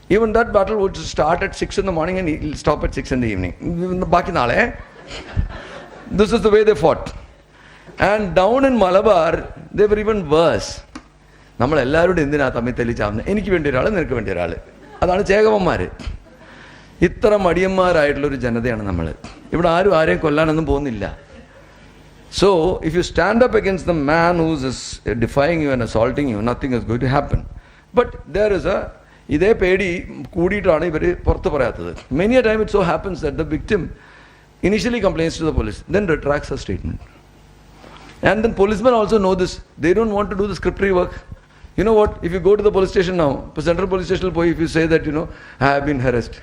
S4: Even that battle would start at 6 in the morning and it'll stop at 6 in the evening. This is the way they fought. And down in Malabar, they were even worse. നമ്മൾ എല്ലാവരോടും എന്തിനാ തമ്മിൽ തെളിച്ചാവുന്നത്? എനിക്ക് വേണ്ടി ഒരാൾ, നിനക്ക് വേണ്ടി ഒരാൾ. അതാണ് ചേകവന്മാർ. ഇത്ര മടിയന്മാരായിട്ടുള്ളൊരു ജനതയാണ് നമ്മൾ. ഇവിടെ ആരും ആരെയും കൊല്ലാനൊന്നും പോകുന്നില്ല. So, if you stand up against the man who is defying you and assaulting you, nothing is going to happen. But there is ഇതേ പേടി കൂടിയിട്ടാണ് ഇവർ പുറത്ത് പറയാത്തത്. Many a time it so happens that the victim initially complains to the police, then retracts her statement. And then policemen also know this. They don't want to do the scriptry work. You know what? If you go to the police station now, central police station, if you say that, I have been harassed.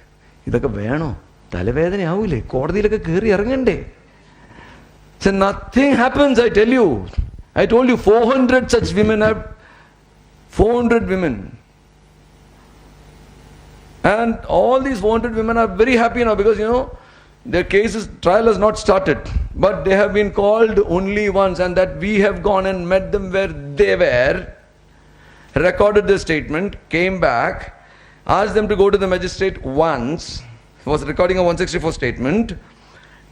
S4: ഇതൊക്കെ വേണോ? തലവേദനയാവൂലേ? കോടതിയിലൊക്കെ കയറി ഇറങ്ങണ്ടേ? So nothing happens, I tell you. I told you 400 such women have 400 women. And all these 400 women are very happy now because, their trial has not started. But they have been called only once, and that we have gone and met them where they were, recorded their statement, came back, asked them to go to the magistrate once, was recording a 164 statement,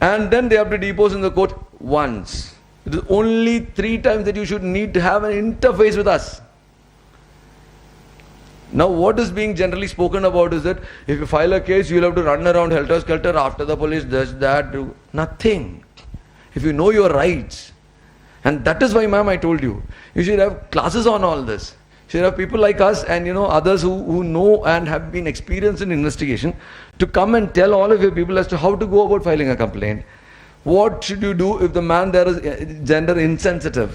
S4: and then they have to depose in the court once. It is only 3 times that you should need to have an interface with us. Now what is being generally spoken about is that if you file a case, you will have to run around helter-skelter after the police, this, that, nothing. If you know your rights. And that is why, ma'am, I told you, you should have classes on all this. You should have people like us and others who know and have been experienced in investigation to come and tell all of your people as to how to go about filing a complaint. What should you do if the man there is gender insensitive?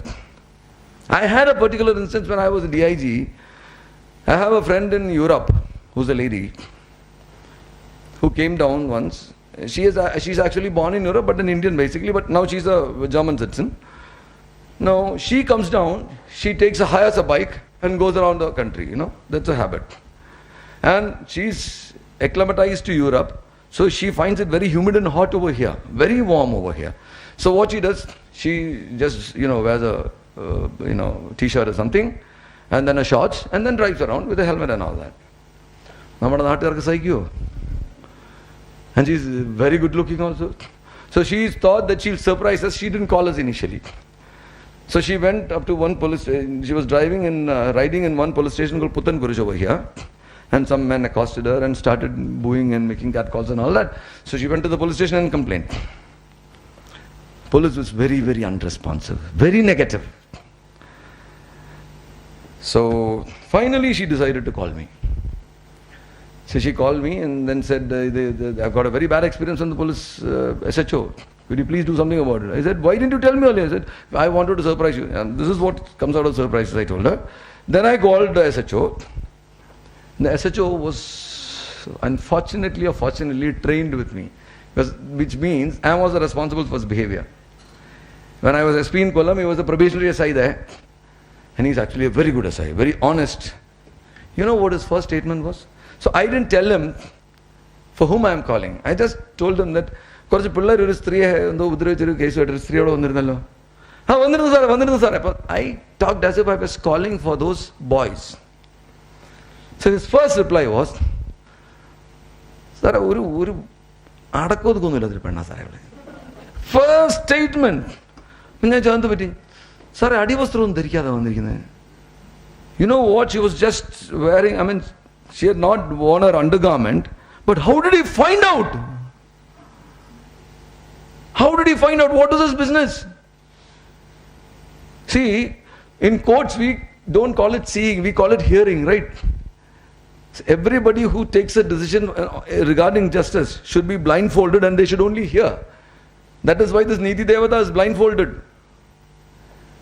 S4: I had a particular instance when I was a DIG. I have a friend in Europe who's a lady who came down once. She's actually born in Europe, but an Indian basically, but now she's a German citizen. Now she comes down, she hires a bike and goes around the country, that's a habit. And she's acclimatized to Europe, so she finds it very humid and hot over here, very warm over here. So what she does, she just, wears a, t-shirt or something, and then a shorts, and then drives around with a helmet and all that. And she's very good looking also. So she thought that she'll surprise us. She didn't call us initially. So she went up to one police station. She was riding in one police station called Puttanpurish over here. And some men accosted her and started booing and making catcalls and all that. So she went to the police station and complained. Police was very, very unresponsive, very negative. So finally she decided to call me. So she called me and then said, I've got a very bad experience on the police SHO. Could you please do something about it? I said, why didn't you tell me earlier? I said, I wanted to surprise you. And this is what comes out of surprises, I told her. Then I called the SHO. The SHO was unfortunately or fortunately trained with me, which means I was responsible for his behavior. When I was SP in Kollam, he was a probationary SI there. And he's actually a very good SI, very honest. You know what his first statement was? So I didn't tell him for whom I am calling. I just told him that I talked as if I was calling for those boys. So his first reply was, first statement. You know what she was just wearing? She had not worn her undergarment, but how did he find out? How did he find out? What is his business? See, in courts we don't call it seeing, we call it hearing, right? So everybody who takes a decision regarding justice should be blindfolded and they should only hear. That is why this Niti Devata is blindfolded.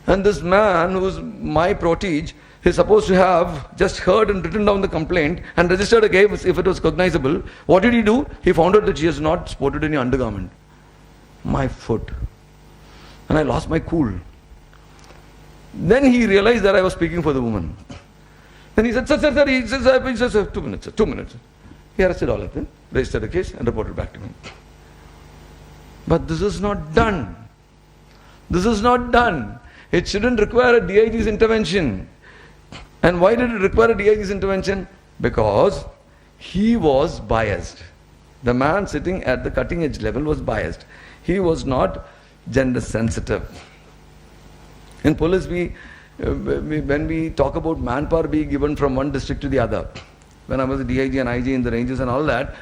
S4: And this man who is my protege is supposed to have just heard and written down the complaint and registered a case if it was cognizable. What did he do? He found out that she has not sported any undergarment. My foot. And I lost my cool. Then he realized that I was speaking for the woman. Then he said, sir, he said, 2 minutes, sir, 2 minutes. He arrested all of them, registered a case and reported back to me. But this is not done. This is not done. It shouldn't require a DIG's intervention. And why did it require a DIG's intervention? Because he was biased. The man sitting at the cutting edge level was biased. He was not gender sensitive. In police, when we talk about manpower being given from one district to the other, when I was a DIG and IG in the ranges and all that,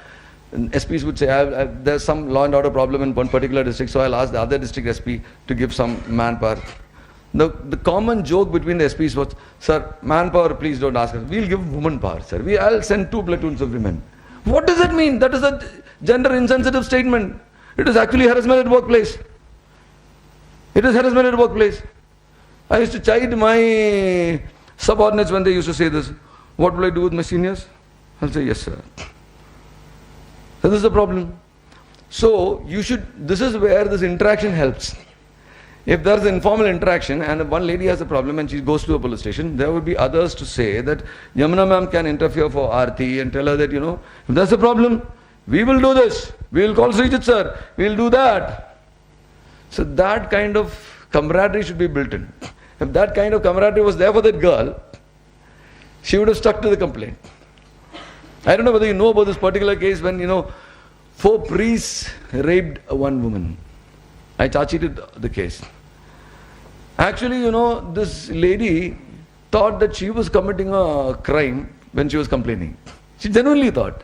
S4: SPs would say, there's some law and order problem in one particular district, so I'll ask the other district SP to give some manpower. The common joke between the SPs was, sir, manpower, please don't ask us. We'll give woman power, sir. I'll send 2 platoons of women. What does that mean? That is a gender insensitive statement. It is actually harassment at workplace. It is harassment at workplace. I used to chide my subordinates when they used to say this. What will I do with my seniors? I'll say, yes, sir. So this is the problem. So this is where this interaction helps. If there's an informal interaction and one lady has a problem and she goes to a police station, there would be others to say that Yamuna ma'am can interfere for Aarti and tell her that, if there's a problem, we will do this. We will call Srijit sir. We will do that. So that kind of camaraderie should be built in. If that kind of camaraderie was there for that girl, she would have stuck to the complaint. I don't know whether you know about this particular case when, 4 priests raped one woman. I charge-sheeted the case. Actually, this lady thought that she was committing a crime when she was complaining. She genuinely thought.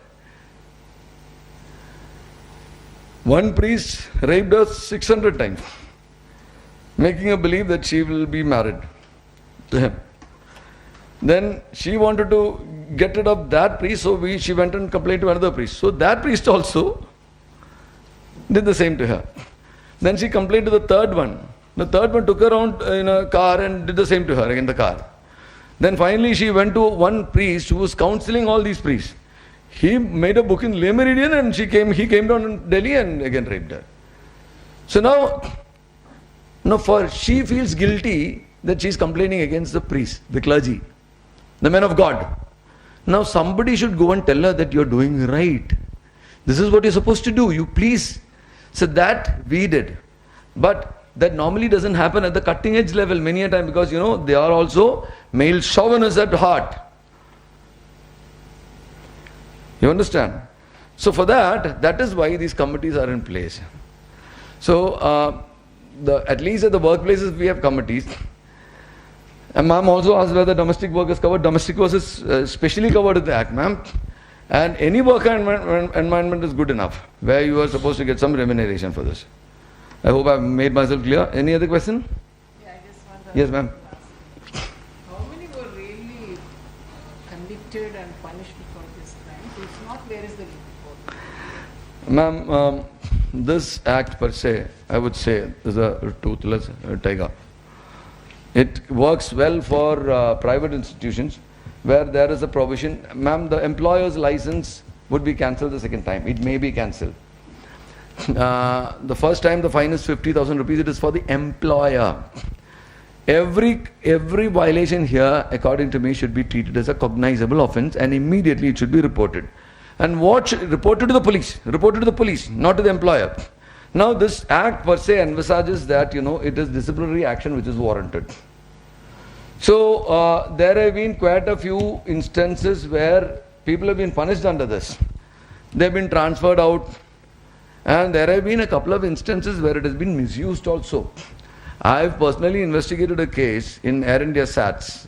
S4: One priest raped her 600 times, making her believe that she will be married to him. Then she wanted to get rid of that priest, so she went and complained to another priest. So that priest also did the same to her. Then she complained to the third one. The third one took her around in a car and did the same to her in the car. Then finally she went to one priest who was counseling all these priests. He made a book in Le Méridien and he came down in Delhi and again raped her. So now she feels guilty that she's complaining against the priest, the clergy, the men of God. Now somebody should go and tell her that you're doing right. This is what you're supposed to do. You please. So that we did. But that normally doesn't happen at the cutting edge level many a time, because they are also male chauvinists at heart. You understand? So for that is why these committees are in place. So at least at the workplaces we have committees. And ma'am also asked whether domestic work is covered. Domestic work is specially covered in the Act, ma'am. And any work environment is good enough, where you are supposed to get some remuneration for this. I hope I've made myself clear. Any other question?
S3: Yeah, I just want
S4: Yes, ma'am.
S3: How many were really convicted and punished for this crime? So if not, where is the report?
S4: Ma'am, this act per se, I would say, is a toothless tiger. It works well for private institutions where there is a provision. Ma'am, the employer's license would be cancelled the second time. It may be cancelled. The first time the fine is 50,000 rupees. It is for the employer. Every violation here, according to me, should be treated as a cognizable offence, and immediately it should be reported. And reported to the police. Reported to the police, not to the employer. Now this act per se envisages that it is disciplinary action which is warranted. So there have been quite a few instances where people have been punished under this. They have been transferred out, and there have been a couple of instances where it has been misused also. I have personally investigated a case in Air India SATS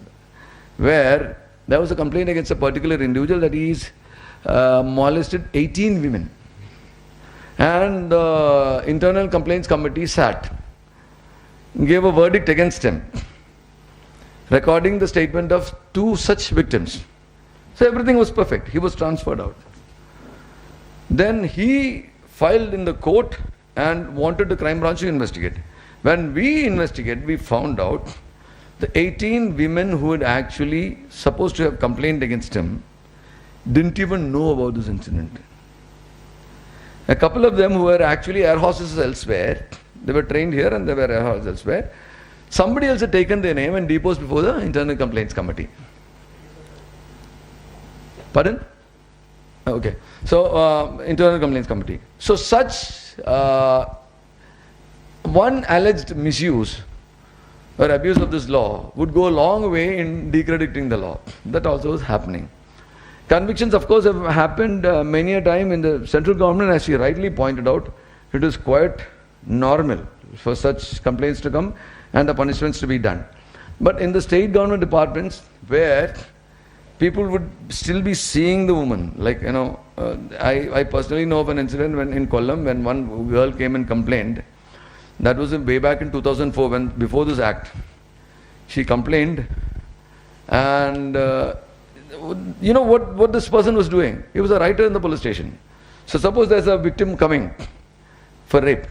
S4: where there was a complaint against a particular individual that he's molested 18 women. And the Internal Complaints Committee SAT gave a verdict against him, recording the statement of 2 such victims. So everything was perfect. He was transferred out. Then he filed in the court and wanted the crime branch to investigate. When we investigated, we found out the 18 women who had actually supposed to have complained against him didn't even know about this incident. A couple of them who were actually air hostesses elsewhere, they were trained here and they were air hostesses elsewhere. Somebody else had taken their name and deposed before the Internal Complaints Committee. Pardon? Okay. So, Internal Complaints Committee. So, such one alleged misuse or abuse of this law would go a long way in decrediting the law. That also is happening. Convictions, of course, have happened many a time in the central government, as she rightly pointed out. It is quite normal for such complaints to come and the punishments to be done. But in the state government departments, where people would still be seeing the woman, like, I personally know of an incident when in Kollam, when one girl came and complained. That was way back in 2004, before this act. She complained, and what this person was doing? He was a writer in the police station. So suppose there's a victim coming for rape.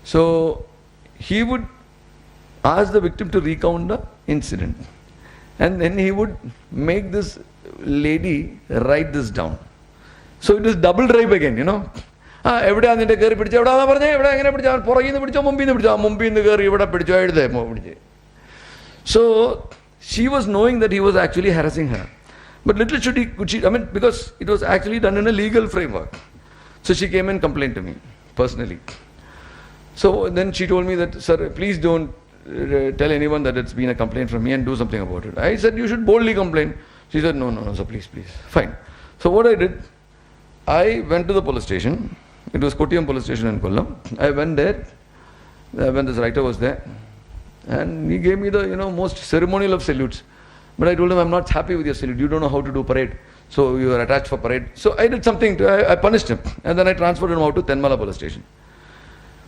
S4: So he would ask the victim to recount the incident. And then he would make this lady write this down. So it is double rape again, എവിടെ അതിൻ്റെ കയറി പിടിച്ച എവിടെയാ പറഞ്ഞേ എവിടെ എങ്ങനെ പിടിച്ചാൽ പുറകിൽ നിന്ന് പിടിച്ചോ മുമ്പിൽ നിന്ന് പിടിച്ചോ മുമ്പിൽ നിന്ന് കയറി ഇവിടെ പിടിച്ചോ എഴുതേ പിടിച്ച്. So she was knowing that he was actually harassing her. But little could she, because it was actually done in a legal framework. So she came and complained to me personally. So then she told me that, sir, please don't tell anyone that it's been a complaint from me and do something about it. I said, you should boldly complain. She said, no, sir, please. Fine. So what I did, I went to the police station. It was Kottayam police station in Kollam. I went there when this writer was there, and he gave me the most ceremonial of salutes. But I told him, I'm not happy with your salute. You don't know how to do parade, so you are attached for parade. So I did something. I punished him, and then I transferred him out to Tenmala police station.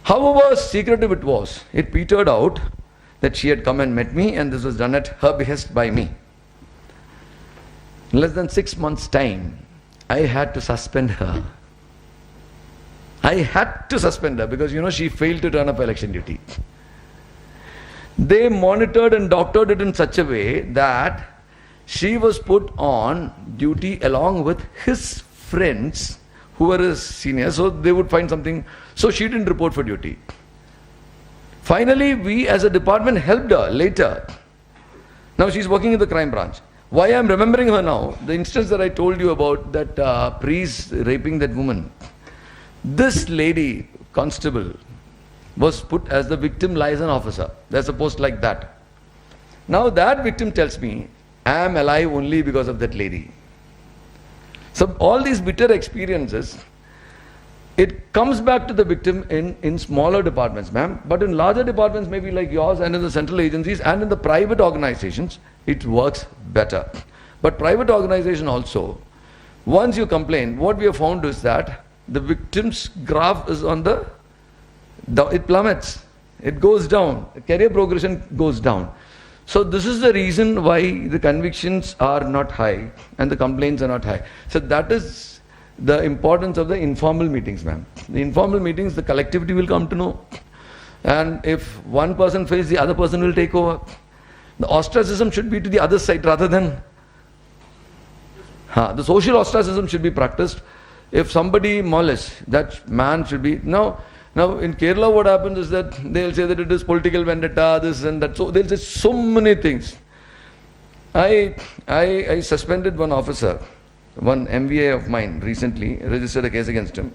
S4: However secretive it was, it petered out that she had come and met me, and this was done at her behest by me. In less than 6 months' time, I had to suspend her. I had to suspend her because, she failed to turn up election duty. They monitored and doctored it in such a way that she was put on duty along with his friends who were his seniors, so they would find something. So she didn't report for duty. Finally, we as a department helped her later. Now she's working in the crime branch. Why I'm remembering her now, the instance that I told you about, that priest raping that woman. This lady, constable, was put as the victim liaison officer. There's a post like that. Now that victim tells me, I am alive only because of that lady. So all these bitter experiences, it comes back to the victim in smaller departments, ma'am. But in larger departments, maybe like yours and in the central agencies and in the private organizations, it works better. But private organization also, once you complain, what we have found is that the victim's graph is on the, it plummets, it goes down, the career progression goes down. So this is the reason why the convictions are not high and the complaints are not high. So that is the importance of the informal meetings, ma'am. The informal meetings, the collectivity will come to know. And if one person fails, the other person will take over. The ostracism should be to the other side rather than... the social ostracism should be practiced. If somebody molests, that man should be... Now in Kerala what happens is that they'll say that it is political vendetta, this and that. So they'll say so many things. I suspended one officer, one MVA of mine recently, registered a case against him.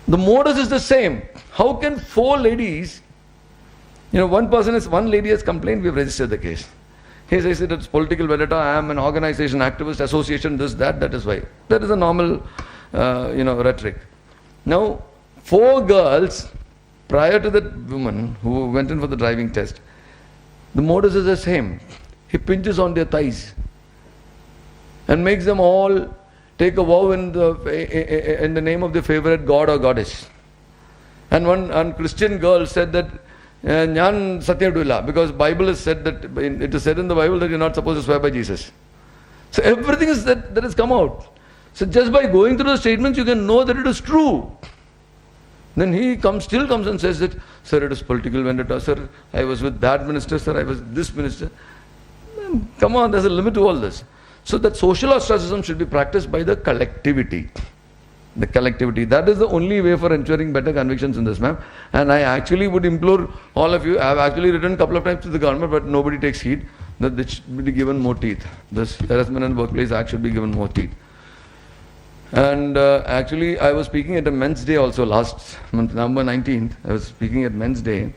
S4: The modus is the same. How can four ladies, one lady has complained, we have registered the case. He says that it's political vendetta, I am an organization, activist, association, this, that is why. That is a normal, rhetoric. Now, four girls, prior to that woman who went in for the driving test, the modus is the same. He pinches on their thighs and makes them all take a vow in the name of their favorite god or goddess. And one Christian girl said that Nyan Satyadula, because Bible is said that it is said in the Bible that you're not supposed to swear by Jesus. So everything is that has come out. So just by going through the statements, you can know that it is true. Then he still comes and says that, sir, it is political vendetta, sir, I was with that minister, sir, I was this minister. Come on, there's a limit to all this. So that social ostracism should be practiced by the collectivity. The collectivity. That is the only way for ensuring better convictions in this, ma'am. And I actually would implore all of you, I have actually written a couple of times to the government, but nobody takes heed, that it should be given more teeth. This Harassment and Workplace Act should be given more teeth. And actually, I was speaking at a Men's Day also last month, November 19th. I was speaking at Men's Day.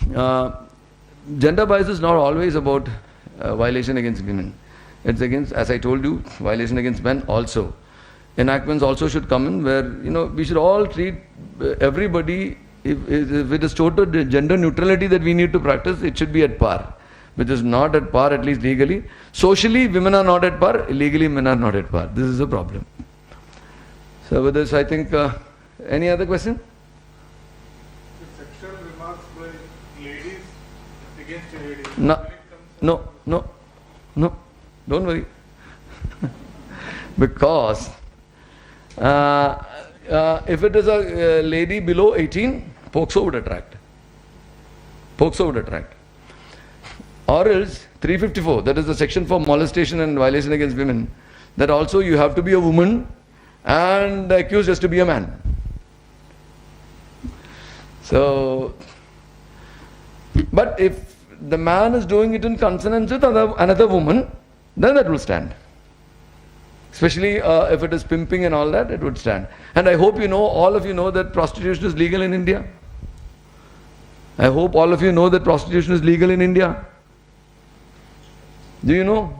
S4: Gender bias is not always about violation against women. It's against, as I told you, violation against men also. Enactments also should come in where, we should all treat everybody, if it is total gender neutrality that we need to practice, it should be at par. Which is not at par, at least legally. Socially, women are not at par. Legally, men are not at par. This is a problem. So with this, I think, any other question?
S8: Sexual remarks by ladies against ladies.
S4: No. Don't worry. Because if it is a lady below 18, POCSO would attract. Or else 354, that is the section for molestation and violation against women, that also you have to be a woman and the accused has to be a man. So, but if the man is doing it in consonance with another woman, then that will stand. Especially if it is pimping and all that, it would stand. And I hope all of you know that prostitution is legal in India. I hope all of you know that prostitution is legal in India. Do you know?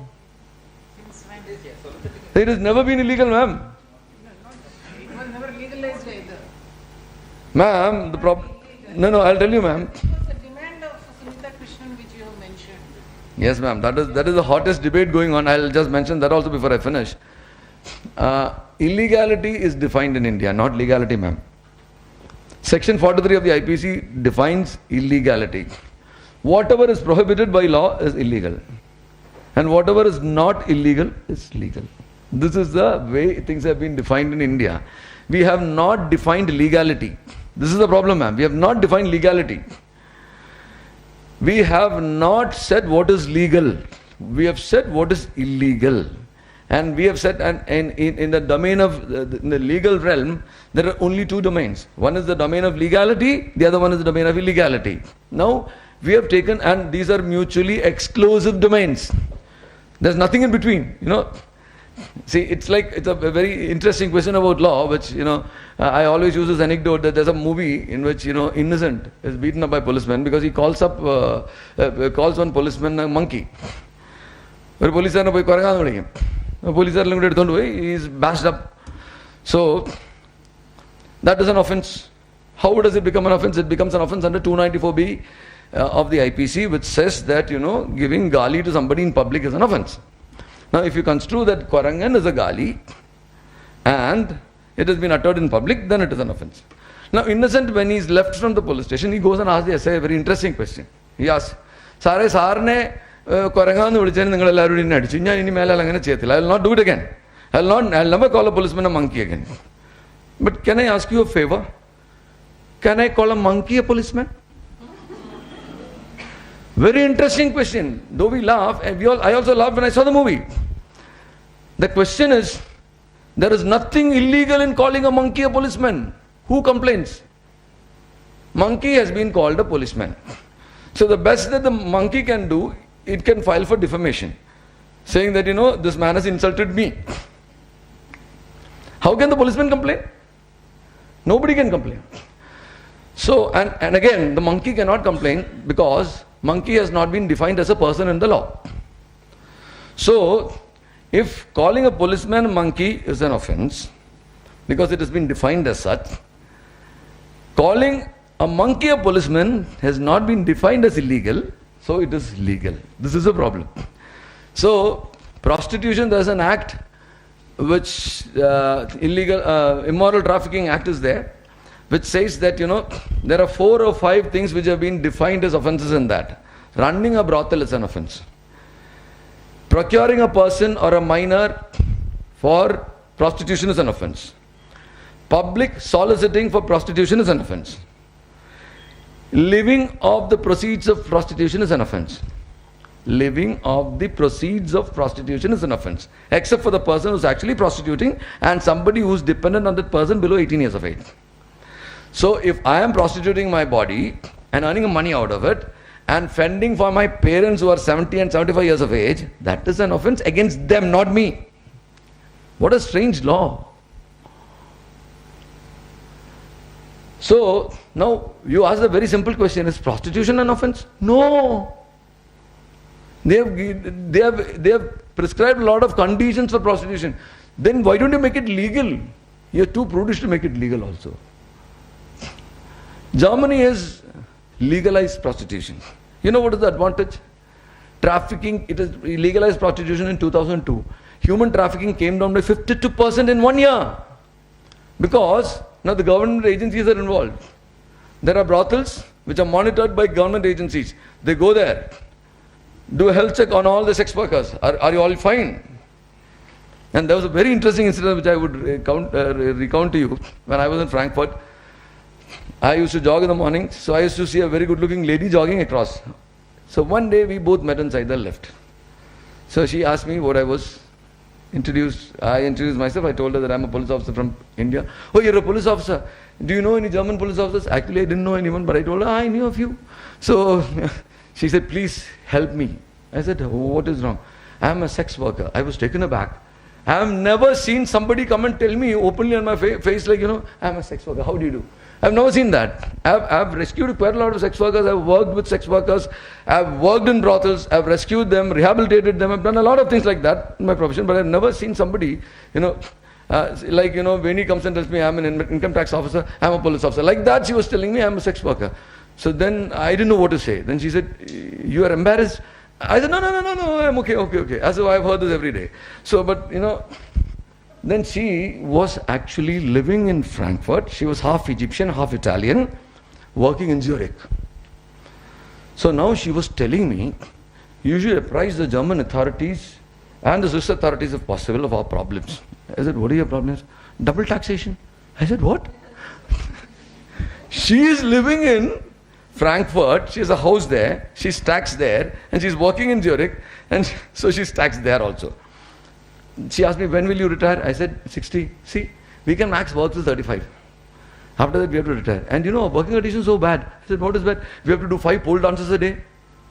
S4: It has never been illegal, ma'am.
S3: It was never legalized either.
S4: Ma'am, the problem... No, I'll tell you, ma'am.
S3: It was the demand of Sunita Krishnan which you have mentioned.
S4: Yes, ma'am. That is the hottest debate going on. I'll just mention that also before I finish. Illegality is defined in India, not legality, ma'am. Section 43 of the IPC defines illegality. Whatever is prohibited by law is illegal. And whatever is not illegal is legal. This is the way things have been defined in India. We have not defined legality. This is the problem, ma'am. We have not defined legality. We have not said what is legal. We have said what is illegal. And we have said, and in the domain of in the legal realm, there are only two domains. One is the domain of legality, the other one is the domain of illegality. Now, we have taken, and these are mutually exclusive domains. There's nothing in between, See, it's a very interesting question about law, which, I always use this anecdote that there's a movie in which, innocent is beaten up by policemen because he calls one policeman a monkey. But police are he is bashed up. So, that is an offence. How does it become an offence? It becomes an offence under 294B of the IPC, which says that, giving gali to somebody in public is an offence. Now, if you construe that Kwarangan is a gali and it has been uttered in public, then it is an offence. Now, innocent, when he is left from the police station, he goes and asks the SA a very interesting question. He asks, Sare Sarne Kwarangan vidichenu ningal ellarum inne adichu. Njan ini mele angane cheyathilla. I will not do it again. I will never call a policeman a monkey again. But can I ask you a favor? Can I call a monkey a policeman? Very interesting question. Though we laugh, I also laughed when I saw the movie. The question is, there is nothing illegal in calling a monkey a policeman. Who complains? Monkey has been called a policeman. So the best that the monkey can do, it can file for defamation, saying that, this man has insulted me. How can the policeman complain? Nobody can complain. So, and again, the monkey cannot complain because monkey has not been defined as a person in the law. So, if calling a policeman a monkey is an offence, because it has been defined as such, calling a monkey a policeman has not been defined as illegal, so it is legal. This is a problem. So, prostitution, there is an act which Immoral Trafficking Act is there, which says that, there are 4 or 5 things which have been defined as offences in that. Running a brothel is an offence. Procuring a person or a minor for prostitution is an offence. Public soliciting for prostitution is an offence. Living off the proceeds of prostitution is an offence. Living off the proceeds of prostitution is an offence, except for the person who is actually prostituting and somebody who is dependent on that person below 18 years of age. So if I am prostituting my body and earning money out of it and fending for my parents who are 70 and 75 years of age, that is an offence against them, not me. What a strange law. So now you ask a very simple question, is prostitution an offence? No. They have prescribed a lot of conditions for prostitution. Then why don't you make it legal? You are too prudish to make it legal also. Germany has legalized prostitution. You know what is the advantage? Trafficking, it has legalized prostitution in 2002. Human trafficking came down by 52% in 1 year. Because now the government agencies are involved. There are brothels which are monitored by government agencies. They go there, do a health check on all the sex workers. Are you all fine? And there was a very interesting incident which I would recount to you. When I was in Frankfurt, I used to jog in the morning, so I used to see a very good-looking lady jogging across. So one day we both met inside the lift. So she asked me what I was. I introduced myself. I told her that I'm a police officer from India. Oh, you're a police officer. Do you know any German police officers? Actually, I didn't know anyone, but I told her I knew a few. So she said, please help me. I said, what is wrong? I'm a sex worker. I was taken aback. I have never seen somebody come and tell me openly on my face like, I'm a sex worker. How do you do? I've never seen that. I've rescued quite a lot of sex workers. I've worked with sex workers. I've worked in brothels. I've rescued them, rehabilitated them. I've done a lot of things like that in my profession, but I've never seen somebody, when he comes and tells me I'm an income tax officer, I'm a police officer. Like that, she was telling me I'm a sex worker. So then I didn't know what to say. Then she said, you are embarrassed? I said, no, I'm okay. As if I've heard this every day. So, but, then she was actually living in Frankfurt. She was half Egyptian, half Italian, working in Zurich. So now she was telling me, you should apprise the German authorities and the Swiss authorities if possible of our problems. I said, what are your problems? Double taxation. I said, what? She is living in Frankfurt, she has a house there, she stacks there, and she's working in Zurich, and so she stacks there also. She asked me, when will you retire? I said, 60. See, we can max work till 35. After that, we have to retire. And you know, working condition is so bad. I said, what is bad? We have to do 5 pole dances a day.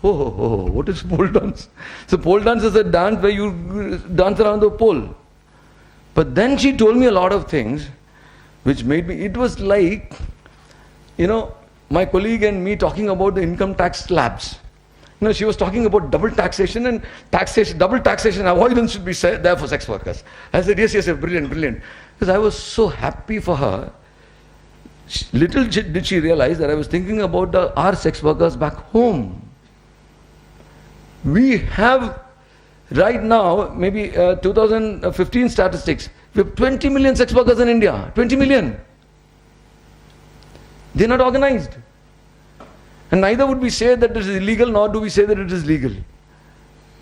S4: Oh, what is pole dance? So pole dance is a dance where you dance around the pole. But then she told me a lot of things, which made me, it was like, you know, my colleague and me talking about the income tax slabs. You know, she was talking about double taxation and double taxation avoidance should be there for sex workers. I said, yes, brilliant. Because I was so happy for her. Little did she realize that I was thinking about our sex workers back home. We have, right now, maybe 2015 statistics, we have 20 million sex workers in India. 20 million. They are not organized. And neither would we say that it is illegal, nor do we say that it is legal.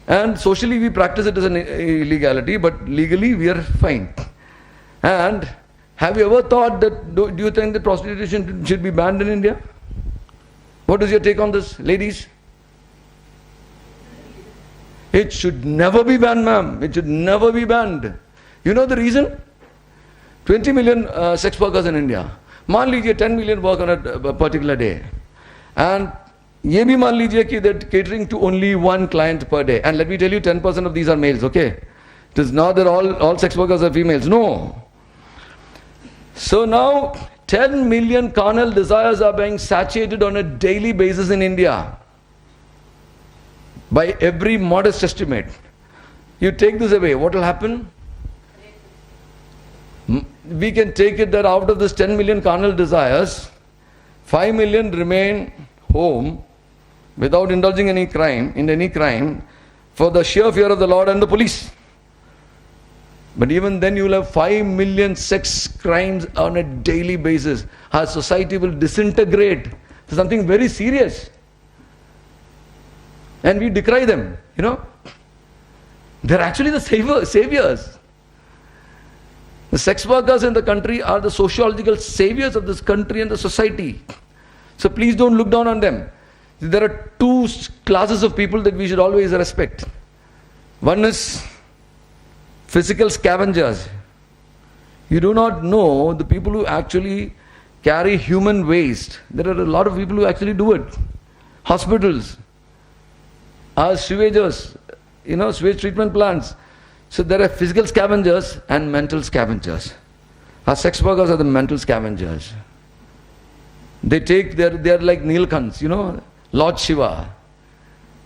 S4: And socially we practice it as an illegality, but legally we are fine. And have you ever thought that, do you think that prostitution should be banned in India? What is your take on this, ladies? It should never be banned, ma'am. It should never be banned. You know the reason? 20 million sex workers in India. मान लीजिए 10 million work on a particular day. And ये भी मान लीजिए कि they're catering to only one client per day. And let me tell you, 10% of these are males, okay? It is not that all sex workers are females. No. So now 10 million carnal desires are being satiated on a daily basis in India. By every modest estimate. You take this away, what will happen? We can take it that out of this 10 million carnal desires, 5 million remain home without indulging in any crime for the sheer fear of the Lord and the police. But even then you will have 5 million sex crimes on a daily basis. Our society will disintegrate. It's something very serious. And we decry them, you know. They're actually the saviors. The sex workers in the country are the sociological saviors of this country and the society. So please don't look down on them. There are 2 classes of people that we should always respect. One is physical scavengers. You do not know the people who actually carry human waste. There are a lot of people who actually do it. Hospitals, sewagers, sewage treatment plants. So there are physical scavengers and mental scavengers. Our sex workers are the mental scavengers. They take, they're like Nilkants, Lord Shiva.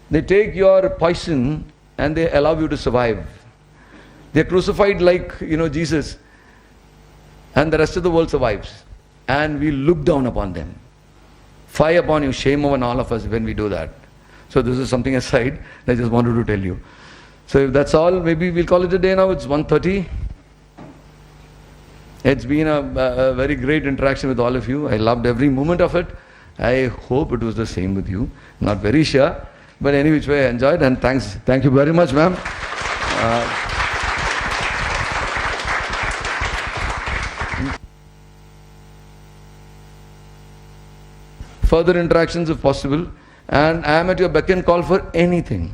S4: They take your poison and they allow you to survive. They're crucified like, Jesus. And the rest of the world survives. And we look down upon them. Fie upon you, shame on all of us when we do that. So this is something aside I just wanted to tell you. So if that's all, maybe we'll call it a day now. It's 1:30. It's been a very great interaction with all of you. I loved every moment of it. I hope it was the same with you. Not very sure. But any which way I enjoyed, and thanks. Thank you very much, ma'am. Further interactions if possible. And I am at your beck and call for anything.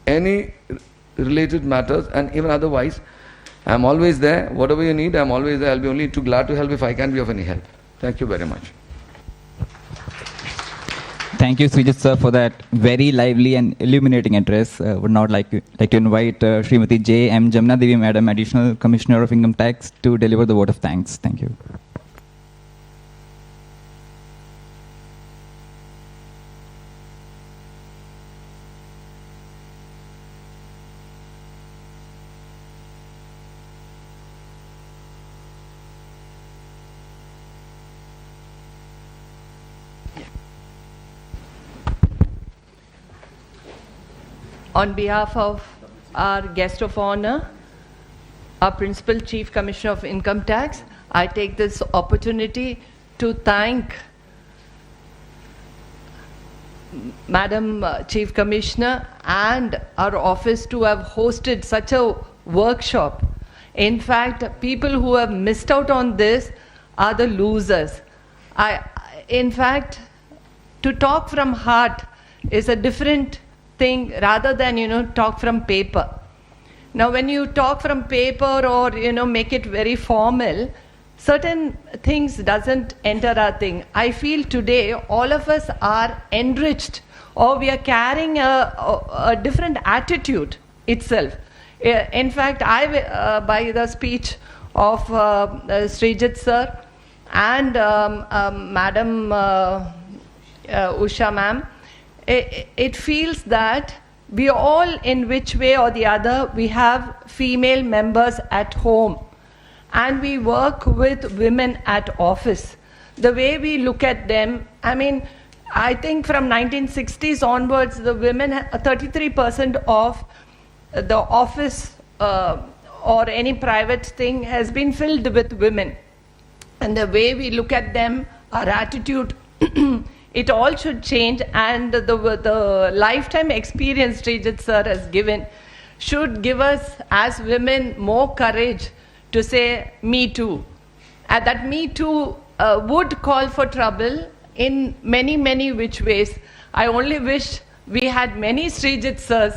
S4: Any related matters, and even otherwise, I am always there. Whatever you need, I am always there. I'll be only too glad to help if I can be of any help. Thank you very much.
S1: Thank you, Srijit sir, for that very lively and illuminating address. Would now like to invite Srimati J. M. Jamna Devi Madam, Additional Commissioner of Income Tax, to deliver the vote of thanks. Thank you.
S6: On behalf of our guest of honor, our Principal Chief Commissioner of Income Tax, I take this opportunity to thank Madam Chief Commissioner and our office to have hosted such a workshop. In fact, people who have missed out on this are the losers. In fact, to talk from heart is a different thing rather than, talk from paper. Now, when you talk from paper or, make it very formal, certain things doesn't enter our thing. I feel today all of us are enriched, or we are carrying a different attitude itself. In fact, by the speech of Srijit sir and Madam Usha ma'am, it feels that we all, in which way or the other, we have female members at home, and we work with women at office. The way we look at them, I think from 1960s onwards, the women, 33% of the office or any private thing has been filled with women. And the way we look at them, our attitude, it all should change, and the lifetime experience Srijit sir has given should give us as women more courage to say, me too. And that me too would call for trouble in many, many which ways. I only wish we had many Srijit sirs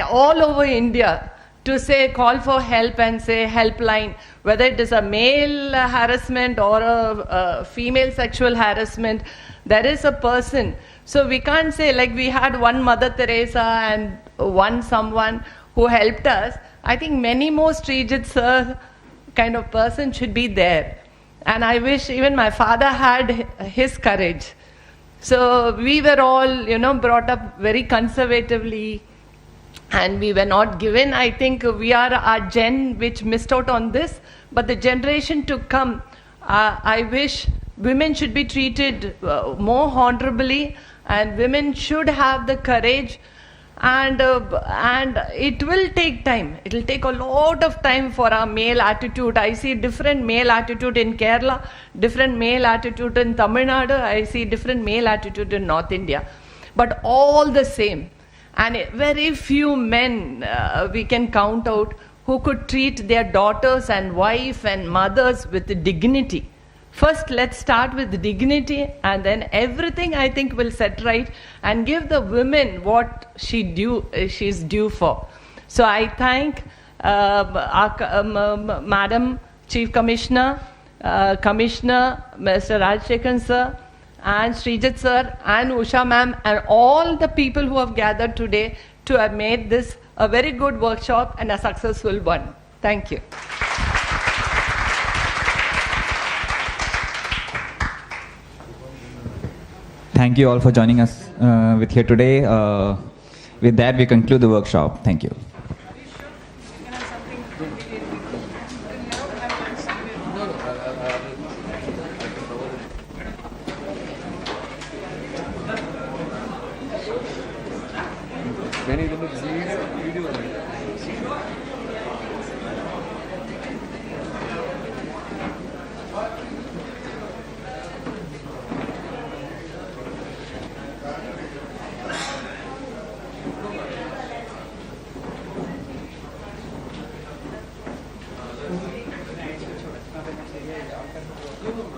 S6: all over India to say, call for help and say helpline, whether it is a male harassment or a female sexual harassment, there is a person. So we can't say like we had one Mother Teresa and one someone who helped us. I think many more Srijit sir kind of person should be there. And I wish even my father had his courage. So we were all, brought up very conservatively, and we were not given. I think we are our gen which missed out on this, but the generation to come, I wish women should be treated more honorably, and women should have the courage, and it will take time. It will take a lot of time for our male attitude. I see different male attitude in Kerala, different male attitude in Tamil Nadu, I see different male attitude in North India, but all the same. And very few men we can count out who could treat their daughters and wife and mothers with dignity. First, let's start with dignity, and then everything I think will set right and give the women what she's due for. So I thank Madam Chief Commissioner, Commissioner, Mr. Rajshekhan sir, and Srijit sir, and Usha ma'am, and all the people who have gathered today to have made this a very good workshop and a successful one. Thank you.
S1: Thank you all for joining us with here today. With that, we conclude the workshop. Thank you.
S7: You